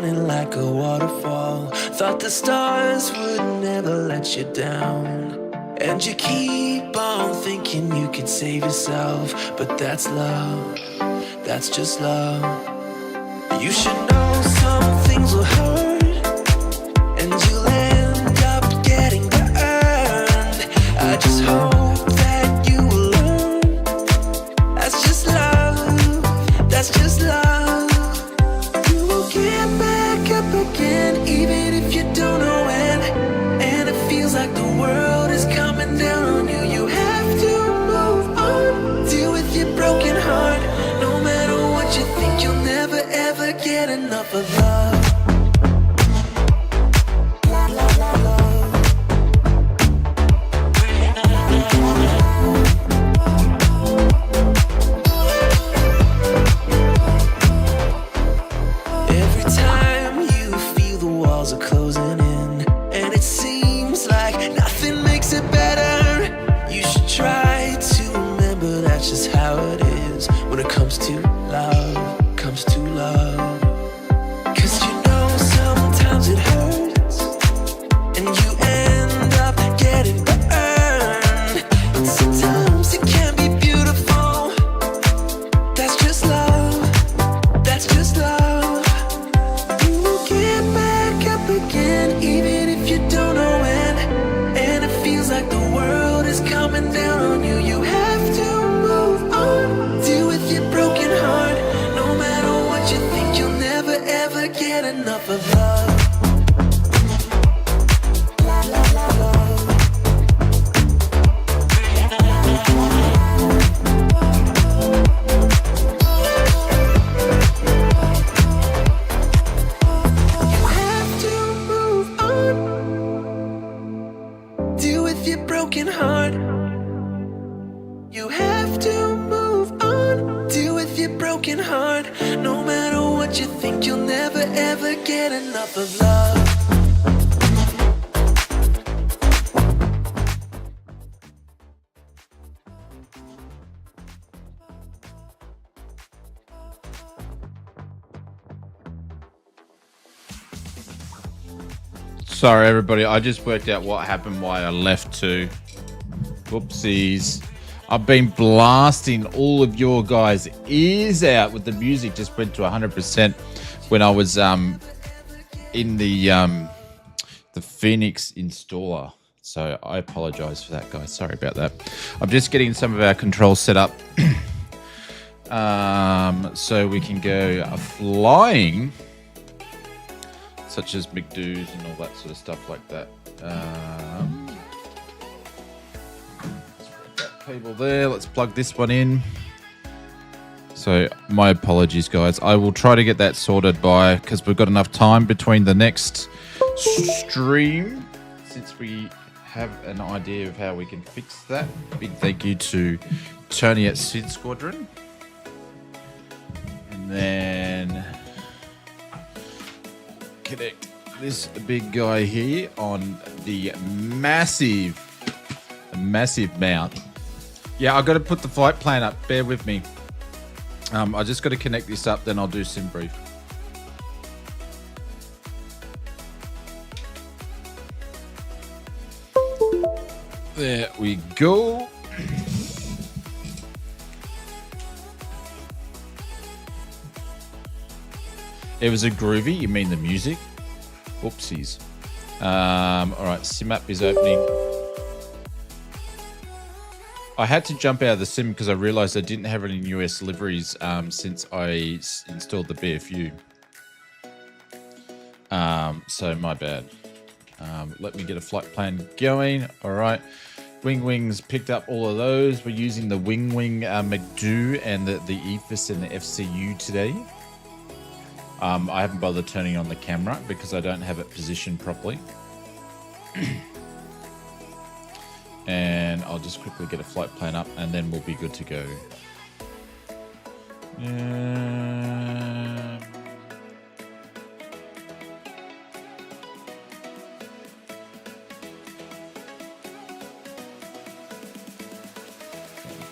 running like a waterfall. Thought the stars would never let you down. And you keep on thinking you could save yourself, but that's love, that's just love. You should know some things will hurt, and you'll end up getting burned. I just hope that you will learn. That's just love, that's just love. You will get back up again, even if you don't know when. And it feels like the world is coming down on you. You have to move on, deal with your broken heart. No matter what you think, you'll never ever get enough of love. Every time you feel the walls are closing in, and it seems like nothing makes it better, you should try to remember that's just how it is when it comes to love, comes to love. 'Cause you know sometimes it hurts, and you end up getting burned. But sometimes it can be beautiful. That's just love, that's just love. You will get back up again, even if you don't know when. And it feels like the world is coming down on you. You have to move on, deal with your broken heart. No matter what you think, you'll never ever get enough of love. You have to move on, deal with your broken heart. You have to move on, deal with your broken heart. No matter what you think, you'll never ever get enough of love. Sorry, everybody. I just worked out what happened, why I left too. Whoopsies. I've been blasting all of your guys' ears out with the music. Just went to 100% when I was in the Phoenix installer. So I apologize for that, guys. Sorry about that. I'm just getting some of our controls set up so we can go flying, such as McDo's and all that sort of stuff like that. Let's put that cable there. Let's plug this one in. So my apologies, guys. I will try to get that sorted by, because we've got enough time between the next stream, since we have an idea of how we can fix that. Big thank you to Tony at Sid Squadron. And then connect this big guy here on the massive mount. Yeah, I've got to put the flight plan up. Bear with me. I just got to connect this up, then I'll do sim brief. There we go. It was a groovy. You mean the music? Oopsies. All right, sim app is opening. I had to jump out of the sim because I realized I didn't have any US liveries since I installed the BFU. So my bad. Let me get a flight plan going. All right. Wings picked up all of those. We're using the Wing McDo and the EFIS and the FCU today. I haven't bothered turning on the camera because I don't have it positioned properly. And I'll just quickly get a flight plan up and then we'll be good to go.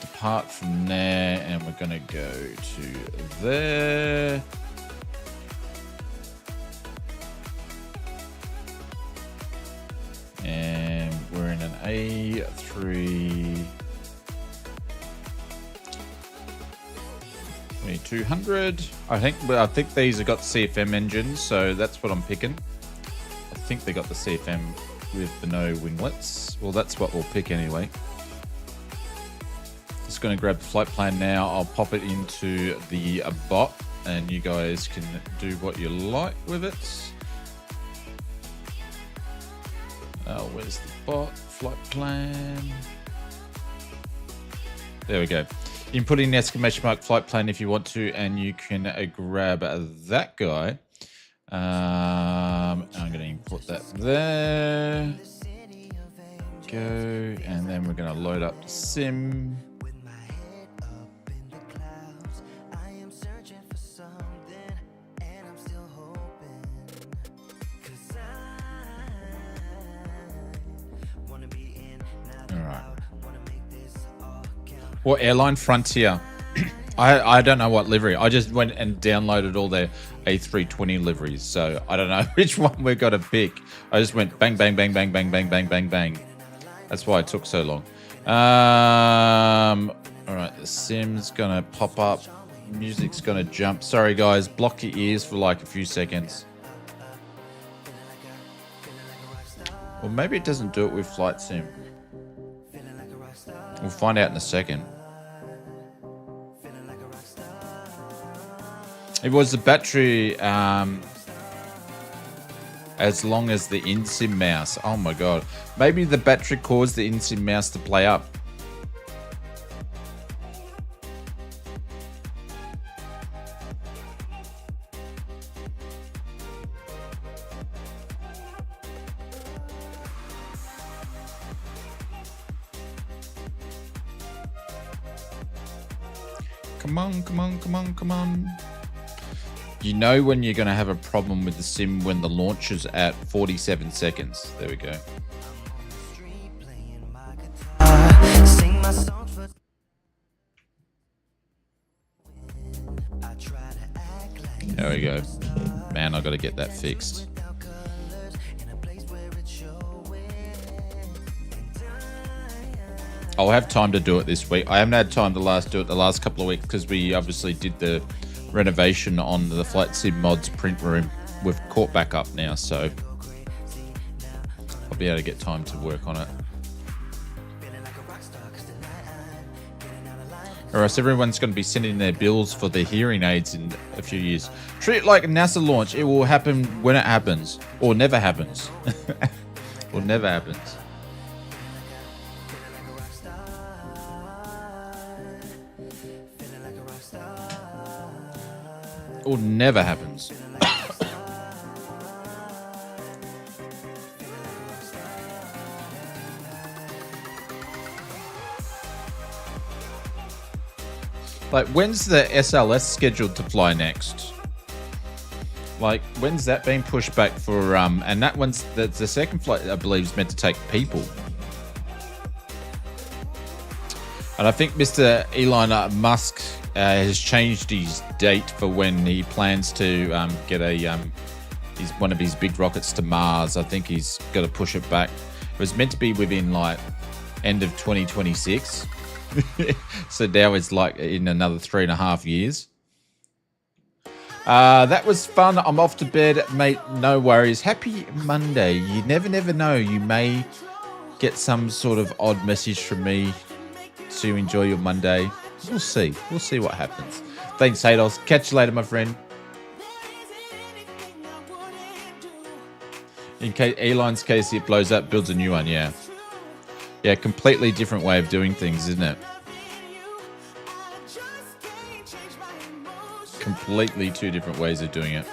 Depart from there and we're going to go to there. A3 2200. I think these have got CFM engines, so that's what I'm picking. I think they got the CFM with the no winglets. Well, that's what we'll pick anyway. Just going to grab the flight plan now. I'll pop it into the bot, and you guys can do what you like with it. Where's the bot? Flight plan. There we go. You can put in exclamation mark flight plan if you want to, and you can grab that guy. I'm going to import that there. Go, and then we're going to load up the sim. Or airline? Frontier. I don't know what livery. I just went and downloaded all their A320 liveries, so I don't know which one we're going to pick. I just went bang, bang, bang, bang, bang, bang, bang, bang, bang. That's why it took so long. All right, the sim's going to pop up. Music's going to jump. Sorry, guys. Block your ears for like a few seconds. Or maybe it doesn't do it with Flight Sim. We'll find out in a second. It was the battery as long as the in-sim mouse. Oh my god. Maybe the battery caused the in-sim mouse to play up. Come on, come on, come on, come on. You know when you're going to have a problem with the sim when the launch is at 47 seconds. There we go. There we go. Man, I got to get that fixed. I'll have time to do it this week. I haven't had time to do it the last couple of weeks because we obviously did the renovation on the Flight Sim Mods print room. We've caught back up now, so I'll be able to get time to work on it. Or else everyone's going to be sending their bills for their hearing aids in a few years. Treat it like a NASA launch. It will happen when it happens. Or never happens. Or never happens. Or never happens. Like, when's the SLS scheduled to fly next? Like, when's that being pushed back for, and that one's, the second flight, I believe, is meant to take people. And I think Mr. Elon Musk has changed his date for when he plans to get one of his big rockets to Mars. I think he's got to push it back. It was meant to be within, like, end of 2026. So now it's like in another 3.5 years. That was fun. I'm off to bed, mate. No worries. Happy Monday. You never know. You may get some sort of odd message from me to enjoy your Monday. We'll see. We'll see what happens. Thanks, Hados. Catch you later, my friend. In case Elon's case, it blows up, builds a new one. Yeah. Yeah, completely different way of doing things, isn't it? Completely two different ways of doing it.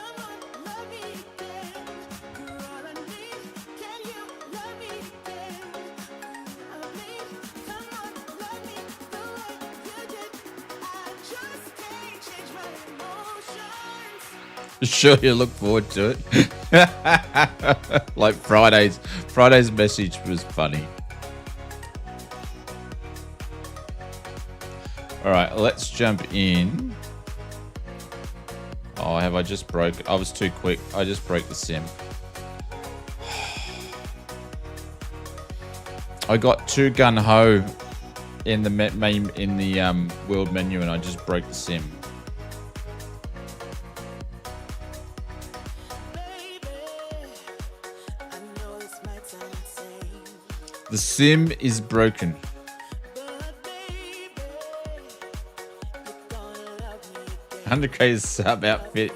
Sure, you look forward to it. Like Friday's message was funny. All right, let's jump in. Oh, have I just broke it? I was too quick. I just broke the sim. I got too gun ho in the world menu, and I just broke the sim. The sim is broken. $100K sub outfit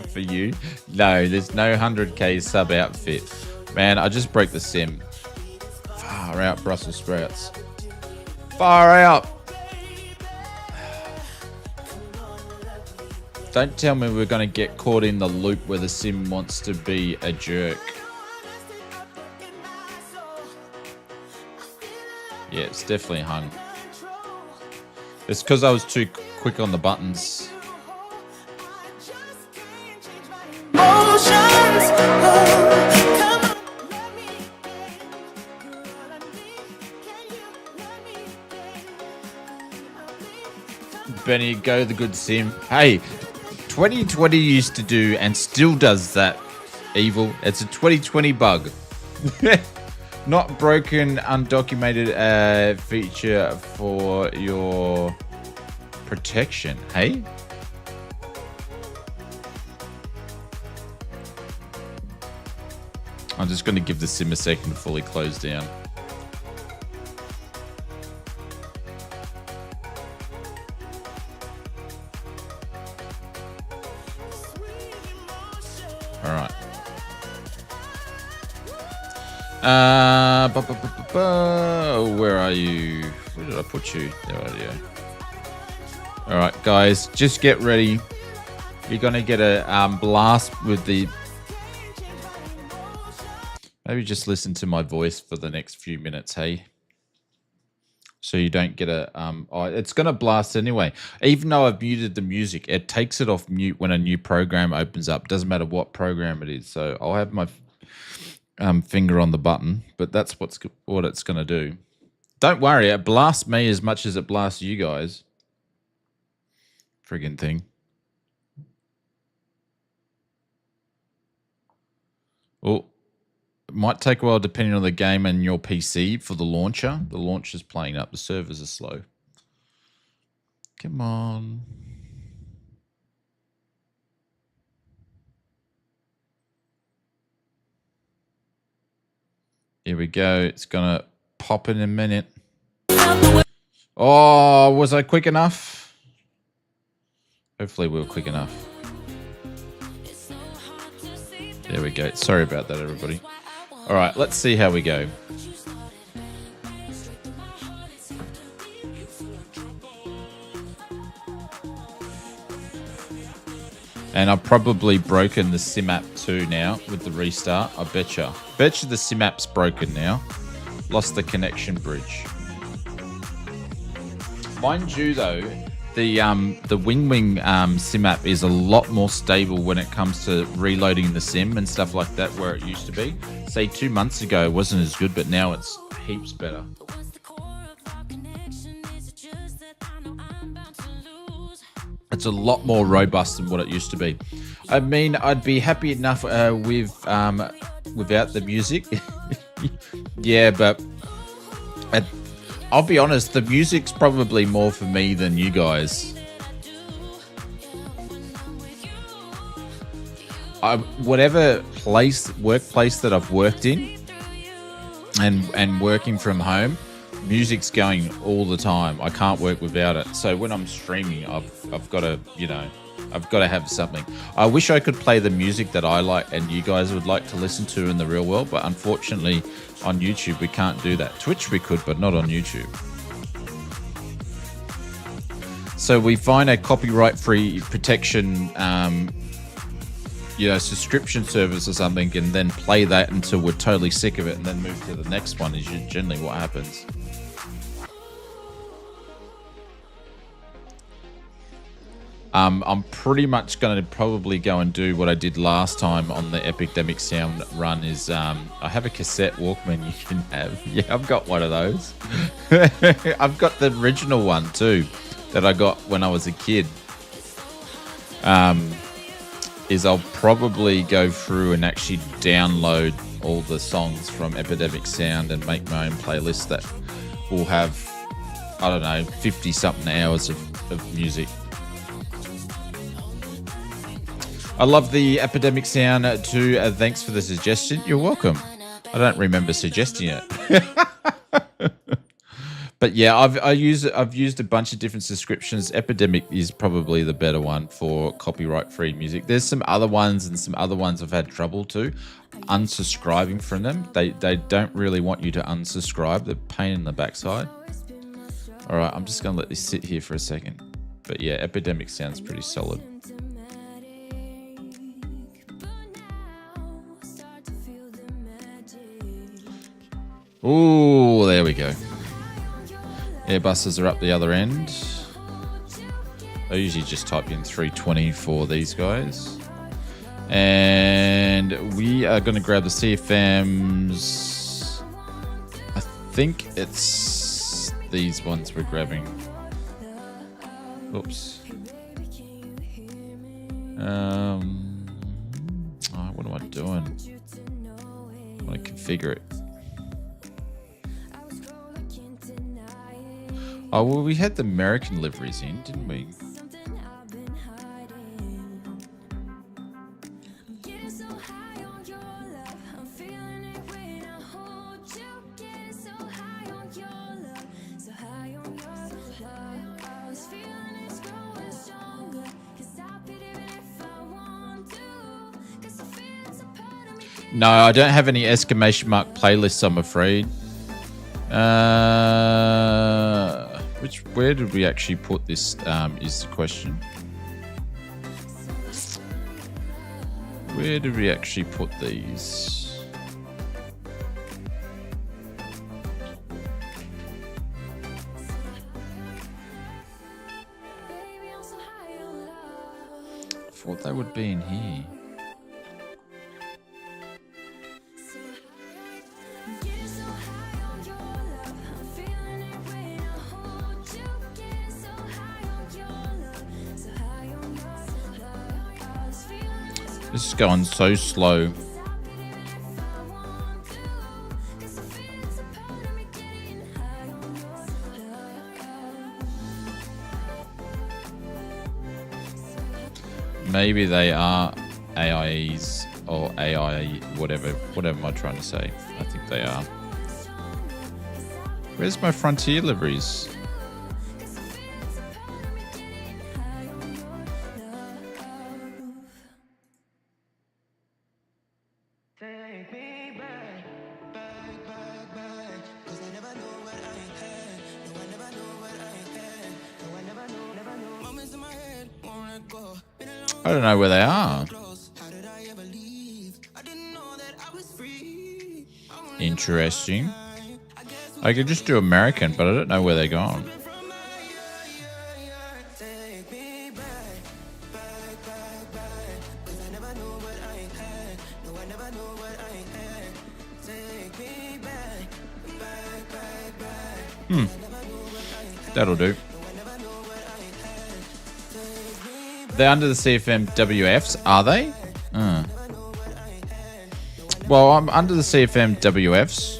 for you. No, there's no 100K sub outfit. Man, I just broke the sim. Far out, Brussels sprouts. Far out. Don't tell me we're going to get caught in the loop where the sim wants to be a jerk. Yeah, it's definitely hung. It's because I was too quick on the buttons. Benny, go the good sim. Hey, 2020 used to do and still does that, Evil. It's a 2020 bug. Not broken, undocumented feature for your protection. Hey? I'm just going to give the sim a second to fully close down. All right. Where are you? Where did I put you? There are you. All right, guys, just get ready. You're gonna get a blast with the. Maybe just listen to my voice for the next few minutes, hey. So you don't get a oh, it's gonna blast anyway. Even though I've muted the music, it takes it off mute when a new program opens up. Doesn't matter what program it is. So I'll have my finger on the button, but that's what it's going to do. Don't worry, it blasts me as much as it blasts you guys. Friggin' thing. Oh, it might take a while depending on the game and your PC for the launcher. The launcher's playing up. The servers are slow. Come on. Here we go. It's going to pop in a minute. Oh, was I quick enough? Hopefully we were quick enough. There we go. Sorry about that, everybody. All right, let's see how we go. And I've probably broken the sim app too now with the restart. I betcha. Betcha the sim app's broken now. Lost the connection bridge. Mind you though, the Wing sim app is a lot more stable when it comes to reloading the sim and stuff like that, where it used to be. Say 2 months ago it wasn't as good, but now it's heaps better. It's a lot more robust than what it used to be. I mean, I'd be happy enough without the music. Yeah, but I'll be honest, the music's probably more for me than you guys. Whatever workplace that I've worked in and working from home, music's going all the time. I can't work without it. So when I'm streaming, I've got to, I've got to have something. I wish I could play the music that I like and you guys would like to listen to in the real world, but unfortunately on YouTube we can't do that. Twitch we could, but not on YouTube. So we find a copyright-free protection, subscription service or something, and then play that until we're totally sick of it, and then move to the next one. Is generally what happens. I'm pretty much going to probably go and do what I did last time on the Epidemic Sound run. Is I have a cassette Walkman you can have. Yeah, I've got one of those. I've got the original one too that I got when I was a kid. is I'll probably go through and actually download all the songs from Epidemic Sound and make my own playlist that will have, I don't know, 50 something hours of music. I love the Epidemic Sound too. Thanks for the suggestion. You're welcome. I don't remember suggesting it. But yeah, I've used a bunch of different subscriptions. Epidemic is probably the better one for copyright-free music. There's some other ones and some other ones I've had trouble to unsubscribing from them. They don't really want you to unsubscribe. They're a pain in the backside. All right, I'm just going to let this sit here for a second. But yeah, Epidemic sounds pretty solid. Oh, there we go. Airbuses are up the other end. I usually just type in 320 for these guys. And we are going to grab the CFMs. I think it's these ones we're grabbing. Oops. What am I doing? I want to configure it. Oh, well, we had the American liveries in, didn't we? No, I don't have any exclamation mark playlists, I'm afraid. Where did we actually put this, is the question. Where did we actually put these? I thought they would be in here. This is going so slow. Maybe they are AIEs or AI, whatever am I trying to say? I think they are. Where's my Frontier liveries? I don't know where they are. Interesting. I could just do American, but I don't know where they're gone. That'll do. They're under the CFM WFs, are they? Well, I'm under the CFM WFs.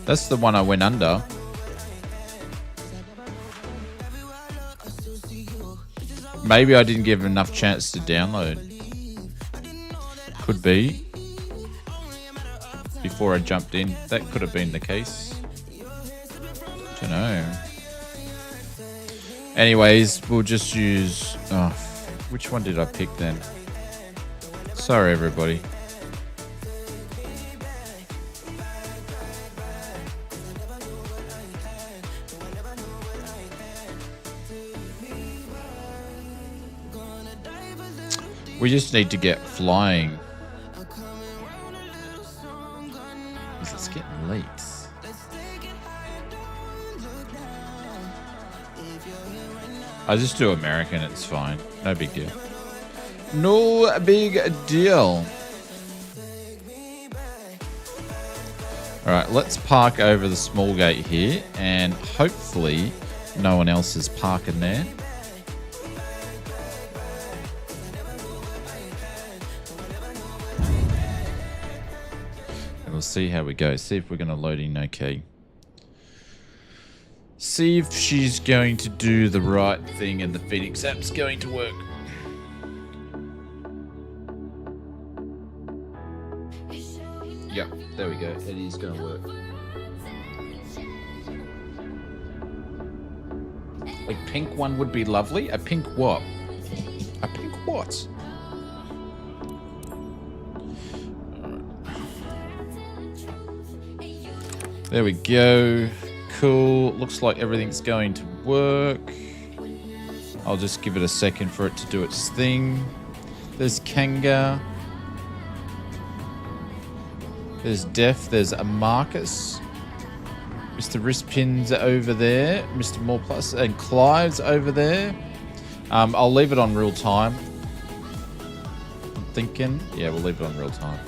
That's the one I went under. Maybe I didn't give enough chance to download. Could be. Before I jumped in. That could have been the case. Don't know. Anyways, we'll just use... Oh, which one did I pick then? Sorry, everybody. We just need to get flying. It's getting late. I just do American, it's fine. No big deal. No big deal. Alright, let's park over the small gate here and hopefully no one else is parking there. We'll see how we go. See if we're going to load in okay. See if she's going to do the right thing and the Phoenix app's going to work. Yep, there we go. It is going to work. A pink one would be lovely. A pink what? A pink what? There we go. Cool. Looks like everything's going to work. I'll just give it a second for it to do its thing. There's Kanga. There's Def. There's a Marcus. Mr. Wristpin's over there. Mr. More Plus and Clive's over there. I'll leave it on real time. I'm thinking. Yeah, we'll leave it on real time.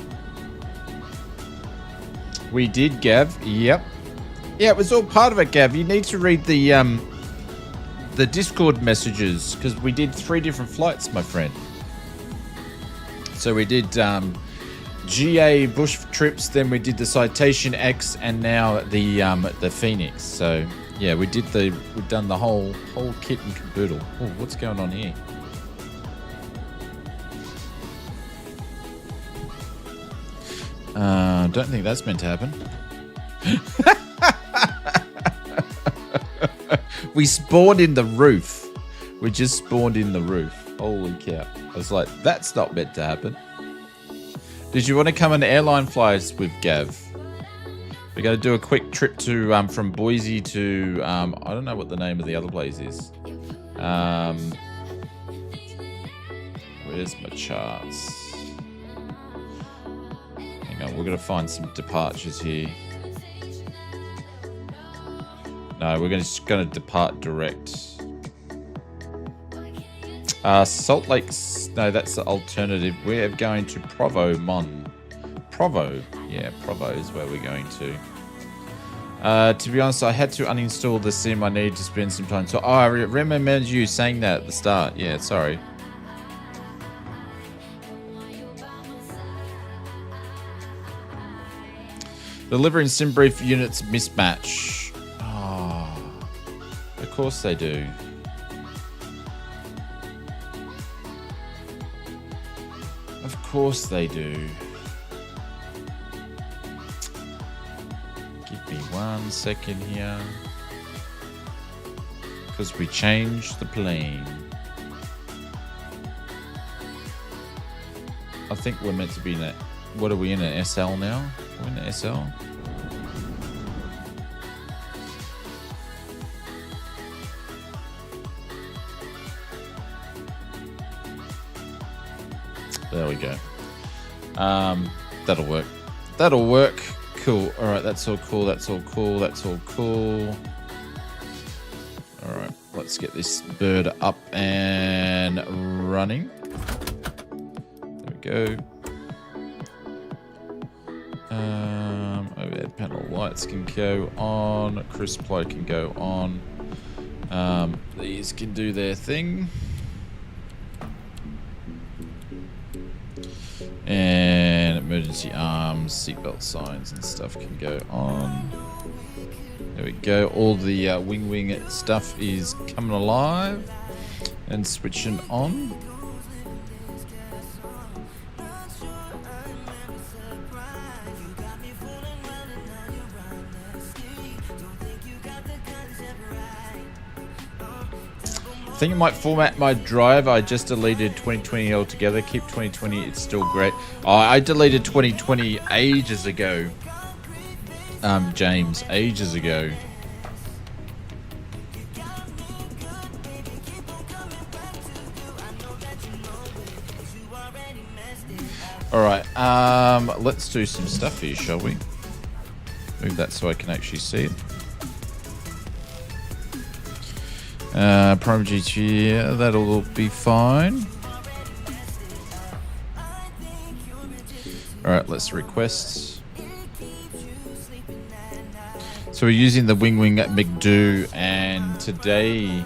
We did, Gav. Yep. Yeah, it was all part of it, Gav. You need to read the Discord messages because we did 3 different flights, my friend. So we did GA bush trips, then we did the Citation X, and now the Phoenix. So yeah, we've done the whole kit and caboodle. Oh, what's going on here? Don't think that's meant to happen. We spawned in the roof. We just spawned in the roof. Holy cow. I was like, that's not meant to happen. Did you want to come on airline flights with Gav? We're going to do a quick trip to from Boise to I don't know what the name of the other place is. Where's my charts? Hang on, we're going to find some departures here. No, we're just going to depart direct. Salt Lake. No, that's the alternative. We're going to Provo, Mon. Provo. Yeah, Provo is where we're going to. To be honest, I had to uninstall the sim. I needed to spend some time. So, I remember you saying that at the start. Yeah, sorry. Delivering sim brief units mismatch. Of course they do. Of course they do. Give me 1 second here. Because we changed the plane. I think we're meant to be in a... What are we in, an SL now? We're in an SL? There we go. That'll work. That'll work. Cool. All right, that's all cool. That's all cool. That's all cool. All right, let's get this bird up and running. There we go. Overhead panel lights can go on. Crisp light can go on. These can do their thing. And emergency arms, seatbelt signs and stuff can go on. There we go. All the wing stuff is coming alive and switching on. I think I might format my drive. I just deleted 2020 altogether. Keep 2020, it's still great. Oh, I deleted 2020 ages ago. James, ages ago. Alright, let's do some stuff here, shall we? Move that so I can actually see it. Prime GT, yeah, that'll be fine. Alright, let's request. So we're using the Wing at McDo, and today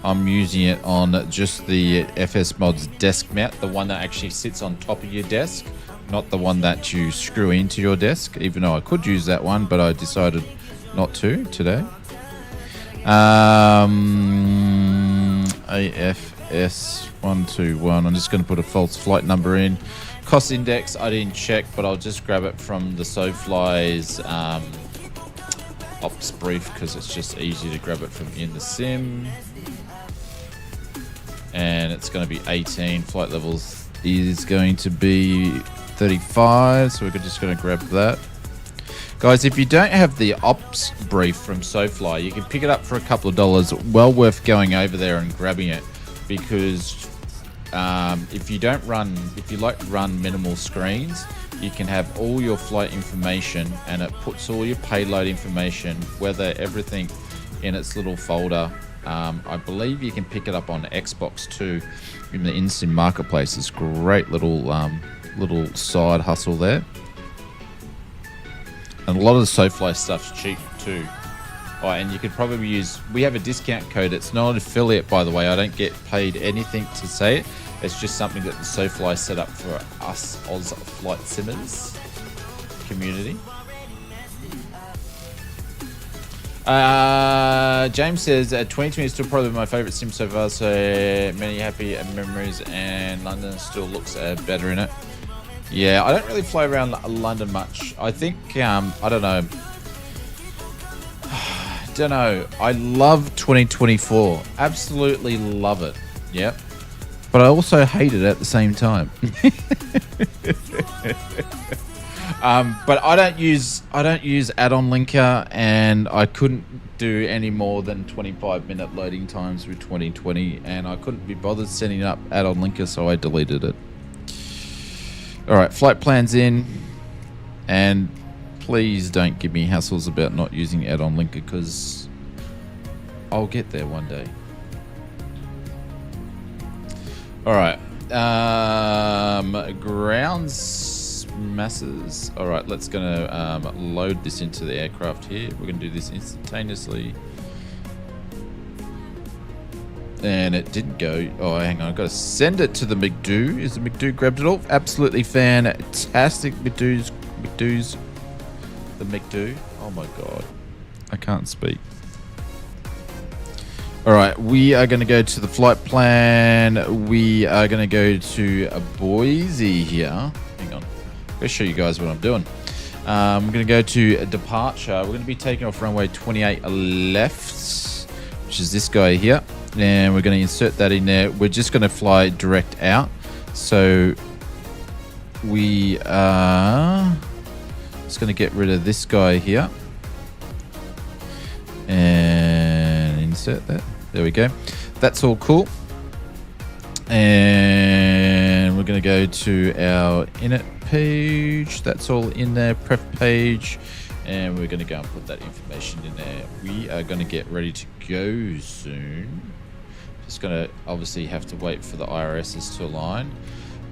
I'm using it on just the FS Mods desk mount, the one that actually sits on top of your desk, not the one that you screw into your desk, even though I could use that one, but I decided not to today. AFS 121. I'm just going to put a false flight number in. Cost index, I didn't check, but I'll just grab it from the SoFly's ops brief because it's just easy to grab it from in the sim. And it's going to be 18. Flight levels is going to be 35, so we're just going to grab that. Guys, if you don't have the ops brief from SoFly, you can pick it up for a couple of dollars. Well worth going over there and grabbing it, because if you like run minimal screens, you can have all your flight information, and it puts all your payload information, weather, everything in its little folder. I believe you can pick it up on Xbox too in the in-sim marketplace. It's great little side hustle there. And a lot of the SoFly stuff's cheap too. Oh, and you could probably use, we have a discount code. It's not an affiliate, by the way. I don't get paid anything to say it. It's just something that the SoFly set up for us Oz Flight Simmers community. James says 2020 is still probably my favorite sim so far, so many happy memories, and London still looks better in it. Yeah, I don't really fly around London much. I think I don't know. I love 2024. Absolutely love it. Yep. But I also hate it at the same time. But I don't use add-on linker, and I couldn't do any more than 25-minute loading times with 2020, and I couldn't be bothered setting up add-on linker, so I deleted it. All right, flight plans in, and please don't give me hassles about not using add-on linker, because I'll get there one day. All right, grounds masses. All right, let's gonna load this into the aircraft here. We're gonna do this instantaneously. And it didn't go. Oh, hang on. I've got to send it to the McDo. Is the McDo grabbed it all? Absolutely fantastic. McDo's. The McDo. Oh my God. I can't speak. All right. We are going to go to the flight plan. We are going to go to Boise here. Hang on. I'm going to show you guys what I'm doing. I'm going to go to departure. We're going to be taking off runway 28 left, which is this guy here. And we're going to insert that in there. We're just going to fly direct out. So we are just going to get rid of this guy here. And insert that. There we go. That's all cool. And we're going to go to our init page. That's all in there. Prep page. And we're going to go and put that information in there. We are going to get ready to go soon. Just going to obviously have to wait for the IRSs to align.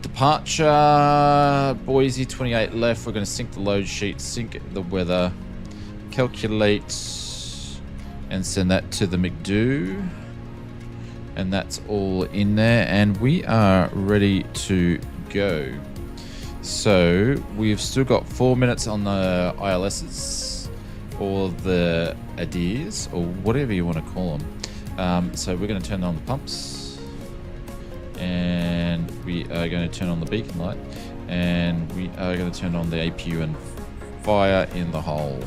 Departure, Boise 28 left. We're going to sync the load sheet, sync the weather, calculate, and send that to the McDo. And that's all in there. And we are ready to go. So we've still got 4 minutes on the ILSs, or the ADIRs, or whatever you want to call them. So we're going to turn on the pumps, and we are going to turn on the beacon light, and we are going to turn on the APU and fire in the hole.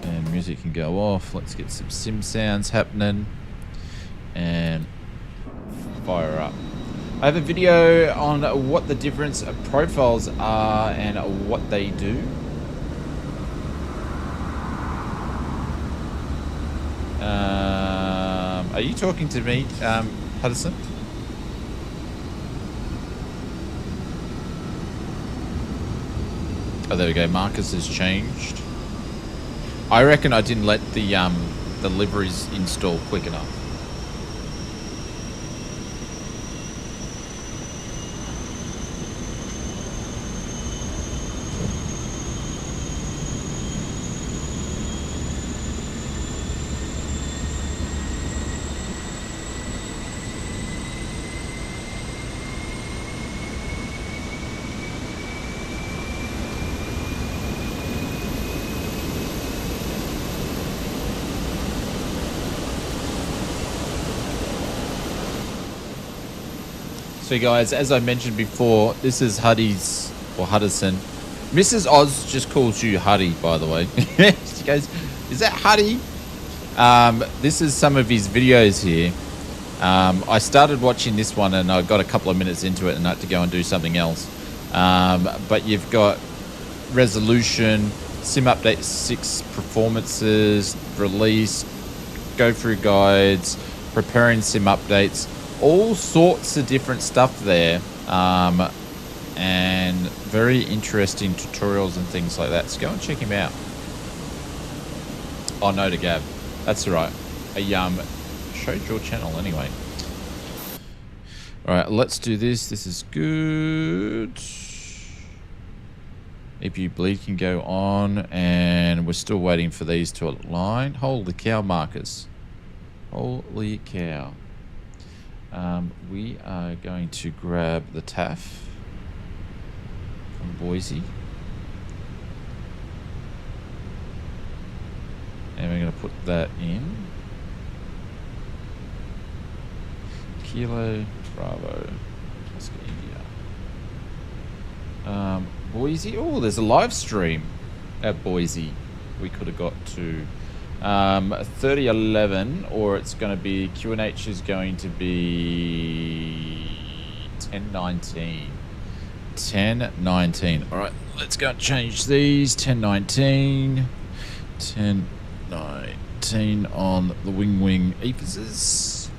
And music can go off. Let's get some sim sounds happening, and fire up. I have a video on what the difference of profiles are and what they do. Are you talking to me, Hudson? Oh, there we go. Marcus has changed. I reckon I didn't let the liveries install quick enough. So guys, as I mentioned before, this is Huddy's, or Huddison. Mrs. Oz just calls you Huddy, by the way. She goes, is that Huddy? This is some of his videos here. I started watching this one and I got a couple of minutes into it and I had to go and do something else. But you've got resolution, sim update 6 performances, release, go through guides, preparing sim updates, all sorts of different stuff there, and very interesting tutorials and things like that. So go and check him out. Oh, no to Gab. That's all right. I showed your channel anyway. All right, let's do this. This is good. EPU bleed can go on, and we're still waiting for these to align. Holy cow, Marcus. Holy cow. We are going to grab the TAF from Boise. And we're going to put that in. Kilo Bravo Oscar India. Boise. Oh, there's a live stream at Boise. We could have got to 3011, or it's going to be QNH is going to be 1019. 1019. All right, let's go and change these. 1019. 1019 on the wing ephesus.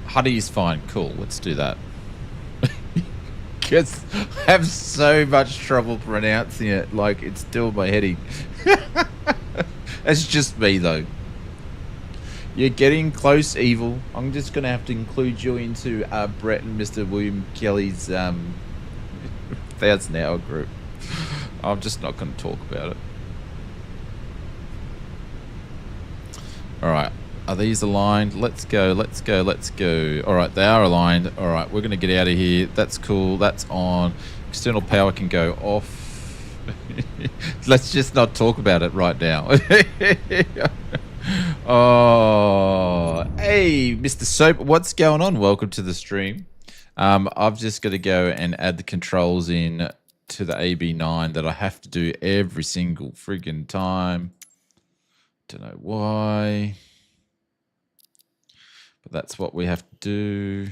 Huddy's fine. Cool. Let's do that. Because I have so much trouble pronouncing it. Like, it's still my headache. That's just me, though. You're getting close, Evil. I'm just going to have to include you into Brett and Mr. William Kelly's 1,000-hour group. I'm just not going to talk about it. All right. Are these aligned? Let's go, let's go, let's go. All right, they are aligned. All right, we're going to get out of here. That's cool. That's on. External power can go off. Let's just not talk about it right now. Oh, hey, Mr. Soap, what's going on? Welcome to the stream. I've just got to go and add the controls in to the AB9 that I have to do every single friggin' time. Don't know why. But that's what we have to do.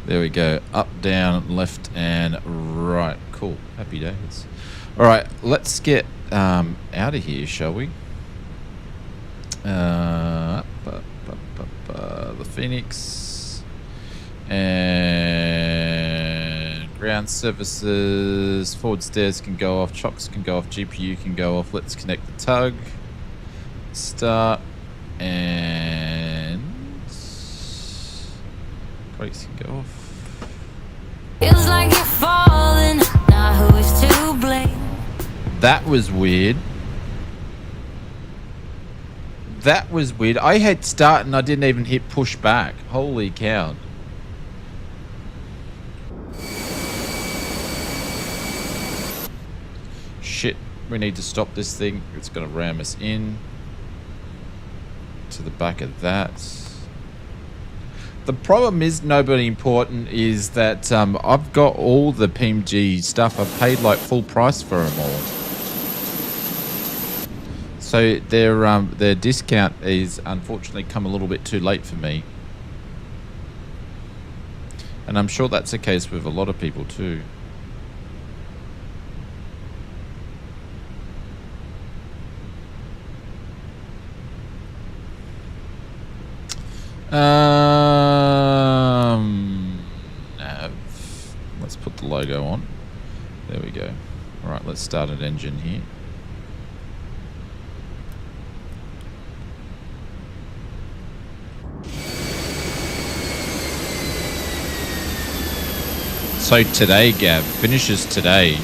There we go. Up, down, left, and right. Cool. Happy days. All right, let's get out of here, shall we? The Phoenix and ground services, forward stairs can go off, chocks can go off, GPU can go off. Let's connect the tug. Start, and brakes can go off. Feels like you're falling. Now who is to blame? That was weird. That was weird. I had start and I didn't even hit push back. Holy cow. Shit. We need to stop this thing. It's going to ram us in to the back of that. The problem is, nobody important, is that I've got all the PMG stuff. I've paid like full price for them all. So their discount is unfortunately come a little bit too late for me. And I'm sure that's the case with a lot of people too. Let's put the logo on. There we go. All right, let's start an engine here. So today, Gab, finishes today.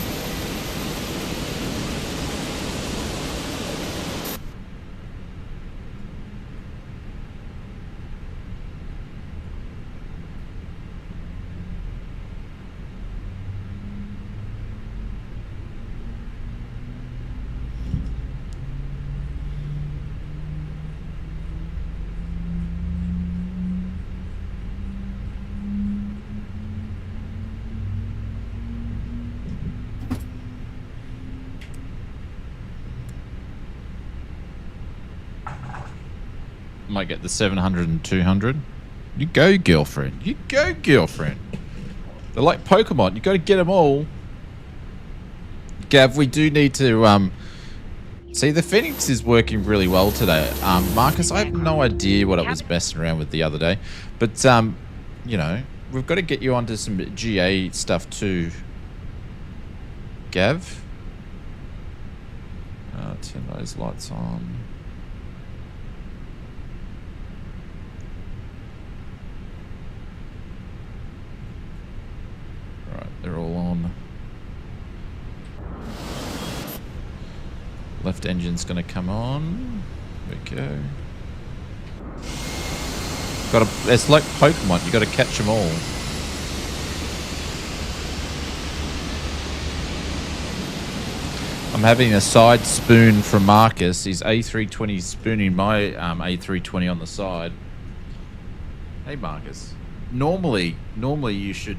might get the 700 and 200. You go, girlfriend. You go, girlfriend. They're like Pokemon. You got to get them all. Gav, we do need to... See, the Phoenix is working really well today. Marcus, I have no idea what it was messing around with the other day. But, you know, we've got to get you onto some GA stuff too. Gav? Turn those lights on. Right, they're all on. Left engine's going to come on. There we go. It's like Pokemon. You got to catch them all. I'm having a side spoon from Marcus. His A320 spooning my A320 on the side. Hey, Marcus. Normally you should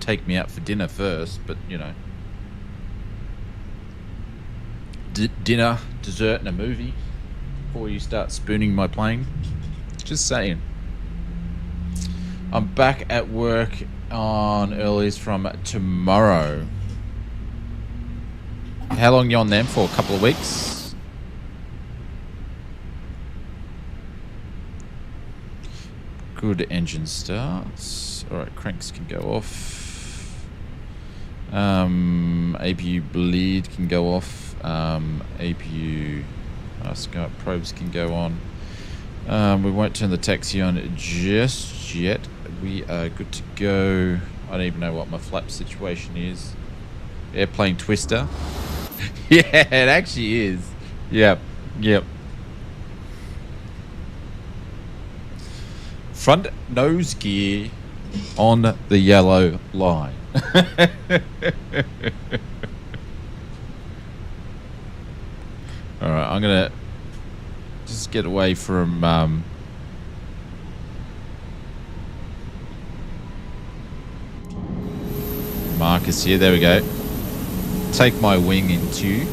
take me out for dinner first, but you know. Dinner, dessert, and a movie before you start spooning my plane. Just saying. I'm back at work on earliest from tomorrow. How long are you on them for? A couple of weeks? Good engine starts. Alright, cranks can go off. APU bleed can go off. APU Skype probes can go on. We won't turn the taxi on just yet. We are good to go. I don't even know what my flap situation is. Airplane twister. Yeah, it actually is. Yep. Front nose gear on the yellow line. Alright, I'm gonna just get away from Marcus here. There we go. Take my wing into.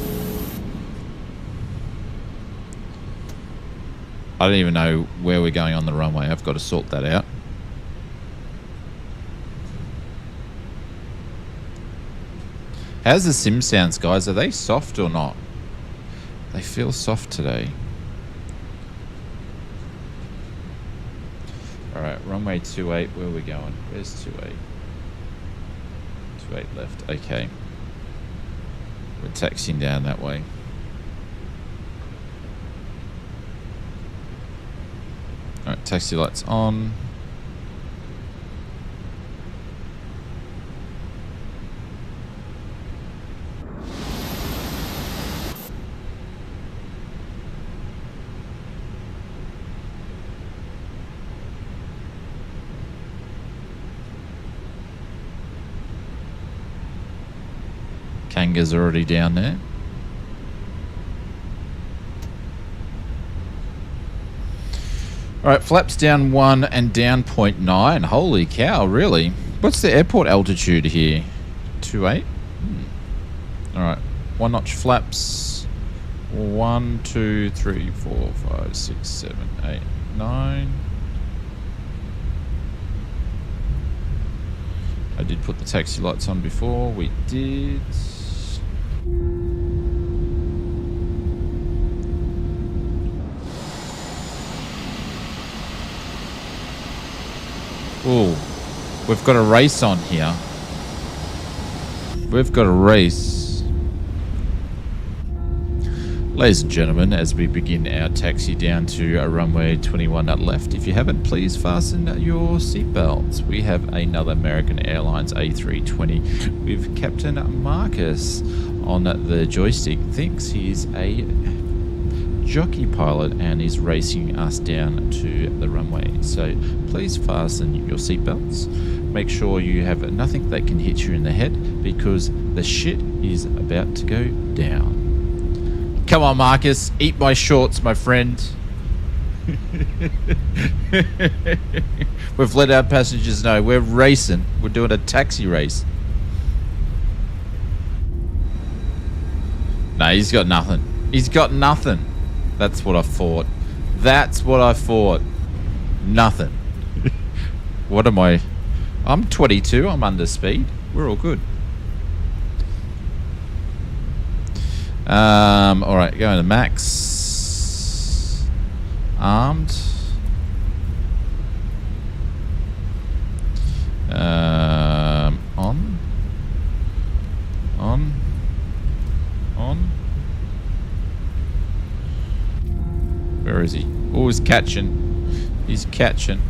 I don't even know where we're going on the runway. I've got to sort that out. How's the sim sounds, guys? Are they soft or not? They feel soft today. Alright, runway 28. Where are we going? Where's 28? 28 left. Okay. We're taxiing down that way. Alright, taxi lights on. Kanga's already down there. Alright, flaps down 1 and down 0.9. Holy cow, really? What's the airport altitude here? 28? Alright, 1 notch flaps. 1, 2, 3, 4, 5, 6, 7, 8, 9. I did put the taxi lights on before. We did. Oh, we've got a race on here. We've got a race. Ladies and gentlemen, as we begin our taxi down to runway 21 at left, if you haven't, please fasten your seatbelts. We have another American Airlines A320 with Captain Marcus on the joystick. Thinks he's a jockey pilot and is racing us down to the runway. So please fasten your seatbelts. Make sure you have nothing that can hit you in the head because the shit is about to go down. Come on, Marcus. Eat my shorts, my friend. We've let our passengers know we're racing. We're doing a taxi race. No, he's got nothing. He's got nothing. That's what I thought. That's what I thought. Nothing. What am I? I'm 22. I'm under speed. We're all good. All right, going to max. Armed. On. Where is he? Oh, he's catching. He's catching.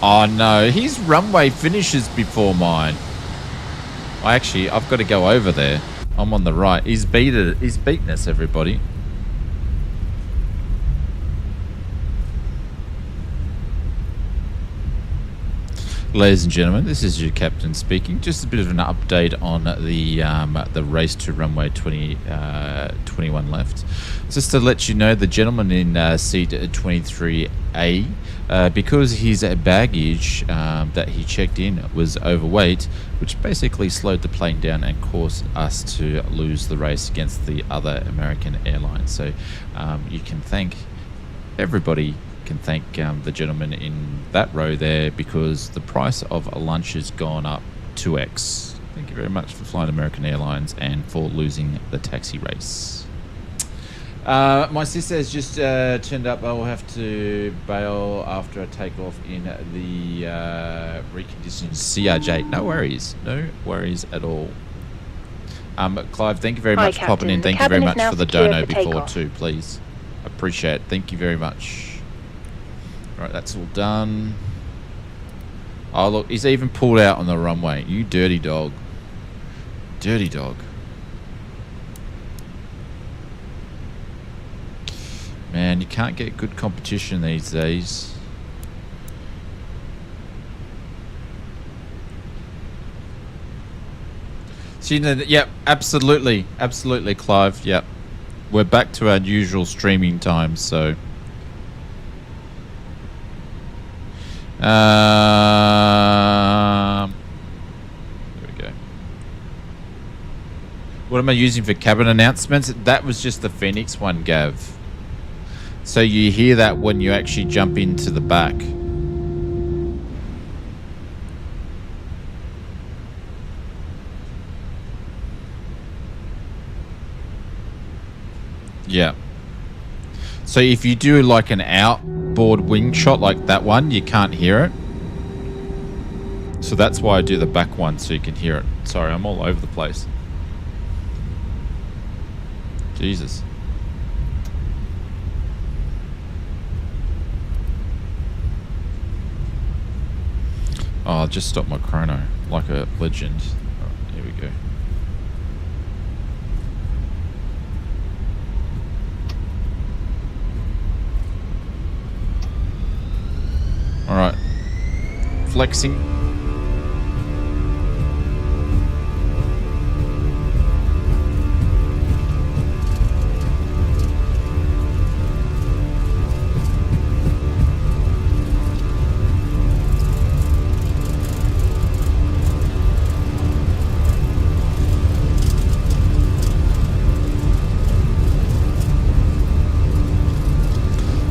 Oh no, his runway finishes before mine. I've got to go over there. I'm on the right. He's beaten us, everybody. Ladies and gentlemen, this is your captain speaking. Just a bit of an update on the race to runway 21 left. Just to let you know, the gentleman in seat 23A, because his baggage that he checked in was overweight, which basically slowed the plane down and caused us to lose the race against the other American airlines. So you can thank everybody. Can thank the gentleman in that row there, because the price of a lunch has gone up 2x. Thank you very much for flying American Airlines and for losing the taxi race. My sister has just turned up. I will have to bail after I take off in the reconditioned CRJ. No worries at all. Clive, thank you very much for popping in. Thank you very much for the dono before too, please. Appreciate it. Thank you very much. Right, that's all done. Oh, look, he's even pulled out on the runway. You dirty dog. Dirty dog. Man, you can't get good competition these days. So, yep, absolutely. Absolutely, Clive. Yep. We're back to our usual streaming time, so... there we go. What am I using for cabin announcements? That was just the Phoenix one, Gav. So you hear that when you actually jump into the back. Yeah. So if you do like an outboard wing shot like that one, you can't hear it. So that's why I do the back one, so you can hear it. Sorry, I'm all over the place. Jesus. Oh, I'll just stop my chrono like a legend. Oh, here we go. All right, flexing.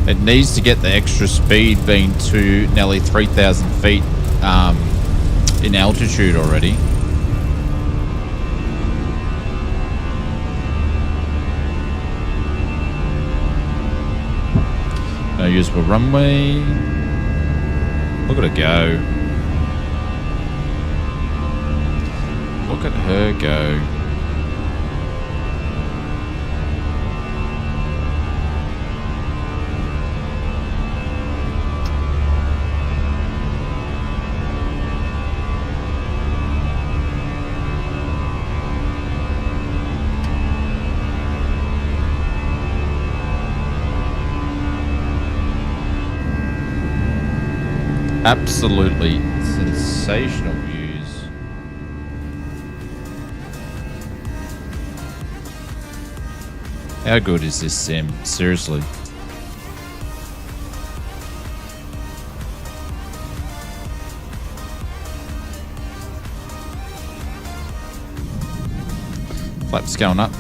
It needs to get the extra speed, being to nearly 3,000 feet in altitude already. No usable runway. Look at her go. Look at her go. Absolutely sensational views. How good is this sim? Seriously. Flaps going up.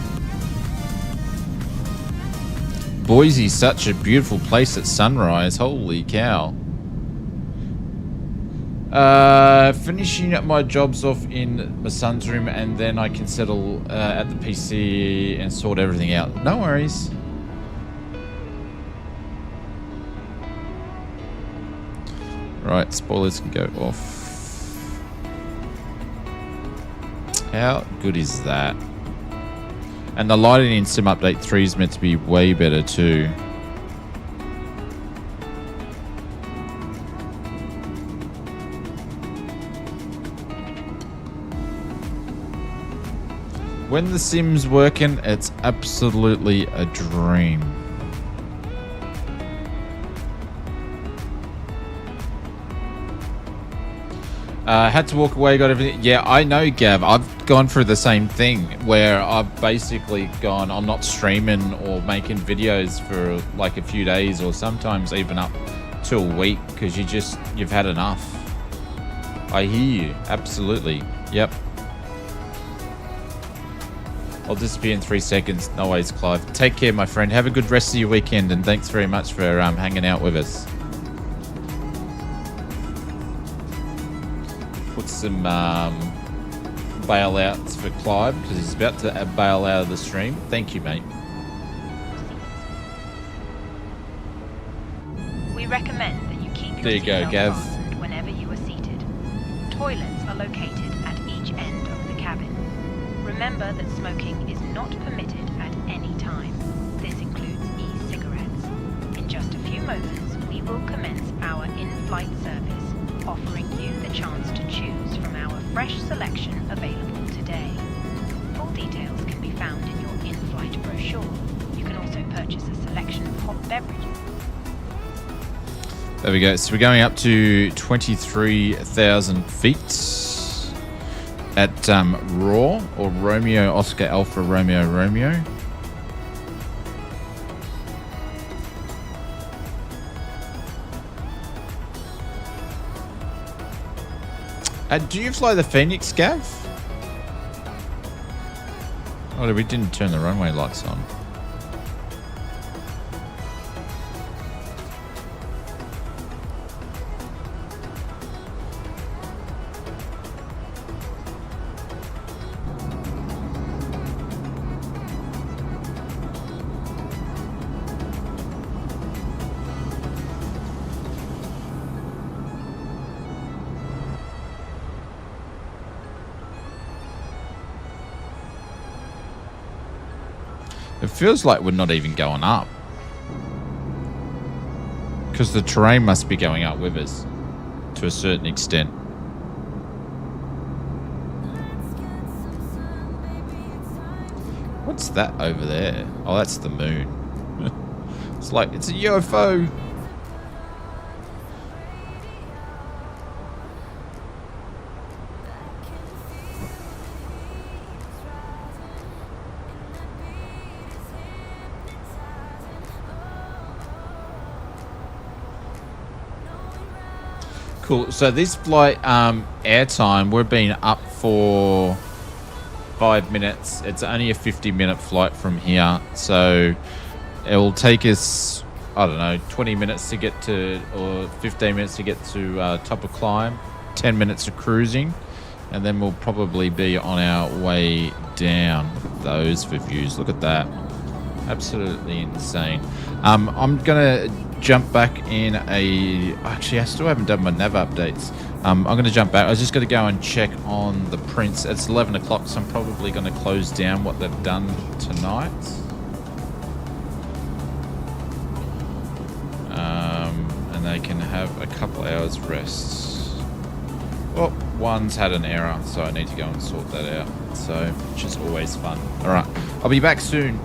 Boise, such a beautiful place at sunrise. Holy cow. Finishing up my jobs off in my son's room, and then I can settle at the PC and sort everything out. No worries. Right, spoilers can go off. How good is that? And the lighting in Sim Update 3 is meant to be way better too. When the sim's working, it's absolutely a dream. Had to walk away, got everything. Yeah, I know, Gav. I've gone through the same thing where I've basically gone, I'm not streaming or making videos for like a few days or sometimes even up to a week because you've had enough. I hear you. Absolutely. Yep. I'll disappear in 3 seconds. No worries, Clive. Take care, my friend. Have a good rest of your weekend, and thanks very much for hanging out with us. Put some bailouts for Clive because he's about to bail out of the stream. Thank you, mate. We recommend that you keep your There you go, seatbelt Gav. fastened whenever you are seated. Toilets are located at each end of the cabin. Remember that smoking is not permitted at any time. This includes e-cigarettes. In just a few moments, we will commence our in-flight service, offering you the chance to choose from our fresh selection available today. Full details can be found in your in-flight brochure. You can also purchase a selection of hot beverages. There we go. So we're going up to 23,000 feet at RAW, or Romeo Oscar Alpha Romeo Romeo. Do you fly the Phoenix, Gav? Oh, we didn't turn the runway lights on. It feels like we're not even going up. Because the terrain must be going up with us to a certain extent. What's that over there? Oh, that's the moon. It's like, it's a UFO. Cool. So this flight, airtime, we've been up for 5 minutes. It's only a 50-minute flight from here, so it will take us, I don't know, 20 minutes to get to, or 15 minutes to get to top of climb, 10 minutes of cruising, and then we'll probably be on our way down. Those for views. Look at that. Absolutely insane. I'm gonna jump back in a... Actually, I still haven't done my nav updates. I'm going to jump back. I was just going to go and check on the prints. It's 11 o'clock, so I'm probably going to close down what they've done tonight. And they can have a couple hours rest. Well, one's had an error, so I need to go and sort that out. So, which is always fun. All right, I'll be back soon.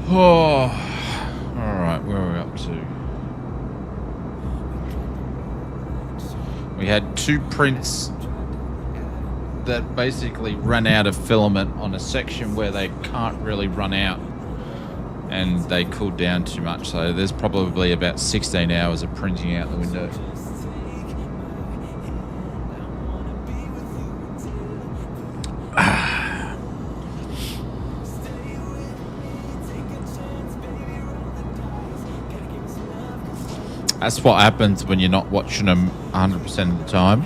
Oh, all right. Where are we up to? We had 2 prints that basically run out of filament on a section where they can't really run out, and they cooled down too much. So there's probably about 16 hours of printing out the window. That's what happens when you're not watching them 100% of the time.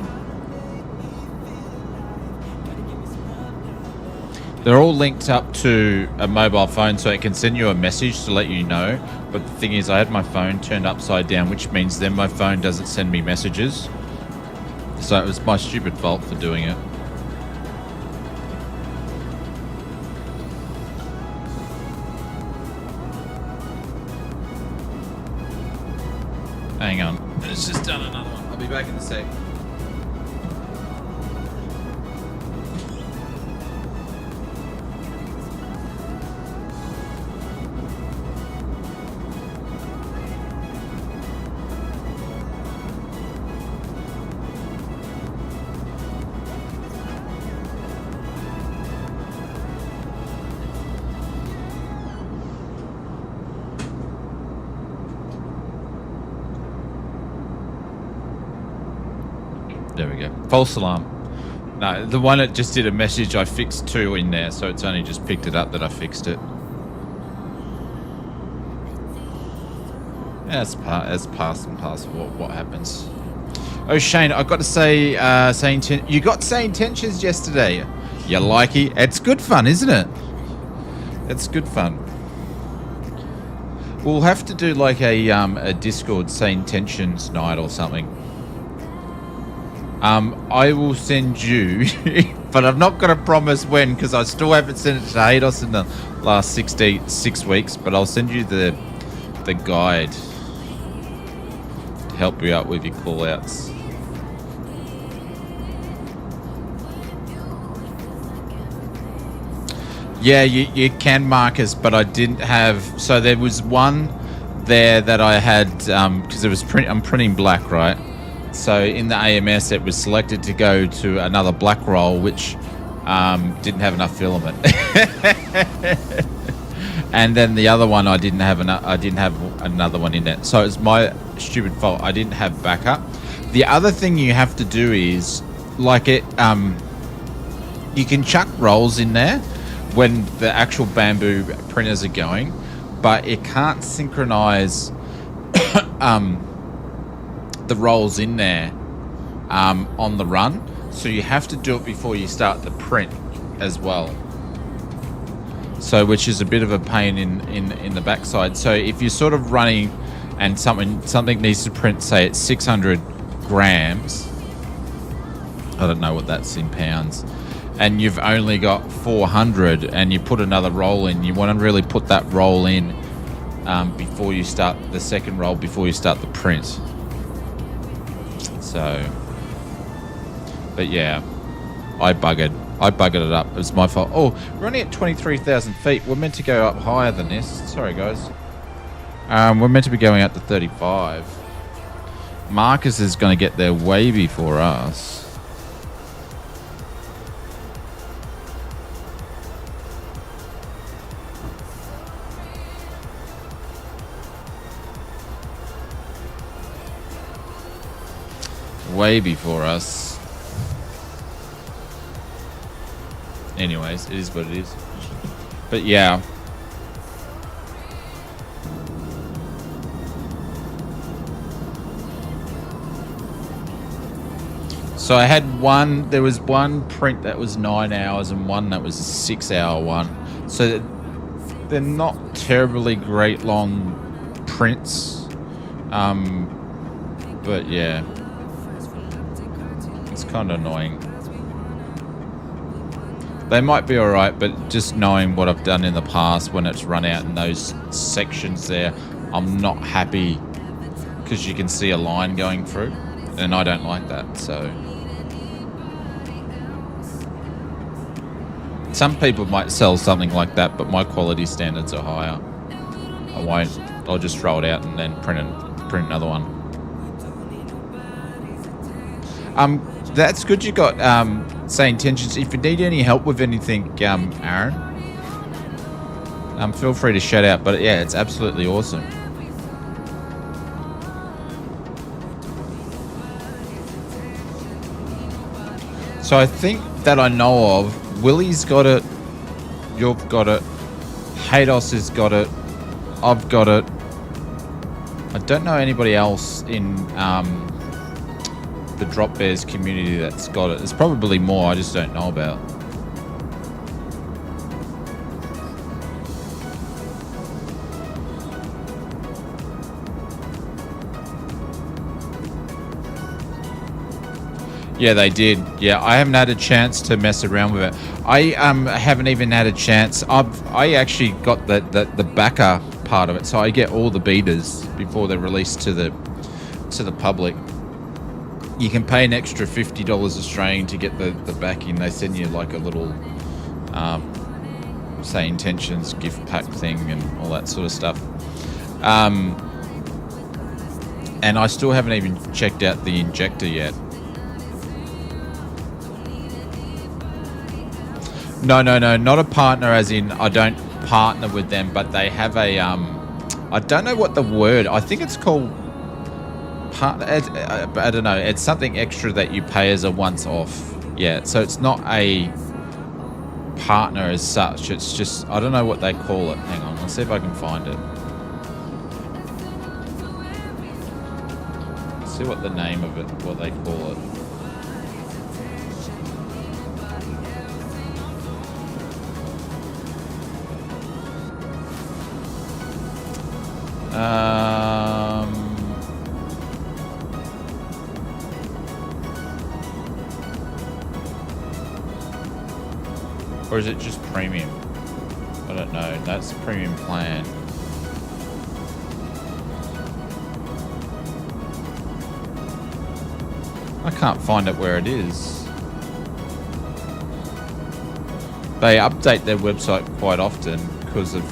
They're all linked up to a mobile phone, so it can send you a message to let you know. But the thing is, I had my phone turned upside down, which means then my phone doesn't send me messages. So it was my stupid fault for doing it. Hang on. It's just done another one. I'll be back in a sec. There we go. False alarm. No, the one that just did a message, I fixed 2 in there, so it's only just picked it up that I fixed it. Yeah, that's part and parcel of what happens. Oh, Shane, I've got to say, you got Say Intentions yesterday. You likey. It's good fun, isn't it? It's good fun. We'll have to do like a Discord Say Intentions night or something. I will send you, but I'm not going to promise when, because I still haven't sent it to ADOS in the last 6 weeks, but I'll send you the guide to help you out with your call-outs. Yeah, you can, Marcus, but I didn't have... So there was one there that I had, because it was I'm printing black, right? So in the AMS, it was selected to go to another black roll, which didn't have enough filament. And then the other one, I didn't have another one in it. So it's my stupid fault. I didn't have backup. The other thing you have to do is, like it, you can chuck rolls in there when the actual bamboo printers are going, but it can't synchronize the rolls in there on the run, so you have to do it before you start the print as well. So, which is a bit of a pain in the backside. So if you're sort of running and something needs to print, say it's 600 grams, I don't know what that's in pounds, and you've only got 400, and you put another roll in, you want to really put that roll in before you start the second roll, before you start the print. So, but yeah, I buggered it up. It was my fault. Oh, we're only at 23,000 feet. We're meant to go up higher than this. Sorry, guys. We're meant to be going up to 35. Marcus is going to get there way before us. Way before us. Anyways, it is what it is. But yeah. So I had there was one print that was 9 hours and one that was a 6-hour one. So they're not terribly great long prints. But yeah. It's kind of annoying. They might be alright, but just knowing what I've done in the past when it's run out in those sections there, I'm not happy, because you can see a line going through, and I don't like that. So some people might sell something like that, but my quality standards are higher. I won't. I'll just throw it out and then print another one. That's good. You got say intentions. If you need any help with anything, Aaron, feel free to shout out. But yeah, it's absolutely awesome. So I think that I know of. Willie's got it. You've got it. Haydos has got it. I've got it. I don't know anybody else in the Drop Bears community that's got it. There's probably more I just don't know about. Yeah, they did. Yeah, I haven't had a chance to mess around with it. I haven't even had a chance. I actually got the backer part of it, so I get all the betas before they're released to the public. You can pay an extra $50 Australian to get the backing. They send you like a little say intentions gift pack thing and all that sort of stuff. And I still haven't even checked out the injector yet. No, not a partner as in I don't partner with them, but they have a I don't know what the word, I think it's called partner, I don't know, it's something extra that you pay as a once off. Yeah, so it's not a partner as such, it's just, I don't know what they call it. Hang on, let's see if I can find it. Let's see what the name of it, what they call it. Or is it just premium? I don't know. That's premium plan. I can't find it where it is. They update their website quite often because of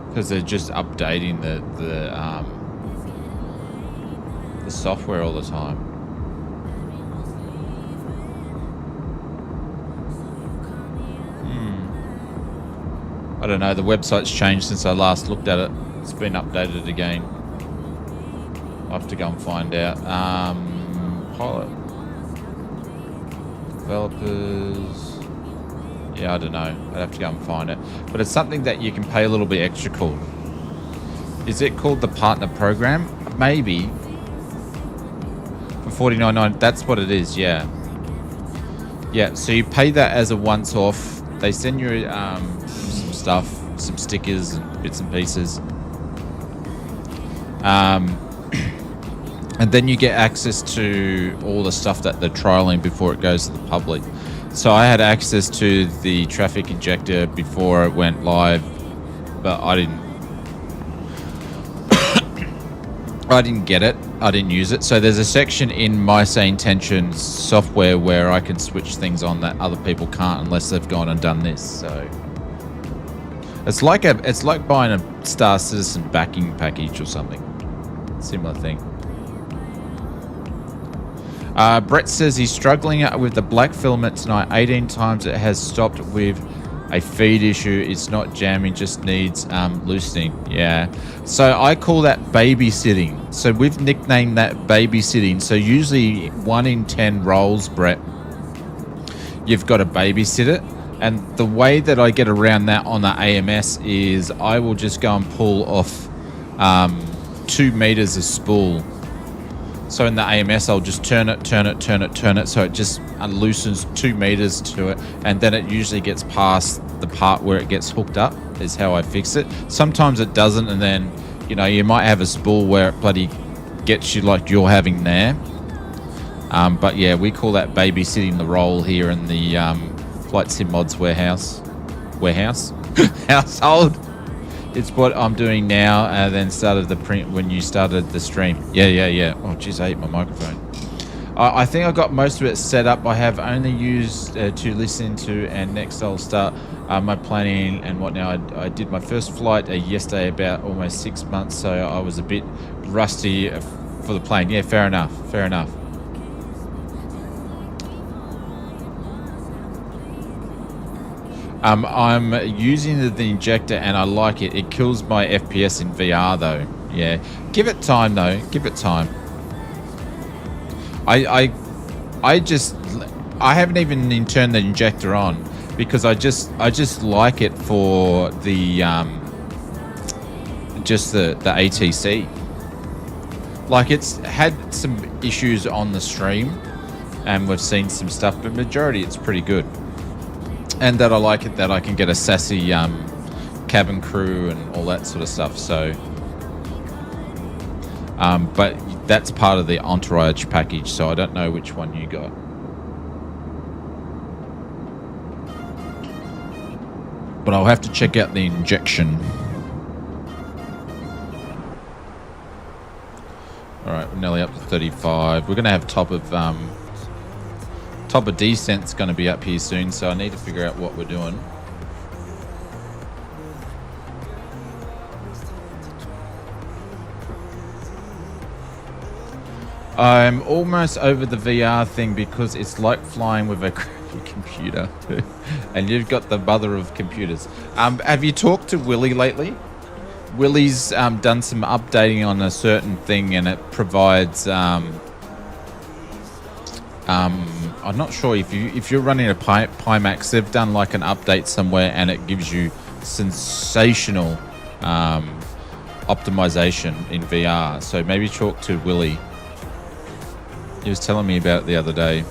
because they're just updating the software all the time. I don't know, the website's changed since I last looked at it. It's been updated again. I'll have to go and find out. Pilot. Developers. Yeah, I don't know. I'd have to go and find it. But it's something that you can pay a little bit extra called. Is it called the partner program? Maybe. For $49.99. That's what it is, yeah. Yeah, so you pay that as a once off. They send you some stuff, some stickers and bits and pieces. And then you get access to all the stuff that they're trialing before it goes to the public. So I had access to the traffic injector before it went live, but I didn't get it. I didn't use it. So there's a section in my Say Intentions software where I can switch things on that other people can't unless they've gone and done this. So it's like buying a Star Citizen backing package or something. Similar thing. Brett says he's struggling with the black filament tonight. 18 times it has stopped with a feed issue. It's not jamming, just needs loosening. Yeah. So I call that babysitting. So we've nicknamed that babysitting. So usually 1 in 10 rolls, Brett, you've got to babysit it. And the way that I get around that on the AMS is I will just go and pull off 2 meters of spool. So in the AMS, I'll just turn it, so it just loosens 2 meters to it, and then it usually gets past the part where it gets hooked up, is how I fix it. Sometimes it doesn't, and then, you know, you might have a spool where it bloody gets you like you're having there. But yeah, we call that babysitting the roll here in the Flight Sim Mods household. It's what I'm doing now, and then started the print when you started the stream. Yeah. Oh, jeez, I hate my microphone. I think I got most of it set up. I have only used to listen to, and next I'll start my planning and what now. I did my first flight yesterday, about almost 6 months, so I was a bit rusty for the plane. Yeah, fair enough. Fair enough. I'm using the injector and I like it. It kills my FPS in VR though. Yeah, give it time though. Give it time. I haven't even turned the injector on because I just like it for the just the ATC. Like, it's had some issues on the stream and we've seen some stuff, but majority it's pretty good. And that I like it that I can get a sassy cabin crew and all that sort of stuff. So but that's part of the Entourage package, so I don't know which one you got. But I'll have to check out the injection. Alright, we're nearly up to 35. We're going to have top of descent's going to be up here soon, so I need to figure out what we're doing. I'm almost over the VR thing because it's like flying with a crappy computer. And you've got the mother of computers. Have you talked to Willie lately? Willie's done some updating on a certain thing, and it provides I'm not sure if you're running a Pimax, they've done like an update somewhere and it gives you sensational optimization in VR. So maybe talk to Willie. He was telling me about it the other day.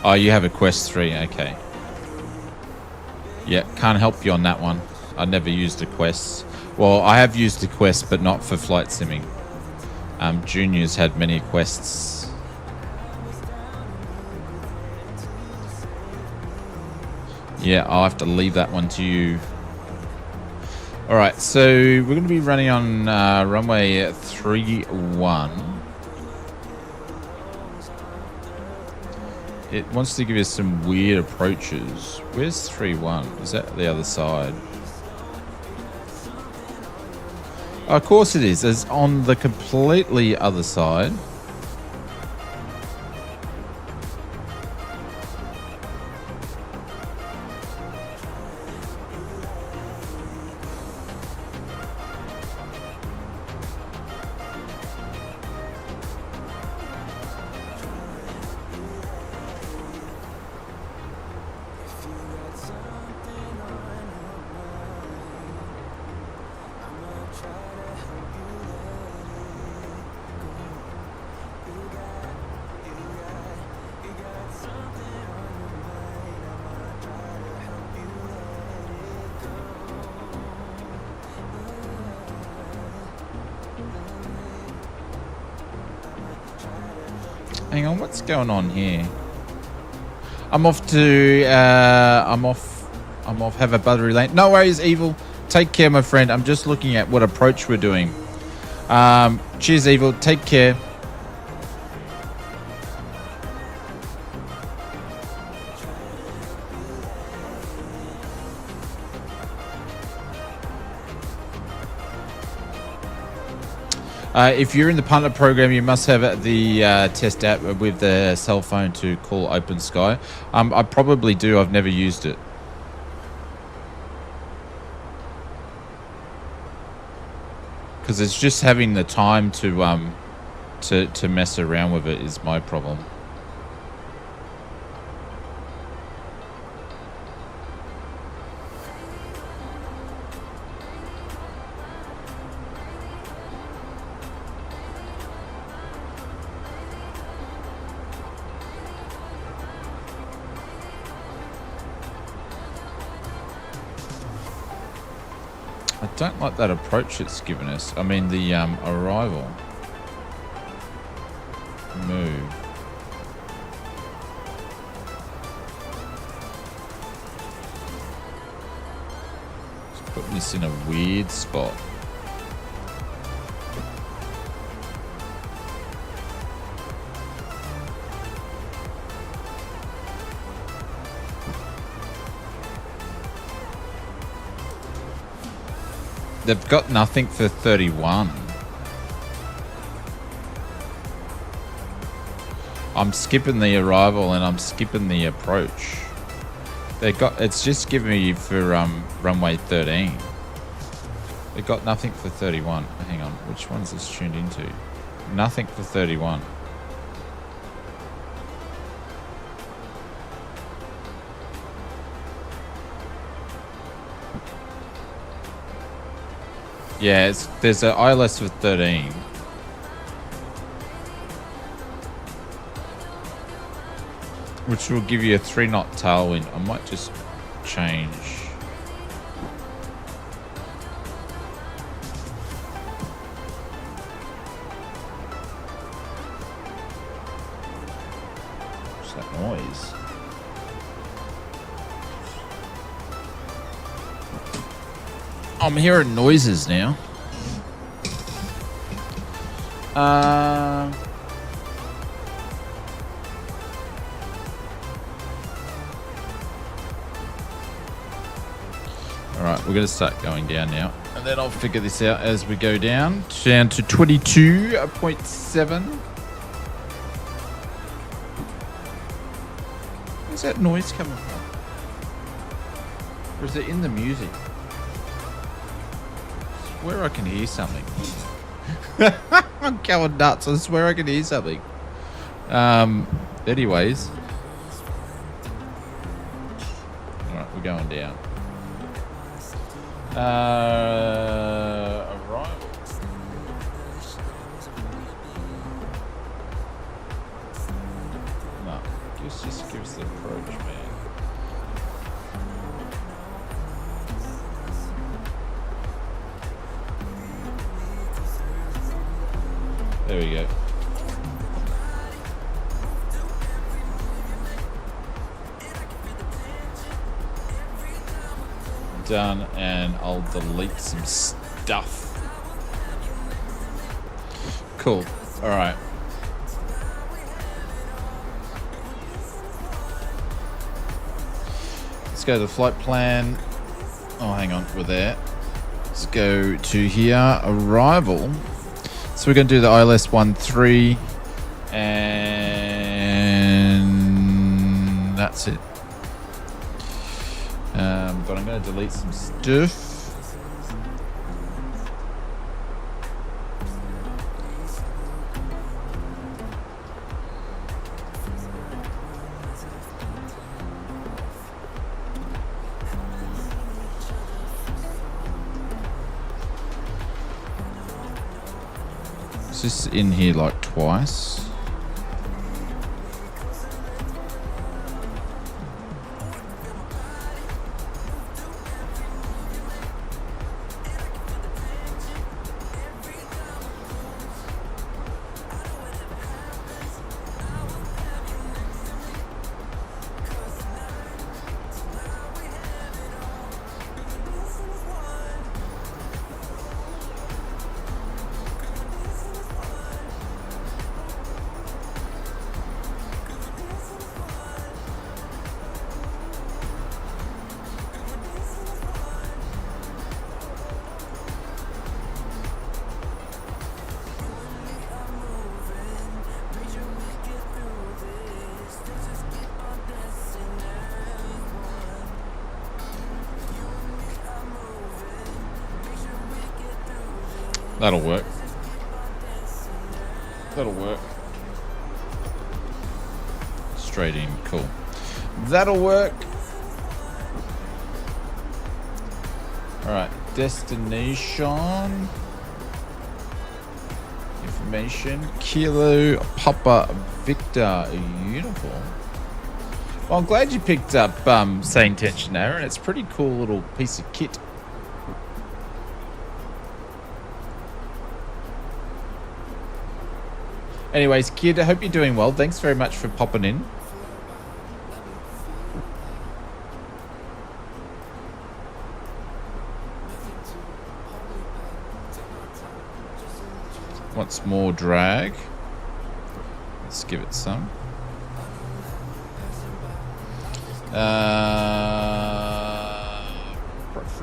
Oh, you have a Quest 3, okay. Yeah, can't help you on that one. I never used a Quest. Well, I have used a Quest, but not for flight simming. Junior's had many Quests. Yeah, I'll have to leave that one to you. Alright, so we're going to be running on runway 31. It wants to give us some weird approaches. Where's 31? Is that the other side? Oh, of course it is. It's on the completely other side. Hang on, what's going on here? I'm off to I'm off have a buttery lane. No worries, Evil. Take care, my friend. I'm just looking at what approach we're doing. Cheers, Evil. Take care. If you're in the punter program, you must have the test app with the cell phone to call Open Sky. I probably do. I've never used it. Because it's just having the time to mess around with it is my problem. I don't like that approach it's given us. I mean, the arrival. Move. It's putting us in a weird spot. They've got nothing for 31. I'm skipping the arrival and I'm skipping the approach. It's just giving me for runway 13. They got nothing for 31. Hang on, which one's this tuned into? Nothing for 31. Yeah, there's an ILS for 13. Which will give you a 3-knot tailwind. I might just change. What's that noise? I'm hearing noises now. Alright, we're going to start going down now. And then I'll figure this out as we go down to 22.7. Where's that noise coming from? Or is it in the music? I swear I can hear something. I'm going nuts. I swear I can hear something. Anyways. Alright, we're going down. Arrival. No, just give us the approach, man. There we go. Done, and I'll delete some stuff. Cool. All right. Let's go to the flight plan. Oh, hang on, we're there. Let's go to here. Arrival. So we're going to do the ILS 13, and that's it. But I'm going to delete some stuff. Is this in here like twice? That'll work. That'll work. Straight in, cool. That'll work. All right, destination. Information. Kilo Papa Victor uniform. Well, I'm glad you picked up Sane Tension, Aaron. It's a pretty cool little piece of kit. Anyways, kid, I hope you're doing well. Thanks very much for popping in. Wants more drag. Let's give it some.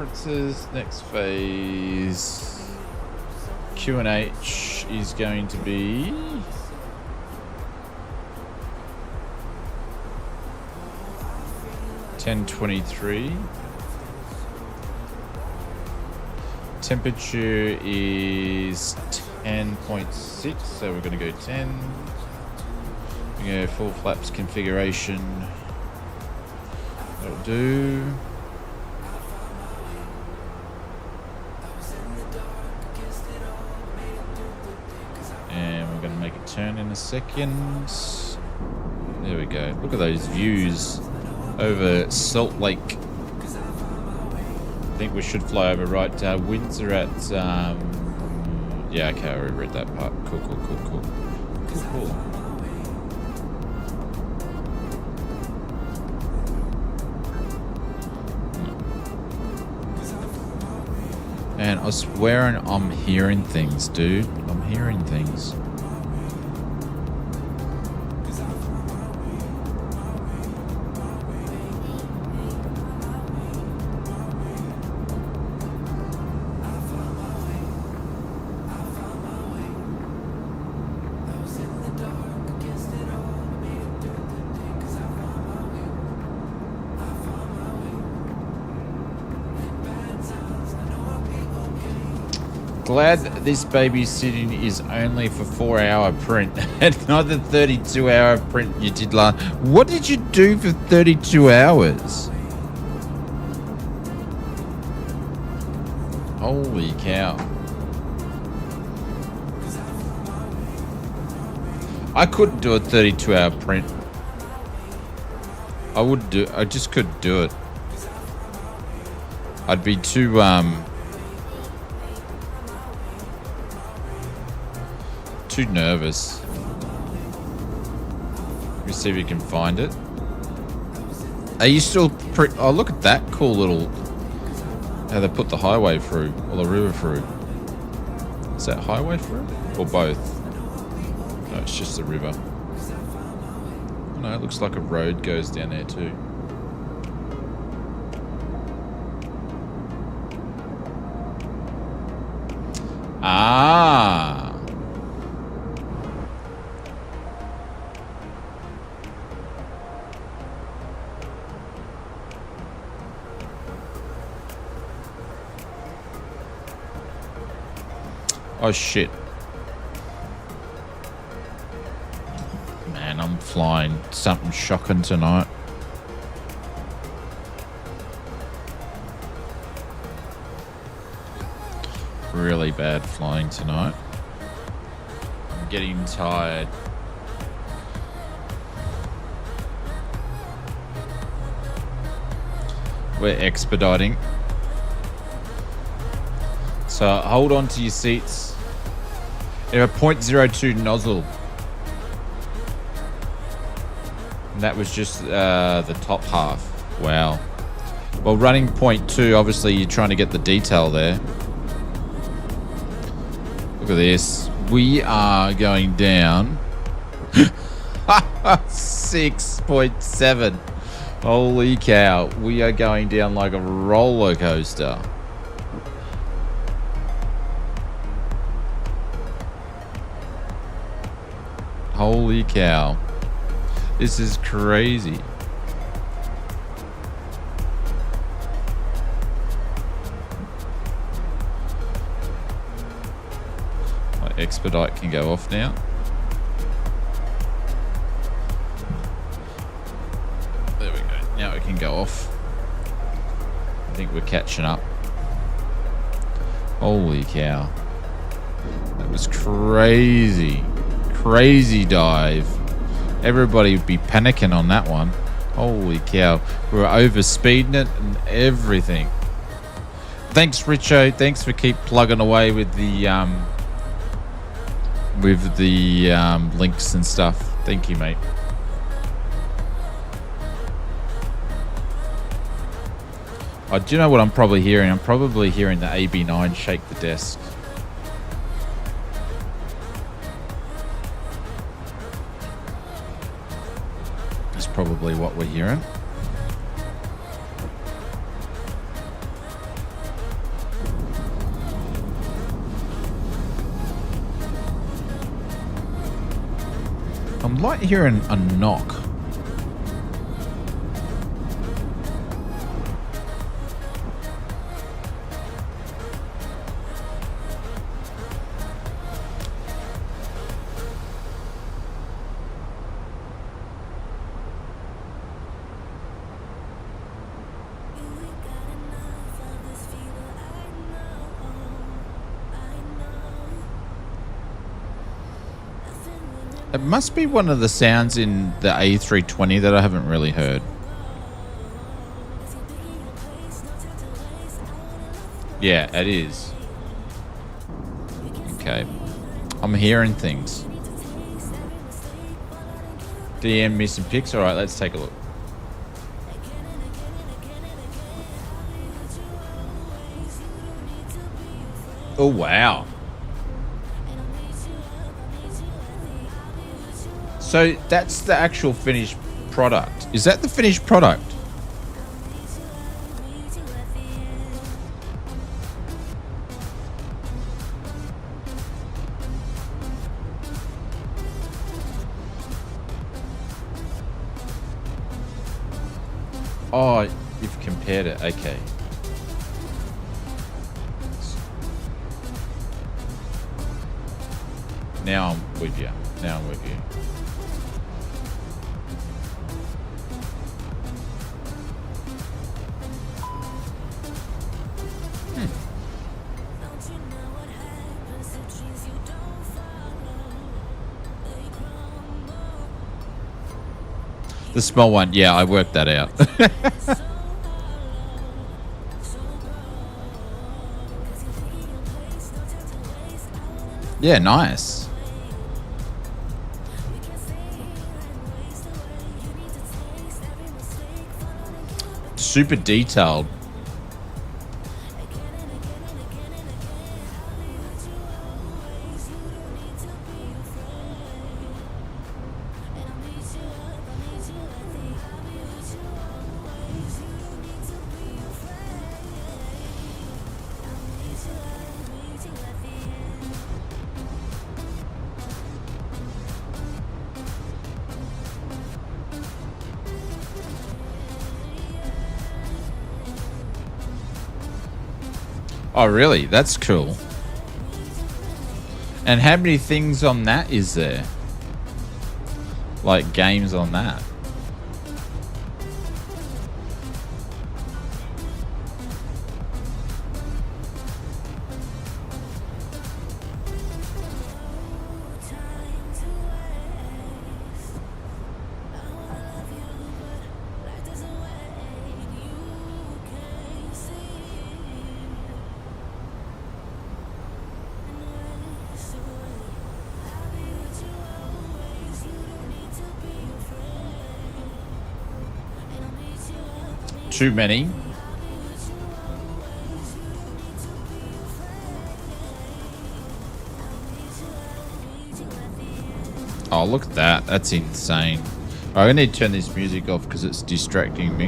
references. Next phase. Q&H is going to be... $10.23. Temperature is 10.6, so we're going to go 10. We go full flaps configuration. That'll do. And we're going to make a turn in a second. There we go. Look at those views over Salt Lake. I think we should fly over, right? Winds are at... yeah, okay, I already read that part. Cool. And I swear I'm hearing things, dude. I'm hearing things. Glad this babysitting is only for 4-hour print and not the 32-hour print you did last. What did you do for 32 hours? Holy cow. I couldn't do a 32-hour print. I just couldn't do it. I'd be too, too nervous. Let me see if you can find it. Are you still oh, look at that cool little... how they put the highway through, or the river through. Is that highway through? Or both? No, it's just the river. Oh, no, it looks like a road goes down there too. Ah! Oh shit. Man, I'm flying something shocking tonight. Really bad flying tonight. I'm getting tired. We're expediting. So hold on to your seats. You have a 0.02 nozzle. And that was just the top half. Wow. Well, running 0.2, obviously you're trying to get the detail there. Look at this. We are going down 6.7. Holy cow. We are going down like a roller coaster. Holy cow. This is crazy. My expedite can go off now. There we go. Now it can go off. I think we're catching up. Holy cow. That was crazy. Crazy dive. Everybody would be panicking on that one. Holy cow. We were over speeding it and everything. Thanks, Richo. Thanks for keep plugging away with the links and stuff. Thank you, mate. Oh, do you know what I'm probably hearing? I'm probably hearing the AB9 shake the desk. Probably what we're hearing. I'm like hearing a knock. It must be one of the sounds in the A320 that I haven't really heard. Yeah, it is. Okay. I'm hearing things. DM missing pics. Alright, let's take a look. Oh, wow. So that's the actual finished product. Is that the finished product? Oh, you've compared it. Okay. Now I'm with you. Now I'm with you. The small one, yeah, I worked that out. Yeah, nice. Super detailed. Oh, really? That's cool. And how many things on that is there? Like games on that? Too many. Oh, look at that. That's insane. I need to turn this music off because it's distracting me.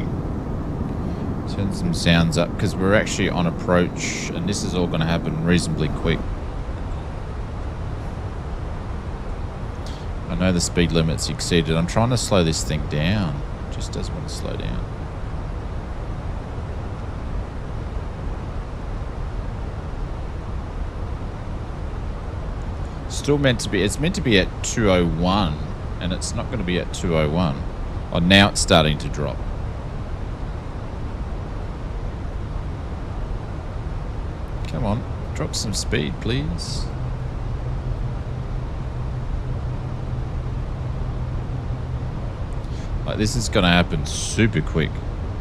Turn some sounds up because we're actually on approach and this is all going to happen reasonably quick. I know the speed limit's exceeded. I'm trying to slow this thing down. It just doesn't want to slow down. Still meant to be, it's meant to be at 201 and it's not going to be at 201. Oh, now it's starting to drop. Come on, drop some speed, please. Like this is going to happen super quick.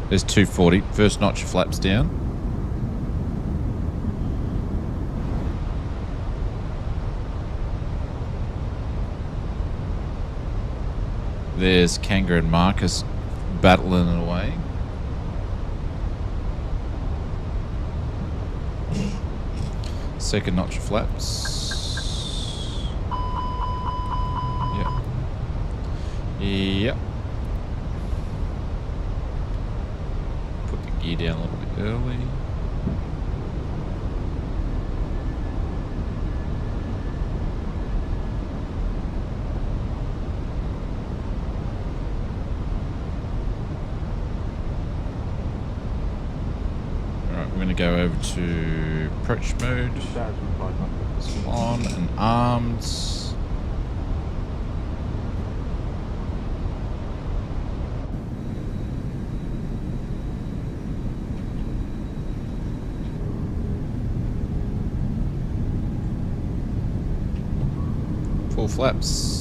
There's 240, first notch flaps down. There's Kanga and Marcus battling away. Second notch flaps. Yep. Yep. Put the gear down a little bit early. to go over to approach mode. On and arms. Full flaps.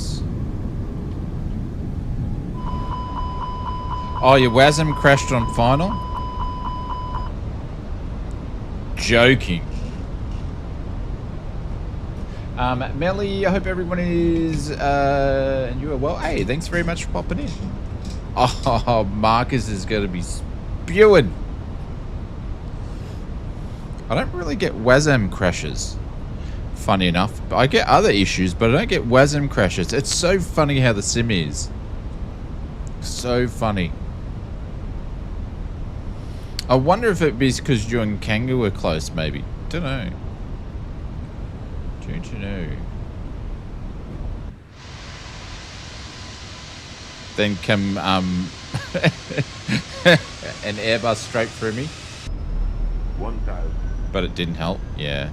Oh, your WASM crashed on final? Joking. Melly, I hope everyone is and you are well. Hey, thanks very much for popping in. Oh, Marcus is going to be spewing. I don't really get WASM crashes. Funny enough, I get other issues, but I don't get WASM crashes. It's so funny how the sim is. So funny. I wonder if it be because you and Kanga were close, maybe. Don't know. Don't you know? Then come an Airbus straight through me. 1,000. But it didn't help. Yeah.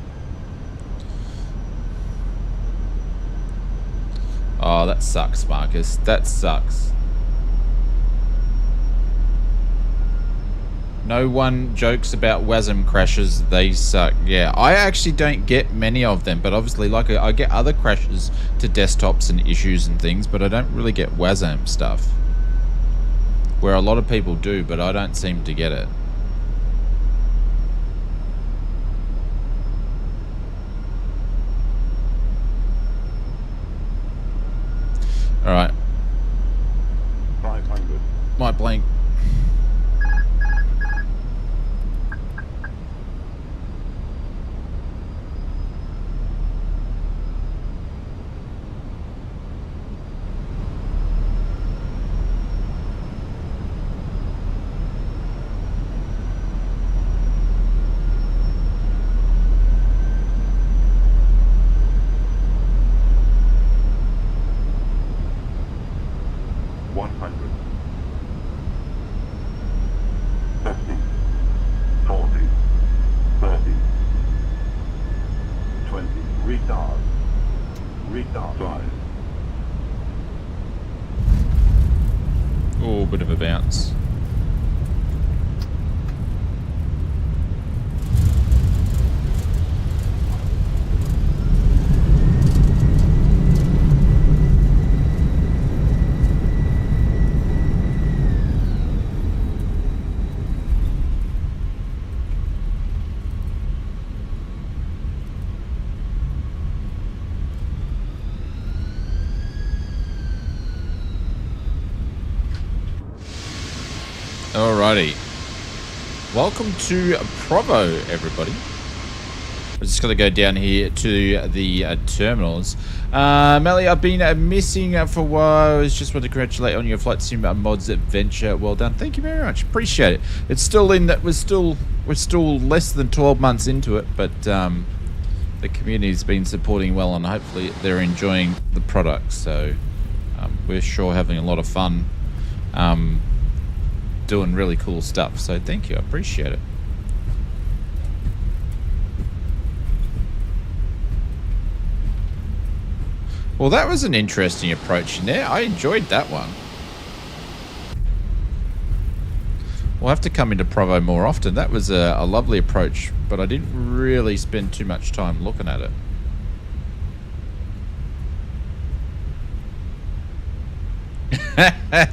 Oh, that sucks, Marcus. That sucks. No one jokes about WASM crashes. They suck. Yeah, I actually don't get many of them, but obviously, like, I get other crashes to desktops and issues and things, but I don't really get WASM stuff. Where a lot of people do, but I don't seem to get it. All right. 500. Might blink. Oh, bit of a bounce. Alrighty. Welcome to Provo, everybody. We're just going to go down here to the terminals. Melly, I've been missing for a while. I just want to congratulate on your Flight Sim mods adventure. Well done. Thank you very much. Appreciate it. It's still in that we're still less than 12 months into it, but the community's been supporting well, and hopefully they're enjoying the product. So we're sure having a lot of fun. Doing really cool stuff, so thank you, I appreciate it. Well, that was an interesting approach in there. I enjoyed that one. We'll have to come into Provo more often. That was a lovely approach, but I didn't really spend too much time looking at it.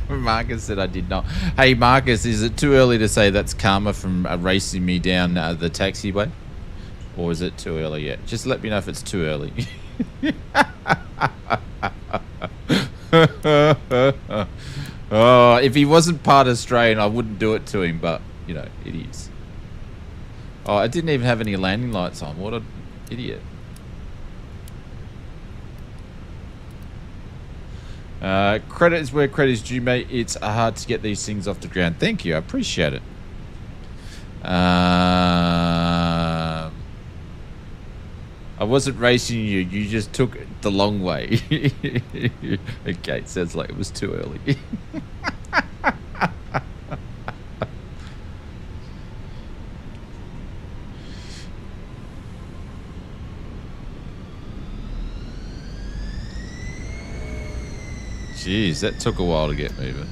Marcus said I did not. Hey Marcus, is it too early to say that's karma from racing me down the taxiway? Or is it too early yet? Just let me know if it's too early. Oh, if he wasn't part Australian, I wouldn't do it to him, but, you know, it is. Oh, I didn't even have any landing lights on. What an idiot. Credit is where credit is due, mate. It's hard to get these things off the ground. Thank you. I appreciate it. I wasn't racing you. You just took it the long way. Okay, it sounds like it was too early. Jeez, that took a while to get moving.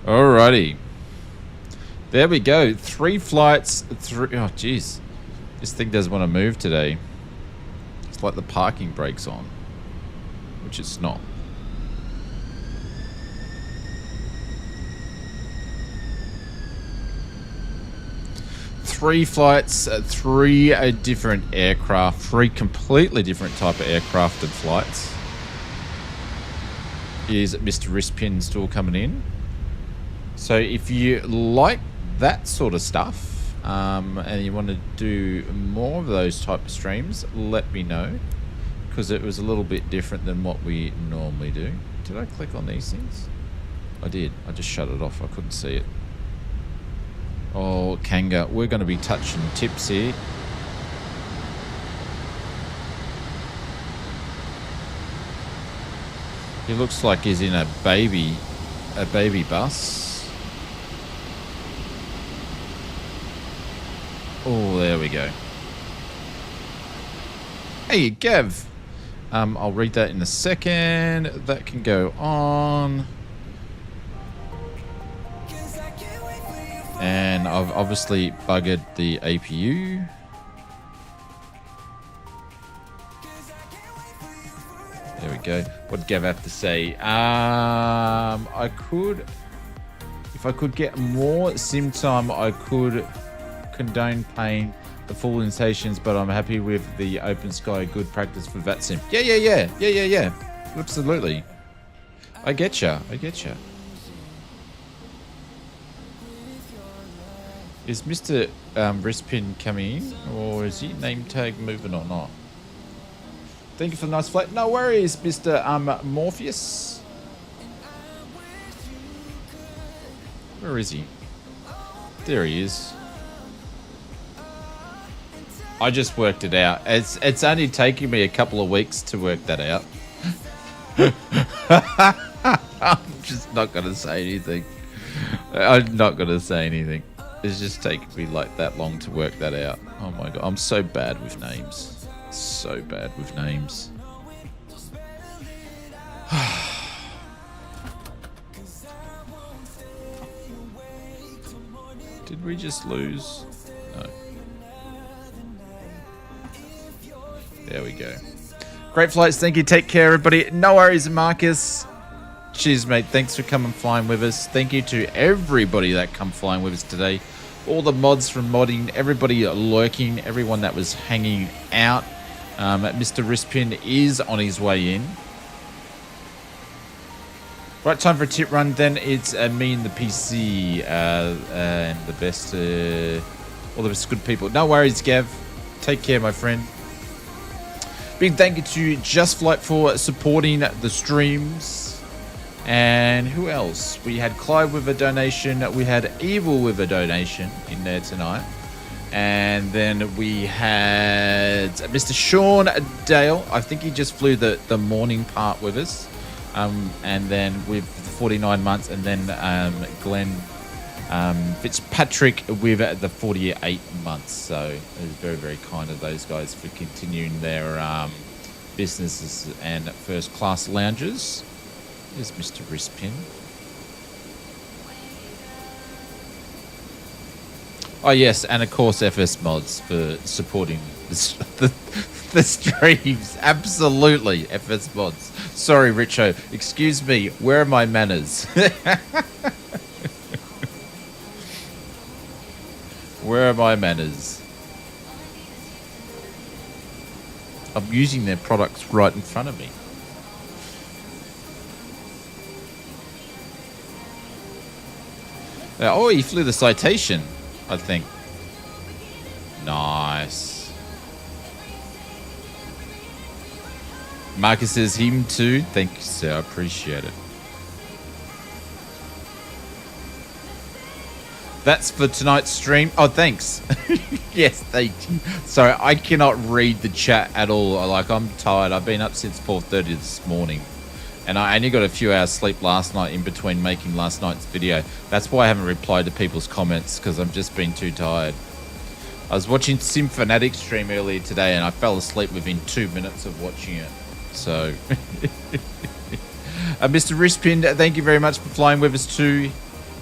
Alrighty. There we go. 3 flights. Oh, jeez. This thing doesn't want to move today. It's like the parking brake's on, which it's not. Three flights, 3 different aircraft, 3 completely different type of aircraft and flights. Is Mr. Rispin still coming in? So if you like that sort of stuff and you want to do more of those type of streams, let me know, because it was a little bit different than what we normally do. Did I click on these things? I did. I just shut it off. I couldn't see it. Oh, Kanga, we're going to be touching tips here. He looks like he's in a baby bus. Oh, there we go. Hey, Gav. I'll read that in a second. That can go on. And I've obviously buggered the APU. There we go. What did Gav have to say? I could, if I could get more sim time, I could condone paying the full installations, but I'm happy with the Open Sky. Good practice for VATSIM. Yeah. Absolutely. I get ya. Is Mr. Rispin coming in, or is he name tag moving or not? Thank you for the nice flight. No worries, Mr. Morpheus. Where is he? There he is. I just worked it out. It's only taking me a couple of weeks to work that out. I'm just not going to say anything. I'm not going to say anything. It's just taking me like that long to work that out. Oh my god, I'm so bad with names. So bad with names. Did we just lose? No. There we go. Great flights, thank you. Take care, everybody. No worries, Marcus. Cheers, mate. Thanks for coming flying with us. Thank you to everybody that come flying with us today. All the mods from modding, everybody lurking, everyone that was hanging out. Mr. Rispin is on his way in. Right, time for a tip run. Then it's me and the PC and the best, all the best good people. No worries, Gav. Take care, my friend. Big thank you to Just Flight for supporting the streams. And who else? We had Clyde with a donation. We had Evil with a donation in there tonight. And then we had Mr. Sean Dale. I think he just flew the morning part with us. And then with 49 months. And then Glenn Fitzpatrick with the 48 months. So it was very, very kind of those guys for continuing their businesses and first class lounges. There's Mr. Rispin. Oh yes, and of course FS Mods for supporting the streams. Absolutely, FS Mods. Sorry, Richo. Excuse me. Where are my manners? Where are my manners? I'm using their products right in front of me. Oh, he flew the Citation, I think. Nice. Marcus says him too. Thank you, sir. I appreciate it. That's for tonight's stream. Oh, thanks. Yes, thank you. Sorry, I cannot read the chat at all. Like, I'm tired. I've been up since 4:30 this morning. And I only got a few hours sleep last night in between making last night's video. That's why I haven't replied to people's comments, because I've just been too tired. I was watching Sim Fanatic stream earlier today, and I fell asleep within 2 minutes of watching it. So, Mr. Rispin, thank you very much for flying with us too.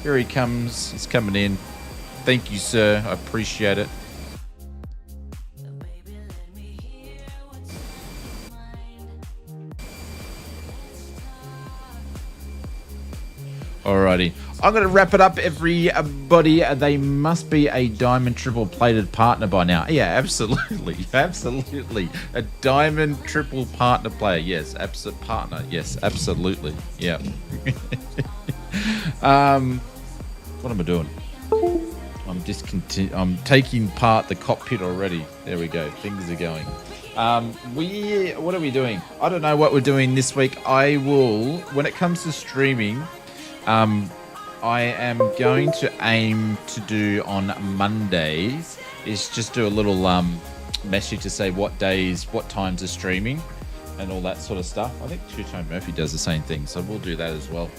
Here he comes. He's coming in. Thank you, sir. I appreciate it. Alrighty. I'm going to wrap it up, everybody. They must be a diamond triple plated partner by now. Yeah, absolutely. Absolutely. A diamond triple partner player. Yes, partner. Yes, absolutely. Yeah. What am I doing? I'm taking part the cockpit already. There we go. Things are going. What are we doing? I don't know what we're doing this week. I will, when it comes to streaming, I am going to aim to do on Mondays is just do a little message to say what days, what times are streaming and all that sort of stuff. I think Two-Tone Murphy does the same thing, so we'll do that as well.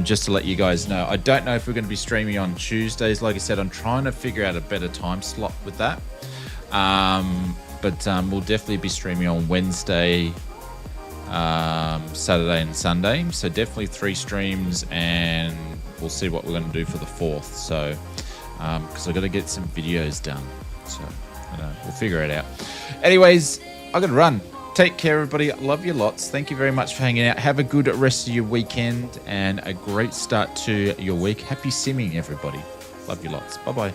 Just to let you guys know. I don't know if we're going to be streaming on Tuesdays. Like I said, I'm trying to figure out a better time slot with that. But we'll definitely be streaming on Wednesday, Saturday and Sunday. So definitely 3 streams, and we'll see what we're going to do for the 4th. So, because I've got to get some videos done. So, we'll figure it out. Anyways, I've got to run. Take care, everybody. Love you lots. Thank you very much for hanging out. Have a good rest of your weekend and a great start to your week. Happy simming, everybody. Love you lots. Bye-bye.